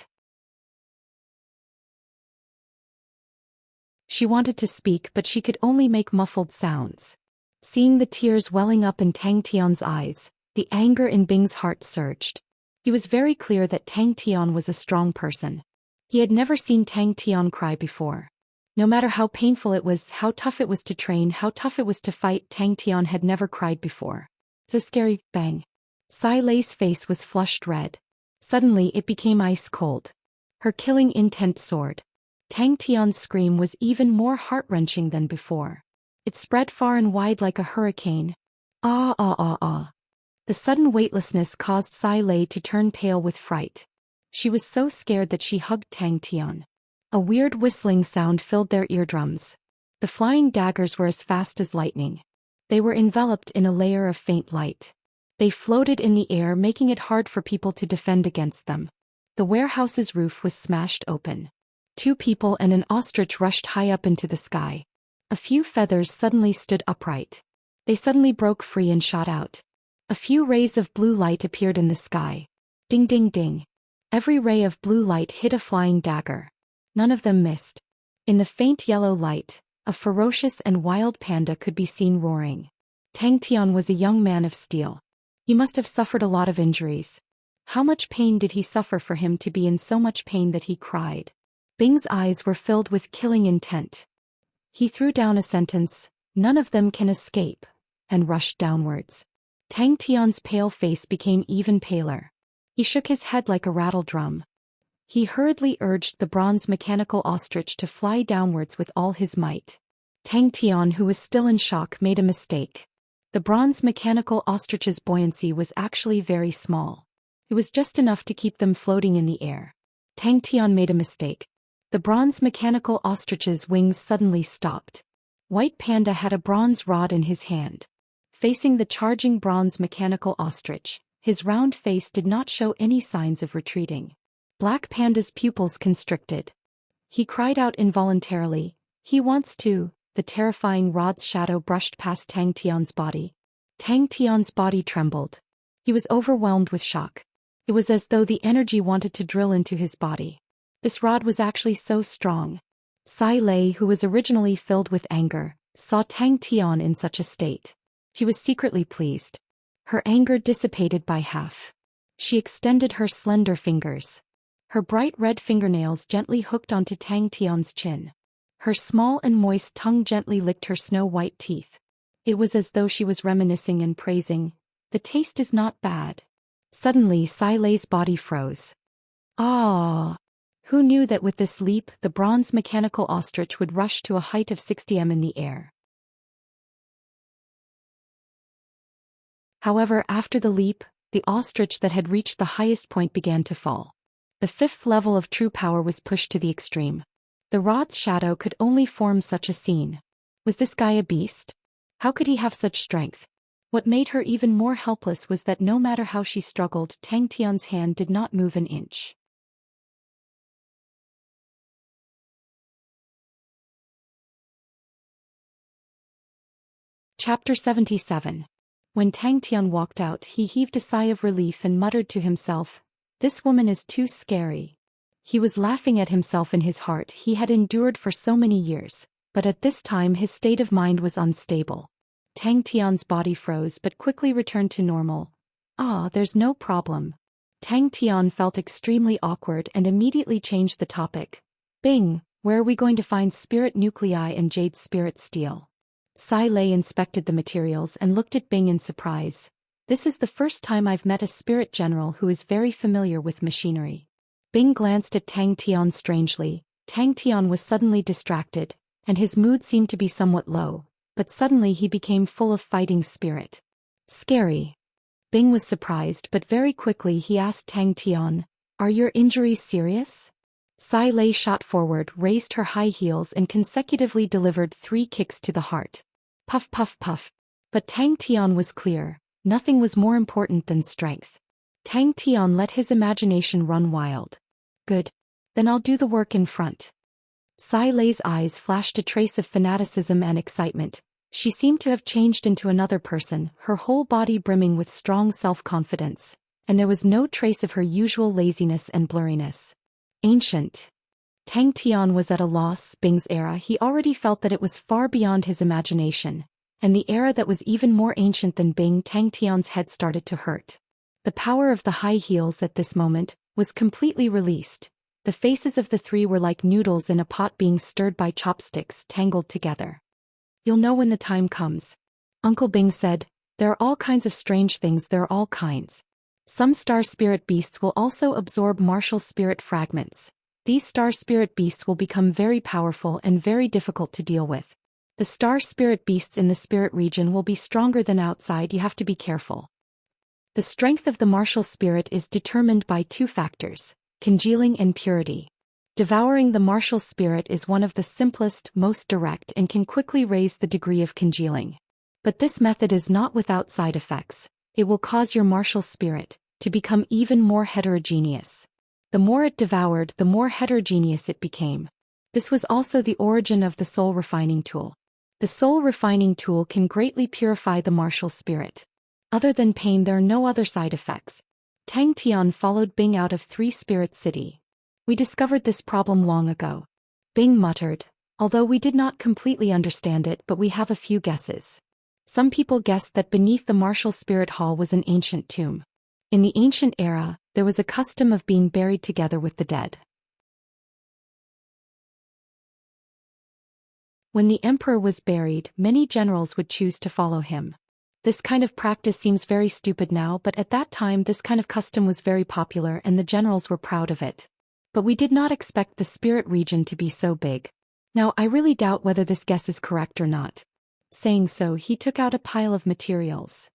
She wanted to speak, but she could only make muffled sounds. Seeing the tears welling up in Tang Tian's eyes, the anger in Bing's heart surged. It was very clear that Tang Tian was a strong person. He had never seen Tang Tian cry before. No matter how painful it was, how tough it was to train, how tough it was to fight, Tang Tian had never cried before. So scary, bang. Sai Lei's face was flushed red. Suddenly it became ice cold. Her killing intent soared. Tang Tian's scream was even more heart-wrenching than before. It spread far and wide like a hurricane. Ah ah ah ah. The sudden weightlessness caused Sai Lei to turn pale with fright. She was so scared that she hugged Tang Tian. A weird whistling sound filled their eardrums. The flying daggers were as fast as lightning. They were enveloped in a layer of faint light. They floated in the air, making it hard for people to defend against them. The warehouse's roof was smashed open. 2 people and an ostrich rushed high up into the sky. A few feathers suddenly stood upright. They suddenly broke free and shot out. A few rays of blue light appeared in the sky. Ding ding ding. Every ray of blue light hit a flying dagger. None of them missed. In the faint yellow light, a ferocious and wild panda could be seen roaring. Tang Tian was a young man of steel. He must have suffered a lot of injuries. How much pain did he suffer for him to be in so much pain that he cried? Bing's eyes were filled with killing intent. He threw down a sentence, "None of them can escape," and rushed downwards. Tang Tian's pale face became even paler. He shook his head like a rattle drum. He hurriedly urged the bronze mechanical ostrich to fly downwards with all his might. Tang Tian, who was still in shock, made a mistake. The bronze mechanical ostrich's buoyancy was actually very small. It was just enough to keep them floating in the air. Tang Tian made a mistake. The bronze mechanical ostrich's wings suddenly stopped. White Panda had a bronze rod in his hand. Facing the charging bronze mechanical ostrich, his round face did not show any signs of retreating. Black Panda's pupils constricted. He cried out involuntarily, "He wants to." The terrifying rod's shadow brushed past Tang Tian's body. Tang Tian's body trembled. He was overwhelmed with shock. It was as though the energy wanted to drill into his body. This rod was actually so strong. Sai Lei, who was originally filled with anger, saw Tang Tian in such a state. She was secretly pleased. Her anger dissipated by half. She extended her slender fingers. Her bright red fingernails gently hooked onto Tang Tian's chin. Her small and moist tongue gently licked her snow-white teeth. It was as though she was reminiscing and praising, "The taste is not bad." Suddenly Sai Lei's body froze. Ah! Who knew that with this leap the bronze mechanical ostrich would rush to a height of 60 m in the air? However, after the leap, the ostrich that had reached the highest point began to fall. The 5th level of true power was pushed to the extreme. The rod's shadow could only form such a scene. Was this guy a beast? How could he have such strength? What made her even more helpless was that no matter how she struggled, Tang Tian's hand did not move an inch. Chapter 77. When Tang Tian walked out, he heaved a sigh of relief and muttered to himself, "This woman is too scary." He was laughing at himself in his heart. He had endured for so many years, but at this time his state of mind was unstable. Tang Tian's body froze but quickly returned to normal. "Ah, there's no problem." Tang Tian felt extremely awkward and immediately changed the topic. "Bing, where are we going to find spirit nuclei and jade spirit steel?" Sai Lei inspected the materials and looked at Bing in surprise. "This is the first time I've met a spirit general who is very familiar with machinery." Bing glanced at Tang Tian strangely. Tang Tian was suddenly distracted, and his mood seemed to be somewhat low, but suddenly he became full of fighting spirit. "Scary." Bing was surprised, but very quickly he asked Tang Tian, "Are your injuries serious?" Sai Lei shot forward, raised her high heels and consecutively delivered 3 kicks to the heart. Puff puff puff. But Tang Tian was clear, nothing was more important than strength. Tang Tian let his imagination run wild. "Good. Then I'll do the work in front." Sai Lei's eyes flashed a trace of fanaticism and excitement. She seemed to have changed into another person, her whole body brimming with strong self-confidence, and there was no trace of her usual laziness and blurriness. Ancient. Tang Tian was at a loss. Bing's era, he already felt that it was far beyond his imagination, and the era that was even more ancient than Bing. Tang Tian's head started to hurt. The power of the high heels at this moment was completely released. The faces of the 3 were like noodles in a pot being stirred by chopsticks, tangled together. "You'll know when the time comes," Uncle Bing said. "There are all kinds of strange things. There are all kinds. Some star spirit beasts will also absorb martial spirit fragments. These star spirit beasts will become very powerful and very difficult to deal with. The star spirit beasts in the spirit region will be stronger than outside. You have to be careful. The strength of the martial spirit is determined by two factors: congealing and purity. Devouring the martial spirit is one of the simplest, most direct, and can quickly raise the degree of congealing. But this method is not without side effects. It will cause your martial spirit to become even more heterogeneous. The more it devoured, the more heterogeneous it became. This was also the origin of the soul refining tool. The soul refining tool can greatly purify the martial spirit. Other than pain, there are no other side effects. Tang Tian followed Bing out of Three Spirit City. We discovered this problem long ago. Bing muttered, although we did not completely understand it, but we have a few guesses. Some people guessed that beneath the martial spirit hall was an ancient tomb. In the ancient era, there was a custom of being buried together with the dead. When the emperor was buried, many generals would choose to follow him. This kind of practice seems very stupid now, but at that time this kind of custom was very popular and the generals were proud of it. But we did not expect the spirit region to be so big. Now I really doubt whether this guess is correct or not. Saying so, he took out a pile of materials.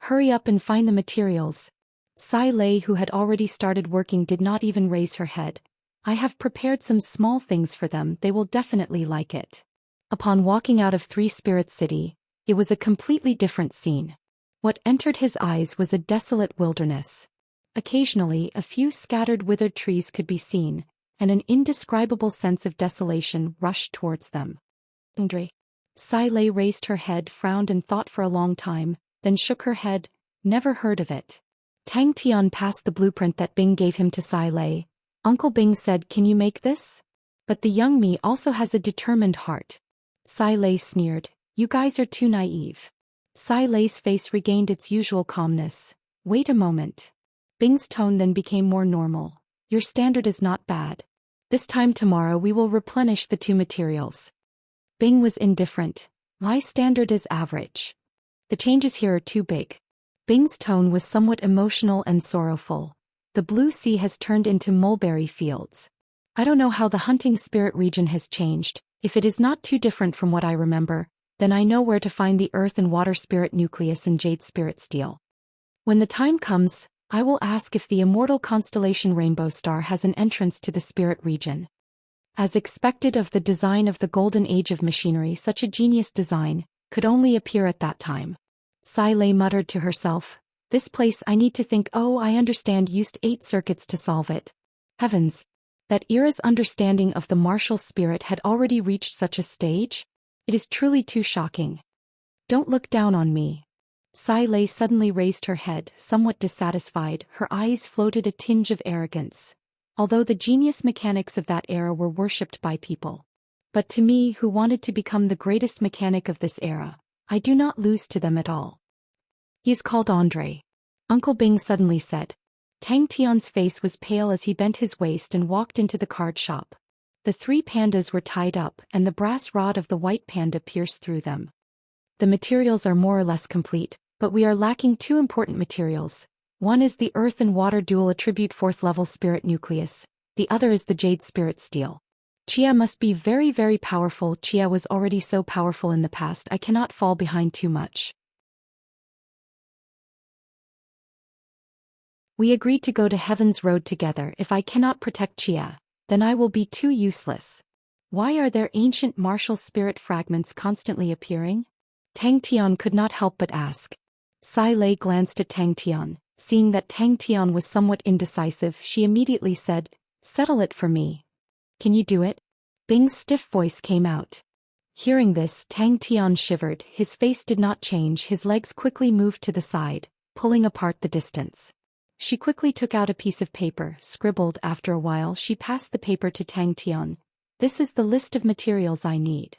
Hurry up and find the materials. Sai Lei, who had already started working, did not even raise her head. I have prepared some small things for them, they will definitely like it. Upon walking out of Three Spirit City, it was a completely different scene. What entered his eyes was a desolate wilderness. Occasionally, a few scattered withered trees could be seen, and an indescribable sense of desolation rushed towards them. Andre. Sai Lei raised her head, frowned and thought for a long time, then shook her head. Never heard of it. Tang Tian passed the blueprint that Bing gave him to Sai Lei. Uncle Bing said, "Can you make this?" But the young me also has a determined heart. Sai Lei sneered, "You guys are too naive." Sai Lei's face regained its usual calmness. "Wait a moment." Bing's tone then became more normal. "Your standard is not bad. This time tomorrow we will replenish the two materials." Bing was indifferent. "My standard is average. The changes here are too big." Bing's tone was somewhat emotional and sorrowful. "The blue sea has turned into mulberry fields. I don't know how the hunting spirit region has changed. If it is not too different from what I remember, then I know where to find the earth and water spirit nucleus and jade spirit steel. When the time comes, I will ask if the immortal constellation Rainbow Star has an entrance to the spirit region." As expected of the design of the golden age of machinery, such a genius design could only appear at that time. Sai Lei muttered to herself, "This place I need to think. Oh, I understand, used 8 circuits to solve it." Heavens! That era's understanding of the martial spirit had already reached such a stage? It is truly too shocking. "Don't look down on me." Sai Lei suddenly raised her head, somewhat dissatisfied. Her eyes floated a tinge of arrogance. Although the genius mechanics of that era were worshipped by people. But to me, who wanted to become the greatest mechanic of this era, I do not lose to them at all. "He is called Andre," Uncle Bing suddenly said. Tang Tian's face was pale as he bent his waist and walked into the card shop. The 3 pandas were tied up, and the brass rod of the white panda pierced through them. "The materials are more or less complete, but we are lacking 2 important materials. One is the earth and water dual attribute 4th level spirit nucleus, the other is the jade spirit steel. Chia must be very, very powerful. Chia was already so powerful in the past. I cannot fall behind too much." "We agreed to go to Heaven's Road together. If I cannot protect Chia, then I will be too useless. Why are there ancient martial spirit fragments constantly appearing?" Tang Tian could not help but ask. Sai Lei glanced at Tang Tian. Seeing that Tang Tian was somewhat indecisive, she immediately said, "Settle it for me." "Can you do it?" Bing's stiff voice came out. Hearing this, Tang Tian shivered. His face did not change. His legs quickly moved to the side, pulling apart the distance. She quickly took out a piece of paper, scribbled. After a while, she passed the paper to Tang Tian. "This is the list of materials I need."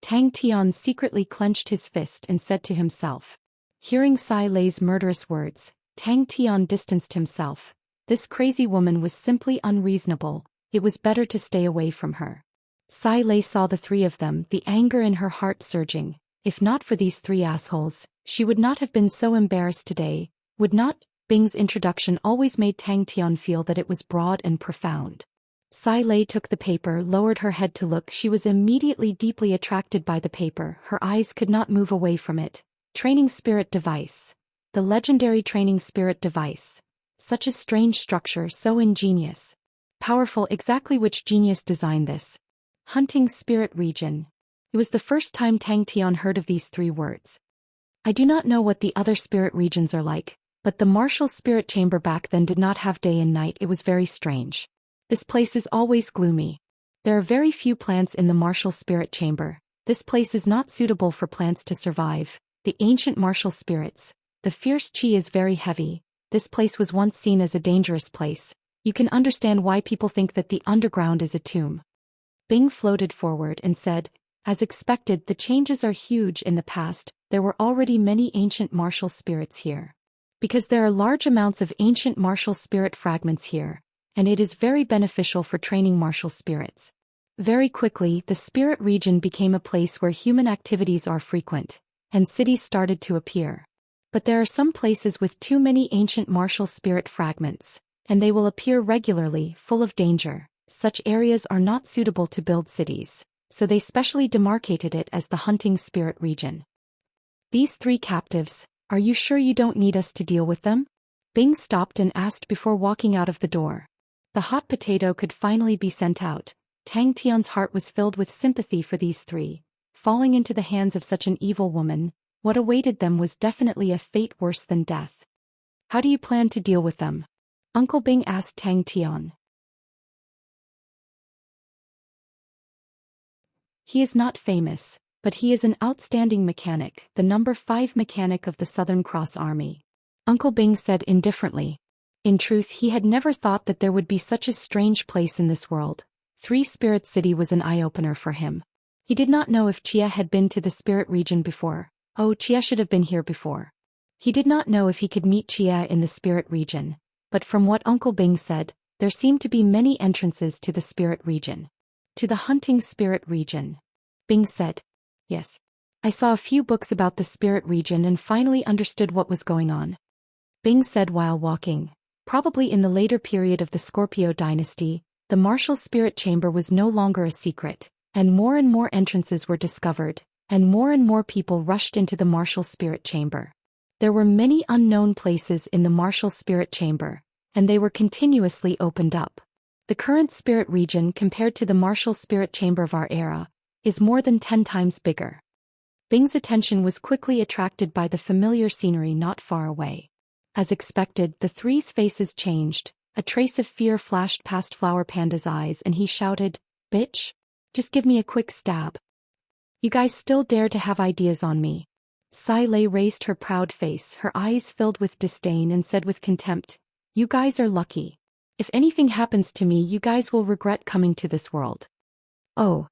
Tang Tian secretly clenched his fist and said to himself. Hearing Sai Lei's murderous words, Tang Tian distanced himself. This crazy woman was simply unreasonable. It was better to stay away from her. Sai Lei saw the 3 of them, the anger in her heart surging. If not for these 3 assholes, she would not have been so embarrassed today, would not? Bing's introduction always made Tang Tian feel that it was broad and profound. Sai Lei took the paper, lowered her head to look. She was immediately deeply attracted by the paper. Her eyes could not move away from it. Training spirit device. The legendary training spirit device. Such a strange structure, so ingenious. Powerful. Exactly which genius designed this? Hunting spirit region. It was the first time Tang Tian heard of these 3 words. I do not know what the other spirit regions are like, but the martial spirit chamber back then did not have day and night. It was very strange. This place is always gloomy. There are very few plants in the martial spirit chamber. This place is not suitable for plants to survive. The ancient martial spirits. The fierce qi is very heavy. This place was once seen as a dangerous place. You can understand why people think that the underground is a tomb. Bing floated forward and said, as expected, the changes are huge. In the past, there were already many ancient martial spirits here. Because there are large amounts of ancient martial spirit fragments here, and it is very beneficial for training martial spirits. Very quickly, the spirit region became a place where human activities are frequent, and cities started to appear. But there are some places with too many ancient martial spirit fragments, and they will appear regularly, full of danger. Such areas are not suitable to build cities, so they specially demarcated it as the hunting spirit region. These 3 captives, are you sure you don't need us to deal with them? Bing stopped and asked before walking out of the door. The hot potato could finally be sent out. Tang Tian's heart was filled with sympathy for these 3. Falling into the hands of such an evil woman, what awaited them was definitely a fate worse than death. How do you plan to deal with them? Uncle Bing asked Tang Tian. He is not famous, but he is an outstanding mechanic, the number 5 mechanic of the Southern Cross Army. Uncle Bing said indifferently. In truth, he had never thought that there would be such a strange place in this world. 3 Spirit City was an eye-opener for him. He did not know if Chia had been to the spirit region before. Oh, Chia should have been here before. He did not know if he could meet Chia in the spirit region, but from what Uncle Bing said, there seemed to be many entrances to the spirit region. To the hunting spirit region. Bing said. Yes. I saw a few books about the spirit region and finally understood what was going on. Bing said while walking. Probably in the later period of the Scorpio dynasty, the martial spirit chamber was no longer a secret, and more entrances were discovered, and more people rushed into the martial spirit chamber. There were many unknown places in the martial spirit chamber, and they were continuously opened up. The current spirit region compared to the martial spirit chamber of our era is more than 10 times bigger. Bing's attention was quickly attracted by the familiar scenery not far away. As expected, the 3's faces changed. A trace of fear flashed past Flower Panda's eyes and he shouted, "Bitch! Just give me a quick stab. You guys still dare to have ideas on me." Sai Lei raised her proud face, her eyes filled with disdain and said with contempt, "You guys are lucky. If anything happens to me, you guys will regret coming to this world." "Oh."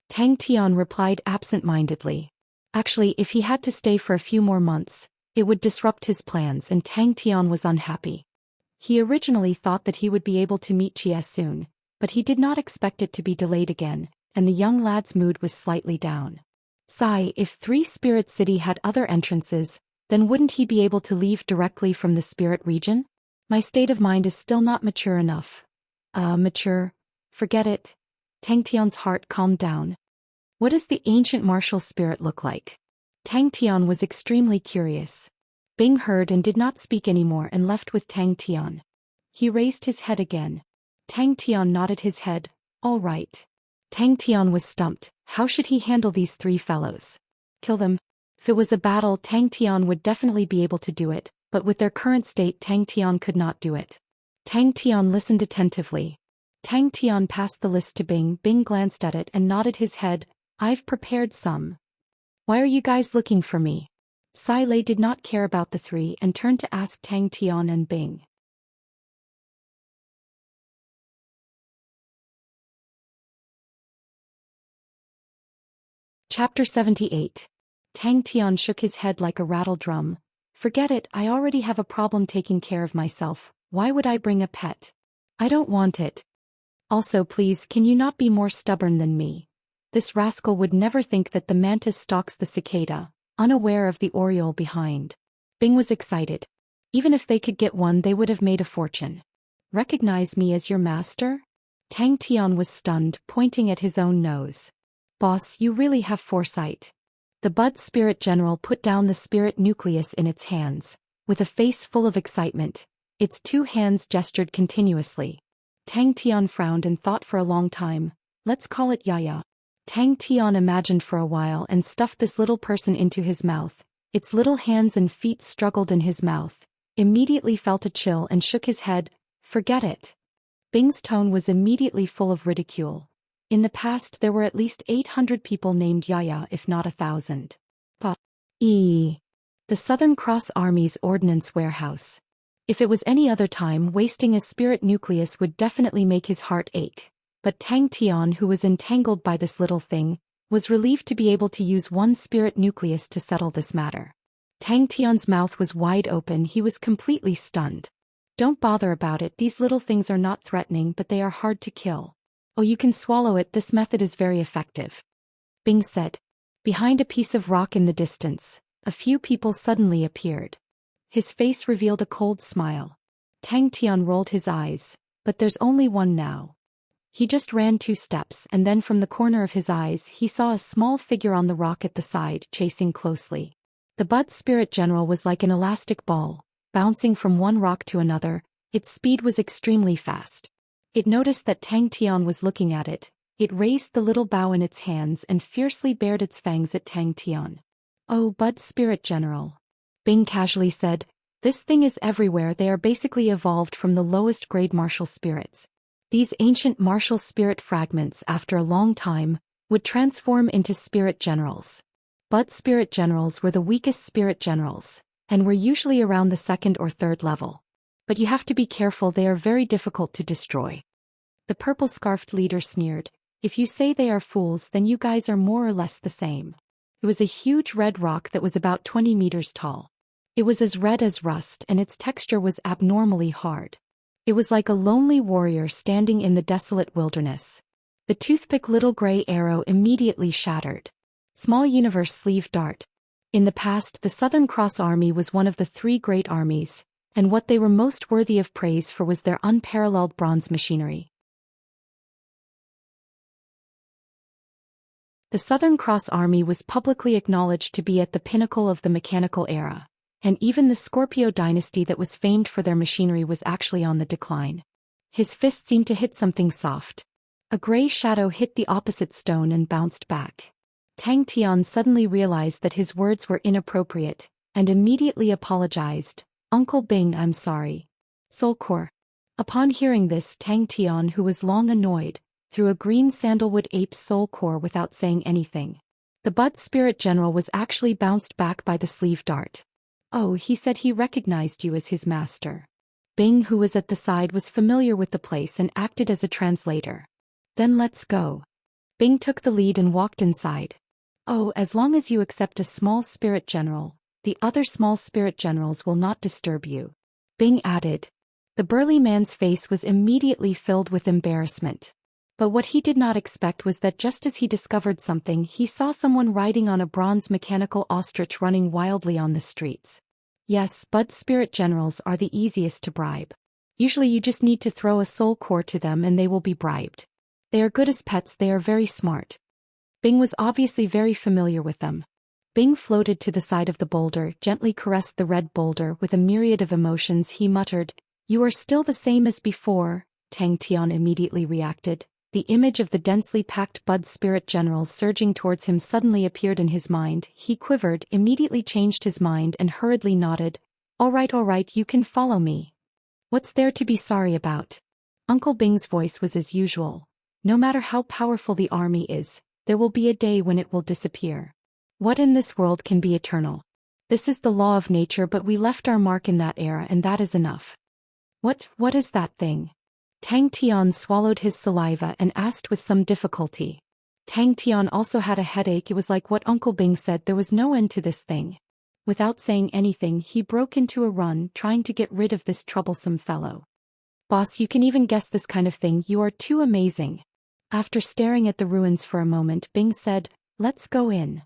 Tang Tian replied absent-mindedly. Actually, if he had to stay for a few more months, it would disrupt his plans and Tang Tian was unhappy. He originally thought that he would be able to meet Chia soon, but he did not expect it to be delayed again, and the young lad's mood was slightly down. Sai, if 3 Spirit City had other entrances, then wouldn't he be able to leave directly from the spirit region? My state of mind is still not mature enough. Mature? Forget it. Tang Tian's heart calmed down. What does the ancient martial spirit look like? Tang Tian was extremely curious. Bing heard and did not speak anymore and left with Tang Tian. He raised his head again. Tang Tian nodded his head. All right. Tang Tian was stumped. How should he handle these 3 fellows? Kill them? If it was a battle, Tang Tian would definitely be able to do it, but with their current state, Tang Tian could not do it. Tang Tian listened attentively. Tang Tian passed the list to Bing. Bing glanced at it and nodded his head. I've prepared some. Why are you guys looking for me? Sai Lei did not care about the 3 and turned to ask Tang Tian and Bing. Chapter 78. Tang Tian shook his head like a rattle drum. Forget it, I already have a problem taking care of myself. Why would I bring a pet? I don't want it. Also, please, can you not be more stubborn than me? This rascal would never think that the mantis stalks the cicada, unaware of the oriole behind. Bing was excited. Even if they could get one, they would have made a fortune. Recognize me as your master? Tang Tian was stunned, pointing at his own nose. Boss, you really have foresight. The Bud Spirit General put down the spirit nucleus in its hands. With a face full of excitement, its two hands gestured continuously. Tang Tian frowned and thought for a long time. Let's call it Yaya. Tang Tian imagined for a while and stuffed this little person into his mouth. Its little hands and feet struggled in his mouth. Immediately felt a chill and shook his head. Forget it. Bing's tone was immediately full of ridicule. In the past there were at least 800 people named Yaya, if not 1,000. The Southern Cross Army's ordnance warehouse. If it was any other time, wasting a spirit nucleus would definitely make his heart ache. But Tang Tian, who was entangled by this little thing, was relieved to be able to use one spirit nucleus to settle this matter. Tang Tian's mouth was wide open, he was completely stunned. Don't bother about it, these little things are not threatening, but they are hard to kill. Oh, you can swallow it, this method is very effective. Bing said. Behind a piece of rock in the distance, a few people suddenly appeared. His face revealed a cold smile. Tang Tian rolled his eyes, but there's only one now. He just ran 2 steps and then from the corner of his eyes he saw a small figure on the rock at the side chasing closely. The Bud Spirit General was like an elastic ball, bouncing from one rock to another. Its speed was extremely fast. It noticed that Tang Tian was looking at it. It raised the little bow in its hands and fiercely bared its fangs at Tang Tian. Oh, Bud Spirit General. Bing casually said, this thing is everywhere, they are basically evolved from the lowest grade martial spirits. These ancient martial spirit fragments, after a long time, would transform into spirit generals. Bud Spirit Generals were the weakest spirit generals, and were usually around the 2nd or 3rd level. But you have to be careful, they are very difficult to destroy. The purple-scarfed leader sneered, if you say they are fools then you guys are more or less the same. It was a huge red rock that was about 20 meters tall. It was as red as rust and its texture was abnormally hard. It was like a lonely warrior standing in the desolate wilderness. The toothpick little gray arrow immediately shattered. Small universe sleeve dart. In the past the Southern Cross Army was one of the 3 great armies, and what they were most worthy of praise for was their unparalleled bronze machinery. The Southern Cross Army was publicly acknowledged to be at the pinnacle of the mechanical era. And even the Scorpio dynasty that was famed for their machinery was actually on the decline. His fist seemed to hit something soft. A gray shadow hit the opposite stone and bounced back. Tang Tian suddenly realized that his words were inappropriate, and immediately apologized. Uncle Bing, I'm sorry. Soul Core. Upon hearing this, Tang Tian, who was long annoyed, threw a green sandalwood ape's soul core without saying anything. The Bud Spirit General was actually bounced back by the sleeve dart. Oh, he said he recognized you as his master. Bing, who was at the side, was familiar with the place and acted as a translator. Then let's go. Bing took the lead and walked inside. Oh, as long as you accept a small spirit general, the other small spirit generals will not disturb you. Bing added. The burly man's face was immediately filled with embarrassment. But what he did not expect was that just as he discovered something, he saw someone riding on a bronze mechanical ostrich running wildly on the streets. Yes, Bud Spirit Generals are the easiest to bribe. Usually you just need to throw a soul core to them and they will be bribed. They are good as pets, they are very smart. Bing was obviously very familiar with them. Bing floated to the side of the boulder, gently caressed the red boulder with a myriad of emotions. He muttered, "You are still the same as before." Tang Tian immediately reacted. The image of the densely packed Bud Spirit Generals surging towards him suddenly appeared in his mind. He quivered, immediately changed his mind and hurriedly nodded. All right, you can follow me. What's there to be sorry about? Uncle Bing's voice was as usual. No matter how powerful the army is, there will be a day when it will disappear. What in this world can be eternal? This is the law of nature, but we left our mark in that era and that is enough. What is that thing? Tang Tian swallowed his saliva and asked with some difficulty. Tang Tian also had a headache. It was like what Uncle Bing said, there was no end to this thing. Without saying anything, he broke into a run, trying to get rid of this troublesome fellow. Boss, you can even guess this kind of thing, you are too amazing. After staring at the ruins for a moment, Bing said, let's go in.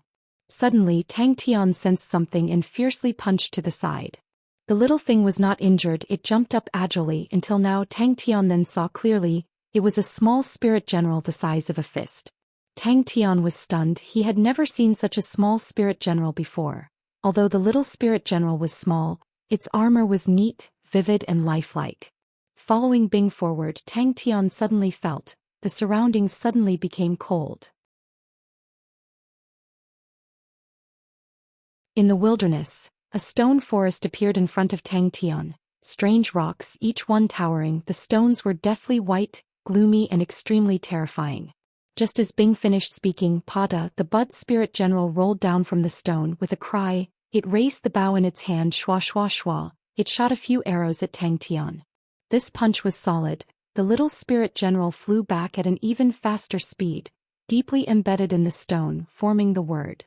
Suddenly, Tang Tian sensed something and fiercely punched to the side. The little thing was not injured, it jumped up agilely until now Tang Tian then saw clearly, It was a small spirit general the size of a fist. Tang Tian was stunned. He had never seen such a small spirit general before. Although the little spirit general was small, its armor was neat, vivid and lifelike. Following Bing forward, Tang Tian suddenly felt, the surroundings suddenly became cold. In the wilderness, a stone forest appeared in front of Tang Tian. Strange rocks, each one towering, the stones were deathly white, gloomy and extremely terrifying. Just as Bing finished speaking, Pada, the bud spirit general, rolled down from the stone with a cry. It raised the bow in its hand, shwa shwa shwa. It shot a few arrows at Tang Tian. This punch was solid. The little spirit general flew back at an even faster speed, deeply embedded in the stone, forming the word.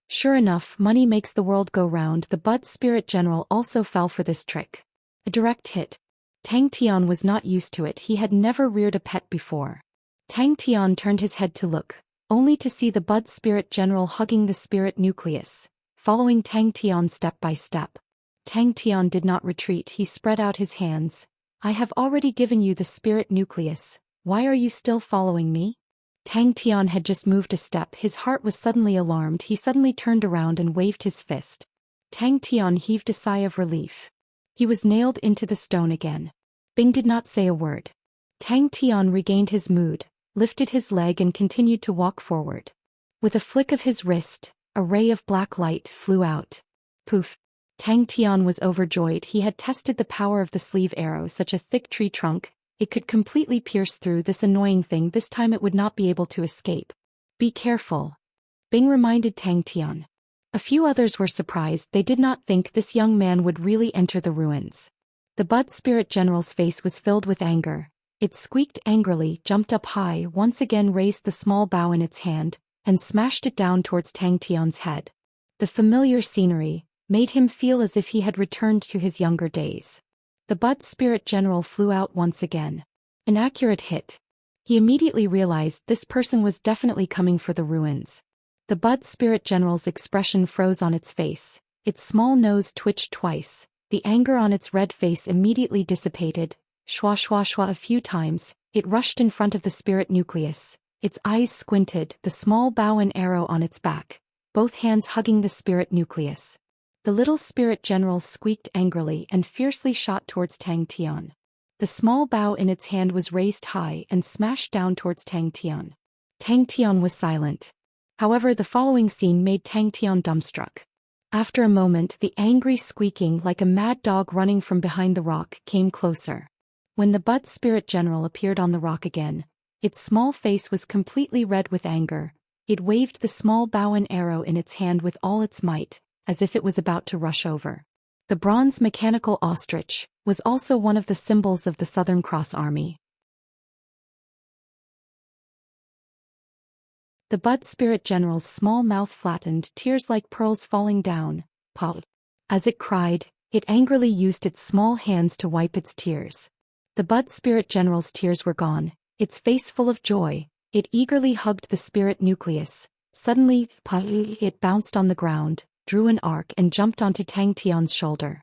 Sure enough, money makes the world go round. The bud spirit general also fell for this trick. A direct hit. Tang Tian was not used to it. He had never reared a pet before. Tang Tian turned his head to look, only to see the bud spirit general hugging the spirit nucleus, following Tang Tian step by step. Tang Tian did not retreat. He spread out his hands. I have already given you the spirit nucleus. Why are you still following me? Tang Tian had just moved a step. His heart was suddenly alarmed. He suddenly turned around and waved his fist. Tang Tian heaved a sigh of relief. He was nailed into the stone again. Bing did not say a word. Tang Tian regained his mood, lifted his leg and continued to walk forward. With a flick of his wrist, a ray of black light flew out. Poof! Tang Tian was overjoyed. He had tested the power of the sleeve arrow, such a thick tree trunk. It could completely pierce through this annoying thing. This time it would not be able to escape. Be careful. Bing reminded Tang Tian. A few others were surprised. They did not think this young man would really enter the ruins. The bud spirit general's face was filled with anger. It squeaked angrily, jumped up high, once again raised the small bow in its hand, and smashed it down towards Tang Tian's head. The familiar scenery made him feel as if he had returned to his younger days. The bud spirit general flew out once again. An accurate hit. He immediately realized this person was definitely coming for the ruins. The bud spirit general's expression froze on its face. Its small nose twitched twice. The anger on its red face immediately dissipated. Shwa shwa shwa a few times, it rushed in front of the spirit nucleus. Its eyes squinted, the small bow and arrow on its back, both hands hugging the spirit nucleus. The little spirit general squeaked angrily and fiercely shot towards Tang Tian. The small bow in its hand was raised high and smashed down towards Tang Tian. Tang Tian was silent. However, the following scene made Tang Tian dumbstruck. After a moment, the angry squeaking like a mad dog running from behind the rock came closer. When the bud spirit general appeared on the rock again, its small face was completely red with anger. It waved the small bow and arrow in its hand with all its might, as if it was about to rush over. The bronze mechanical ostrich was also one of the symbols of the Southern Cross Army. The bud spirit general's small mouth flattened, tears like pearls falling down. Paw. As it cried, it angrily used its small hands to wipe its tears. The bud spirit general's tears were gone, its face full of joy. It eagerly hugged the spirit nucleus. Suddenly, it bounced on the ground, drew an arc and jumped onto Tang Tian's shoulder.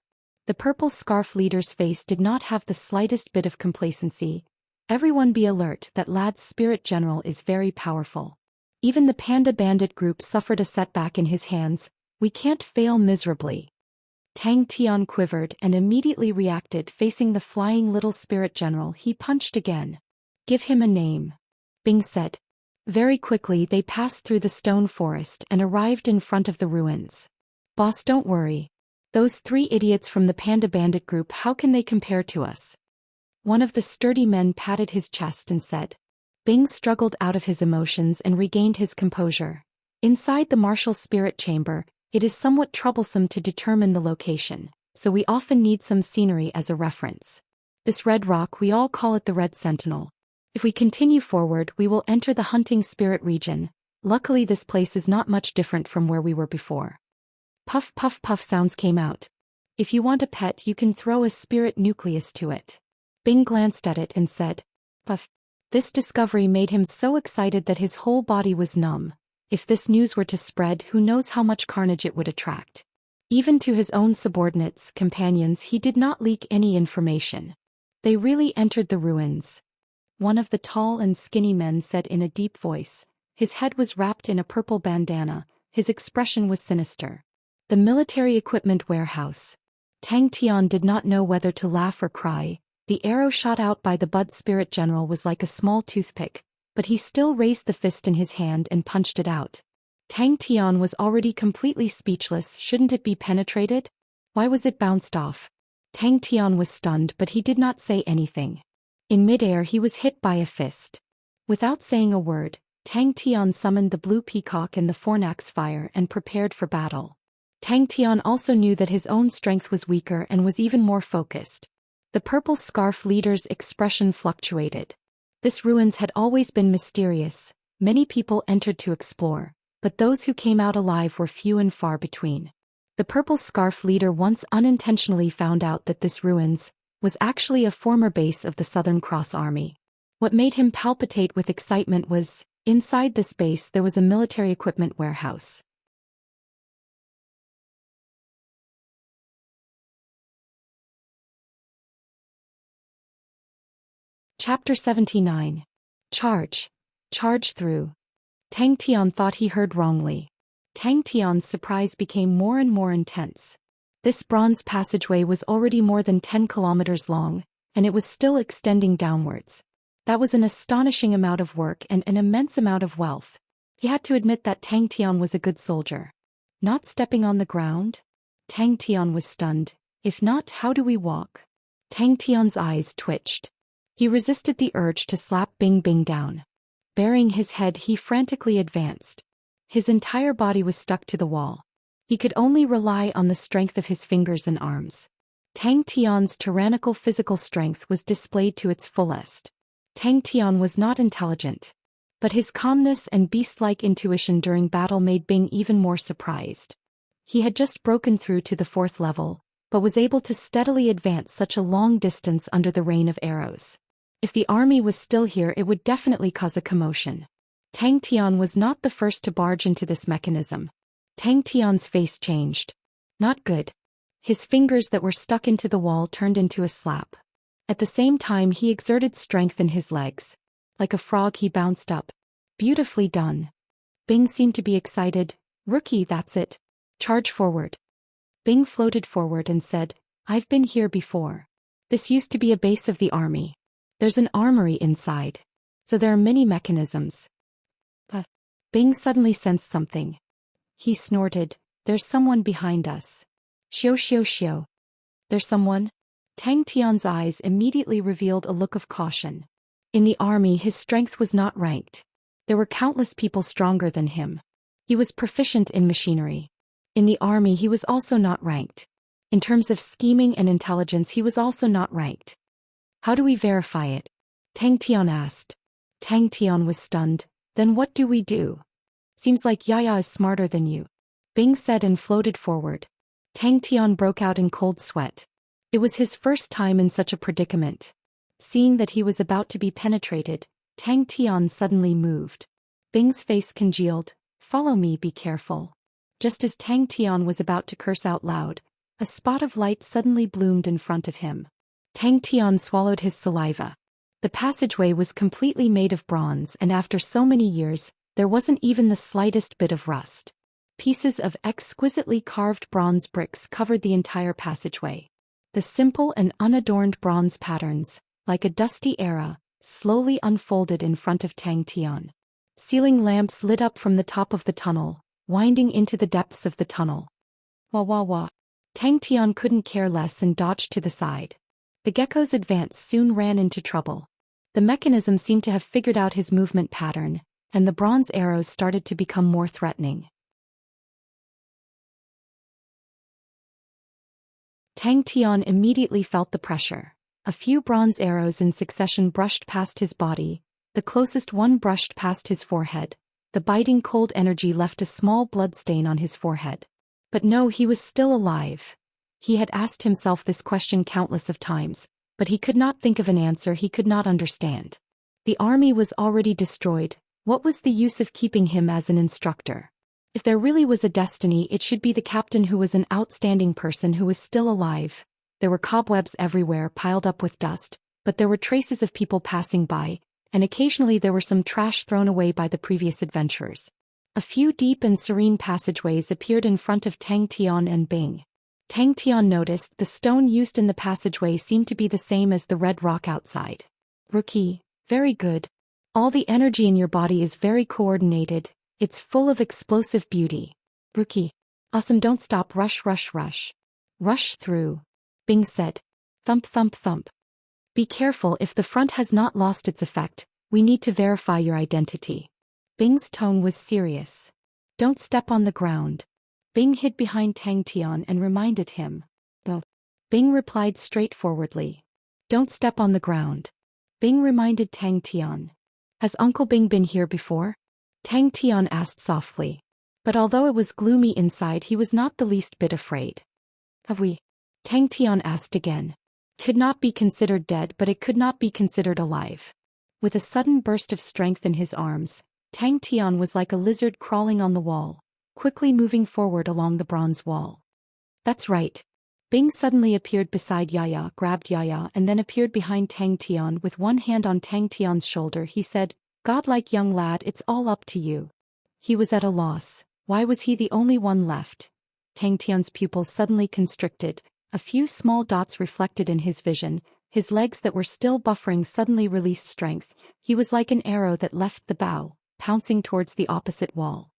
The purple scarf leader's face did not have the slightest bit of complacency. Everyone be alert, that lad's spirit general is very powerful. Even the panda bandit group suffered a setback in his hands. We can't fail miserably. Tang Tian quivered and immediately reacted, facing the flying little spirit general. He punched again. Give him a name, Bing said. Very quickly they passed through the stone forest and arrived in front of the ruins. Boss, don't worry. Those 3 idiots from the panda bandit group, how can they compare to us? One of the sturdy men patted his chest and said. Bing struggled out of his emotions and regained his composure. Inside the martial spirit chamber, it is somewhat troublesome to determine the location, so we often need some scenery as a reference. This red rock, we all call it the Red Sentinel. If we continue forward, we will enter the hunting spirit region. Luckily this place is not much different from where we were before. Puff puff puff sounds came out. If you want a pet, you can throw a spirit nucleus to it. Bing glanced at it and said, Puff. This discovery made him so excited that his whole body was numb. If this news were to spread, who knows how much carnage it would attract. Even to his own subordinates, companions, he did not leak any information. They really entered the ruins. one of the tall and skinny men said in a deep voice. His head was wrapped in a purple bandana, his expression was sinister. The military equipment warehouse. Tang Tian did not know whether to laugh or cry. The arrow shot out by the Bud Spirit General was like a small toothpick, but he still raised the fist in his hand and punched it out. Tang Tian was already completely speechless. Shouldn't it be penetrated? Why was it bounced off? Tang Tian was stunned, but he did not say anything. In midair he was hit by a fist. Without saying a word, Tang Tian summoned the blue peacock and the fornax fire and prepared for battle. Tang Tian also knew that his own strength was weaker and was even more focused. The purple scarf leader's expression fluctuated. This ruins had always been mysterious. Many people entered to explore, but those who came out alive were few and far between. The purple scarf leader once unintentionally found out that this ruins was actually a former base of the Southern Cross Army. What made him palpitate with excitement was, inside this base there was a military equipment warehouse. Chapter 79. Charge. Charge through. Tang Tian thought he heard wrongly. Tang Tian's surprise became more and more intense. This bronze passageway was already more than 10 kilometers long, and it was still extending downwards. That was an astonishing amount of work and an immense amount of wealth. He had to admit that Tang Tian was a good soldier. Not stepping on the ground? Tang Tian was stunned. If not, how do we walk? Tang Tian's eyes twitched. He resisted the urge to slap Bing Bing down. Burying his head, he frantically advanced. His entire body was stuck to the wall. He could only rely on the strength of his fingers and arms. Tang Tian's tyrannical physical strength was displayed to its fullest. Tang Tian was not intelligent, but his calmness and beast-like intuition during battle made Bing even more surprised. He had just broken through to the 4th level, but was able to steadily advance such a long distance under the rain of arrows. If the army was still here, it would definitely cause a commotion. Tang Tian was not the first to barge into this mechanism. Tang Tian's face changed. Not good. His fingers that were stuck into the wall turned into a slap. At the same time he exerted strength in his legs. Like a frog he bounced up. Beautifully done. Bing seemed to be excited. Rookie, that's it. Charge forward. Bing floated forward and said, I've been here before. This used to be a base of the army. There's an armory inside. So there are many mechanisms. But Bing suddenly sensed something. He snorted, there's someone behind us. Xiu xiu xiu. There's someone? Tang Tian's eyes immediately revealed a look of caution. In the army his strength was not ranked. There were countless people stronger than him. He was proficient in machinery. In the army he was also not ranked. In terms of scheming and intelligence he was also not ranked. How do we verify it? Tang Tian asked. Tang Tian was stunned. Then what do we do? Seems like Yaya is smarter than you. Bing said and floated forward. Tang Tian broke out in cold sweat. It was his first time in such a predicament. Seeing that he was about to be penetrated, Tang Tian suddenly moved. Bing's face congealed. Follow me, be careful. Just as Tang Tian was about to curse out loud, a spot of light suddenly bloomed in front of him. Tang Tian swallowed his saliva. The passageway was completely made of bronze, and after so many years, there wasn't even the slightest bit of rust. Pieces of exquisitely carved bronze bricks covered the entire passageway. The simple and unadorned bronze patterns, like a dusty era, slowly unfolded in front of Tang Tian. Ceiling lamps lit up from the top of the tunnel, winding into the depths of the tunnel. Wah wah wah. Tang Tian couldn't care less and dodged to the side. The gecko's advance soon ran into trouble. The mechanism seemed to have figured out his movement pattern, and the bronze arrows started to become more threatening. Tang Tian immediately felt the pressure. A few bronze arrows in succession brushed past his body. The closest one brushed past his forehead. The biting cold energy left a small bloodstain on his forehead. But no, he was still alive. He had asked himself this question countless of times, but he could not think of an answer he could not understand. The army was already destroyed. What was the use of keeping him as an instructor? If there really was a destiny, it should be the captain, who was an outstanding person who was still alive. There were cobwebs everywhere piled up with dust, but there were traces of people passing by, and occasionally there were some trash thrown away by the previous adventurers. A few deep and serene passageways appeared in front of Tang Tian and Bing. Tang Tian noticed the stone used in the passageway seemed to be the same as the red rock outside. Rookie, very good. All the energy in your body is very coordinated, it's full of explosive beauty. Rookie, awesome, don't stop, rush, rush, rush. Rush through. Bing said. Thump, thump, thump. Be careful, if the front has not lost its effect, we need to verify your identity. Bing's tone was serious. Don't step on the ground. Bing hid behind Tang Tian and reminded him. No. Bing replied straightforwardly. Don't step on the ground. Bing reminded Tang Tian. Has Uncle Bing been here before? Tang Tian asked softly. But although it was gloomy inside, he was not the least bit afraid. Have we? Tang Tian asked again. Could not be considered dead, but it could not be considered alive. With a sudden burst of strength in his arms, Tang Tian was like a lizard crawling on the wall, quickly moving forward along the bronze wall. That's right. Bing suddenly appeared beside Yaya, grabbed Yaya, and then appeared behind Tang Tian with one hand on Tang Tian's shoulder. He said, "Godlike young lad, it's all up to you." He was at a loss. Why was he the only one left? Tang Tian's pupils suddenly constricted. A few small dots reflected in his vision. His legs that were still buffering suddenly released strength. He was like an arrow that left the bow, pouncing towards the opposite wall.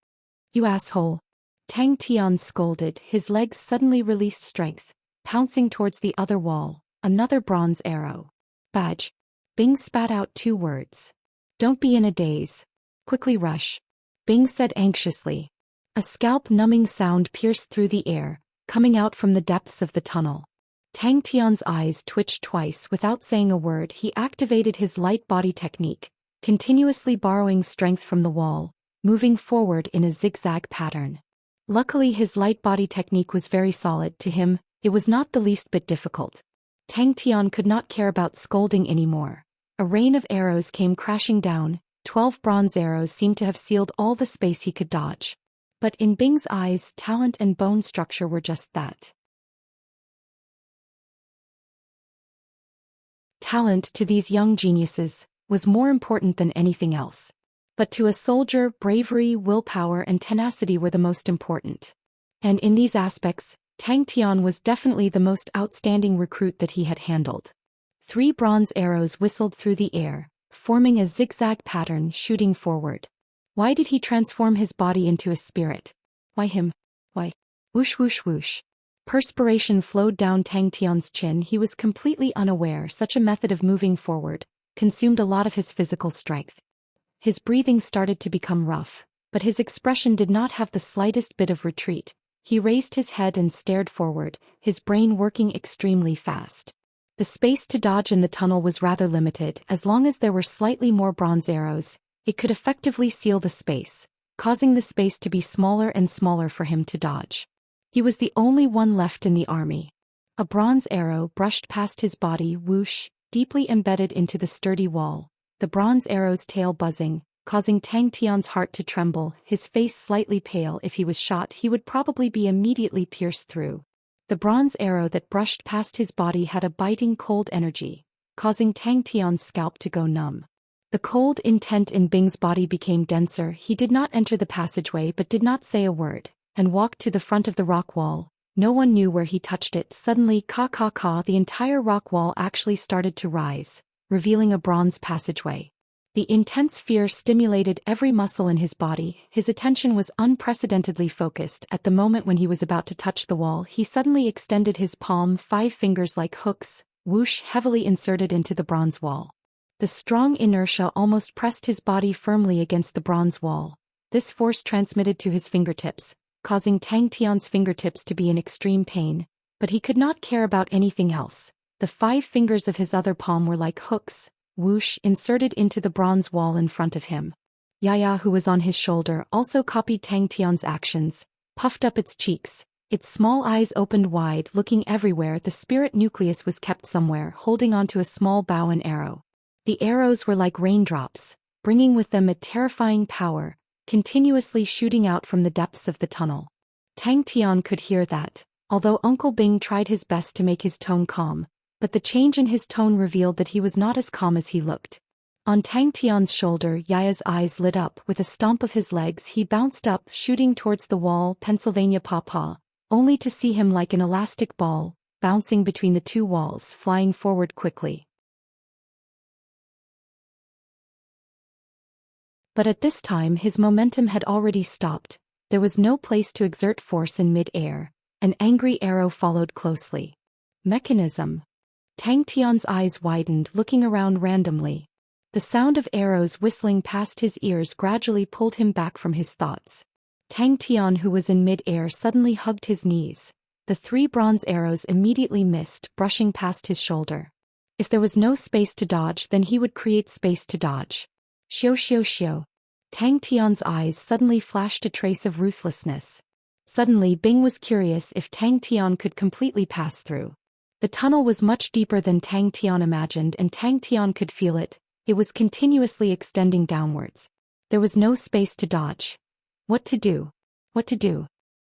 You asshole. Tang Tian scolded. His legs suddenly released strength, pouncing towards the other wall. Another bronze arrow. Badge. Bing spat out 2 words. Don't be in a daze. Quickly rush. Bing said anxiously. A scalp-numbing sound pierced through the air, coming out from the depths of the tunnel. Tang Tian's eyes twitched twice. Without saying a word, he activated his light body technique, continuously borrowing strength from the wall, moving forward in a zigzag pattern. Luckily, his light body technique was very solid. To him, it was not the least bit difficult. Tang Tian could not care about scolding anymore. A rain of arrows came crashing down. 12 bronze arrows seemed to have sealed all the space he could dodge. But in Bing's eyes, talent and bone structure were just that. Talent, to these young geniuses, was more important than anything else. But to a soldier, bravery, willpower, and tenacity were the most important. And in these aspects, Tang Tian was definitely the most outstanding recruit that he had handled. 3 bronze arrows whistled through the air, forming a zigzag pattern, shooting forward. Why did he transform his body into a spirit? Why him? Why? Whoosh whoosh whoosh. Perspiration flowed down Tang Tian's chin. He was completely unaware such a method of moving forward consumed a lot of his physical strength. His breathing started to become rough, but his expression did not have the slightest bit of retreat. He raised his head and stared forward, his brain working extremely fast. The space to dodge in the tunnel was rather limited. As long as there were slightly more bronze arrows, it could effectively seal the space, causing the space to be smaller and smaller for him to dodge. He was the only one left in the army. A bronze arrow brushed past his body, whoosh, deeply embedded into the sturdy wall, the bronze arrow's tail buzzing, causing Tang Tian's heart to tremble, his face slightly pale. If he was shot, he would probably be immediately pierced through. The bronze arrow that brushed past his body had a biting cold energy, causing Tang Tian's scalp to go numb. The cold intent in Bing's body became denser. He did not enter the passageway but did not say a word, and walked to the front of the rock wall. No one knew where he touched it. Suddenly, the entire rock wall actually started to rise, revealing a bronze passageway. The intense fear stimulated every muscle in his body. His attention was unprecedentedly focused. At the moment when he was about to touch the wall, he suddenly extended his palm, 5 fingers like hooks, whoosh, heavily inserted into the bronze wall. The strong inertia almost pressed his body firmly against the bronze wall. This force transmitted to his fingertips, causing Tang Tian's fingertips to be in extreme pain, but he could not care about anything else. The 5 fingers of his other palm were like hooks, whoosh, inserted into the bronze wall in front of him. Yaya, who was on his shoulder, also copied Tang Tian's actions, puffed up its cheeks, its small eyes opened wide, looking everywhere. The spirit nucleus was kept somewhere, holding onto a small bow and arrow. The arrows were like raindrops, bringing with them a terrifying power, continuously shooting out from the depths of the tunnel. Tang Tian could hear that. Although Uncle Bing tried his best to make his tone calm, but the change in his tone revealed that he was not as calm as he looked. On Tang Tian's shoulder, Yaya's eyes lit up. With a stomp of his legs, he bounced up, shooting towards the wall, Pennsylvania Pawpaw, only to see him like an elastic ball, bouncing between the two walls, flying forward quickly. But at this time his momentum had already stopped. There was no place to exert force in mid-air. An angry arrow followed closely. Mechanism. Tang Tian's eyes widened, looking around randomly. The sound of arrows whistling past his ears gradually pulled him back from his thoughts. Tang Tian, who was in mid-air, suddenly hugged his knees. The 3 bronze arrows immediately missed, brushing past his shoulder. If there was no space to dodge, then he would create space to dodge. Xiao. Tang Tian's eyes suddenly flashed a trace of ruthlessness. Suddenly Bing was curious if Tang Tian could completely pass through. The tunnel was much deeper than Tang Tian imagined, and Tang Tian could feel it. It was continuously extending downwards. There was no space to dodge. What to do?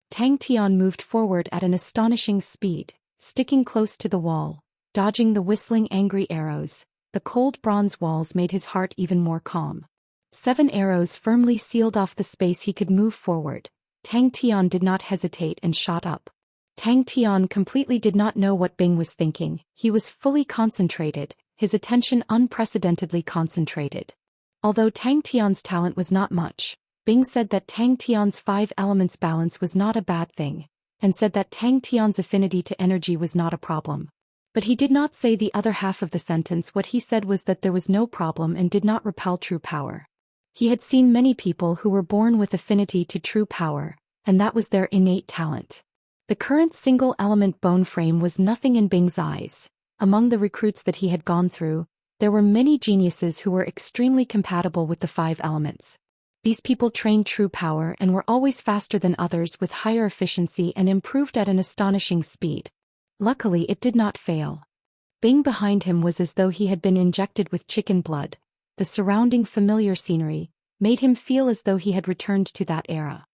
Tang Tian moved forward at an astonishing speed, sticking close to the wall, dodging the whistling angry arrows. The cold bronze walls made his heart even more calm. 7 arrows firmly sealed off the space he could move forward. Tang Tian did not hesitate and shot up. Tang Tian completely did not know what Bing was thinking. He was fully concentrated, his attention unprecedentedly concentrated. Although Tang Tian's talent was not much, Bing said that Tang Tian's 5 elements balance was not a bad thing, and said that Tang Tian's affinity to energy was not a problem. But he did not say the other half of the sentence. What he said was that there was no problem and did not repel true power. He had seen many people who were born with affinity to true power, and that was their innate talent. The current single-element bone frame was nothing in Bing's eyes. Among the recruits that he had gone through, there were many geniuses who were extremely compatible with the 5 elements. These people trained true power and were always faster than others with higher efficiency and improved at an astonishing speed. Luckily it did not fail. Bing behind him was as though he had been injected with chicken blood. The surrounding familiar scenery made him feel as though he had returned to that era.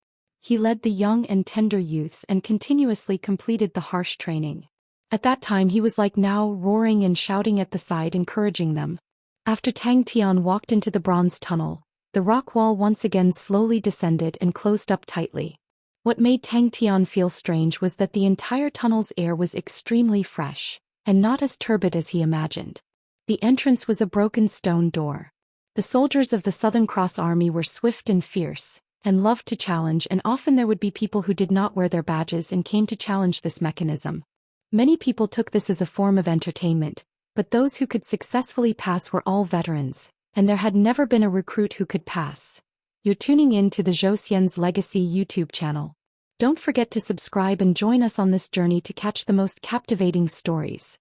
He led the young and tender youths and continuously completed the harsh training. At that time he was like now, roaring and shouting at the side, encouraging them. After Tang Tian walked into the bronze tunnel, the rock wall once again slowly descended and closed up tightly. What made Tang Tian feel strange was that the entire tunnel's air was extremely fresh, and not as turbid as he imagined. The entrance was a broken stone door. The soldiers of the Southern Cross Army were swift and fierce, and loved to challenge, and often there would be people who did not wear their badges and came to challenge this mechanism. Many people took this as a form of entertainment, but those who could successfully pass were all veterans, and there had never been a recruit who could pass. You're tuning in to the Zhou Xian's Legacy YouTube channel. Don't forget to subscribe and join us on this journey to catch the most captivating stories.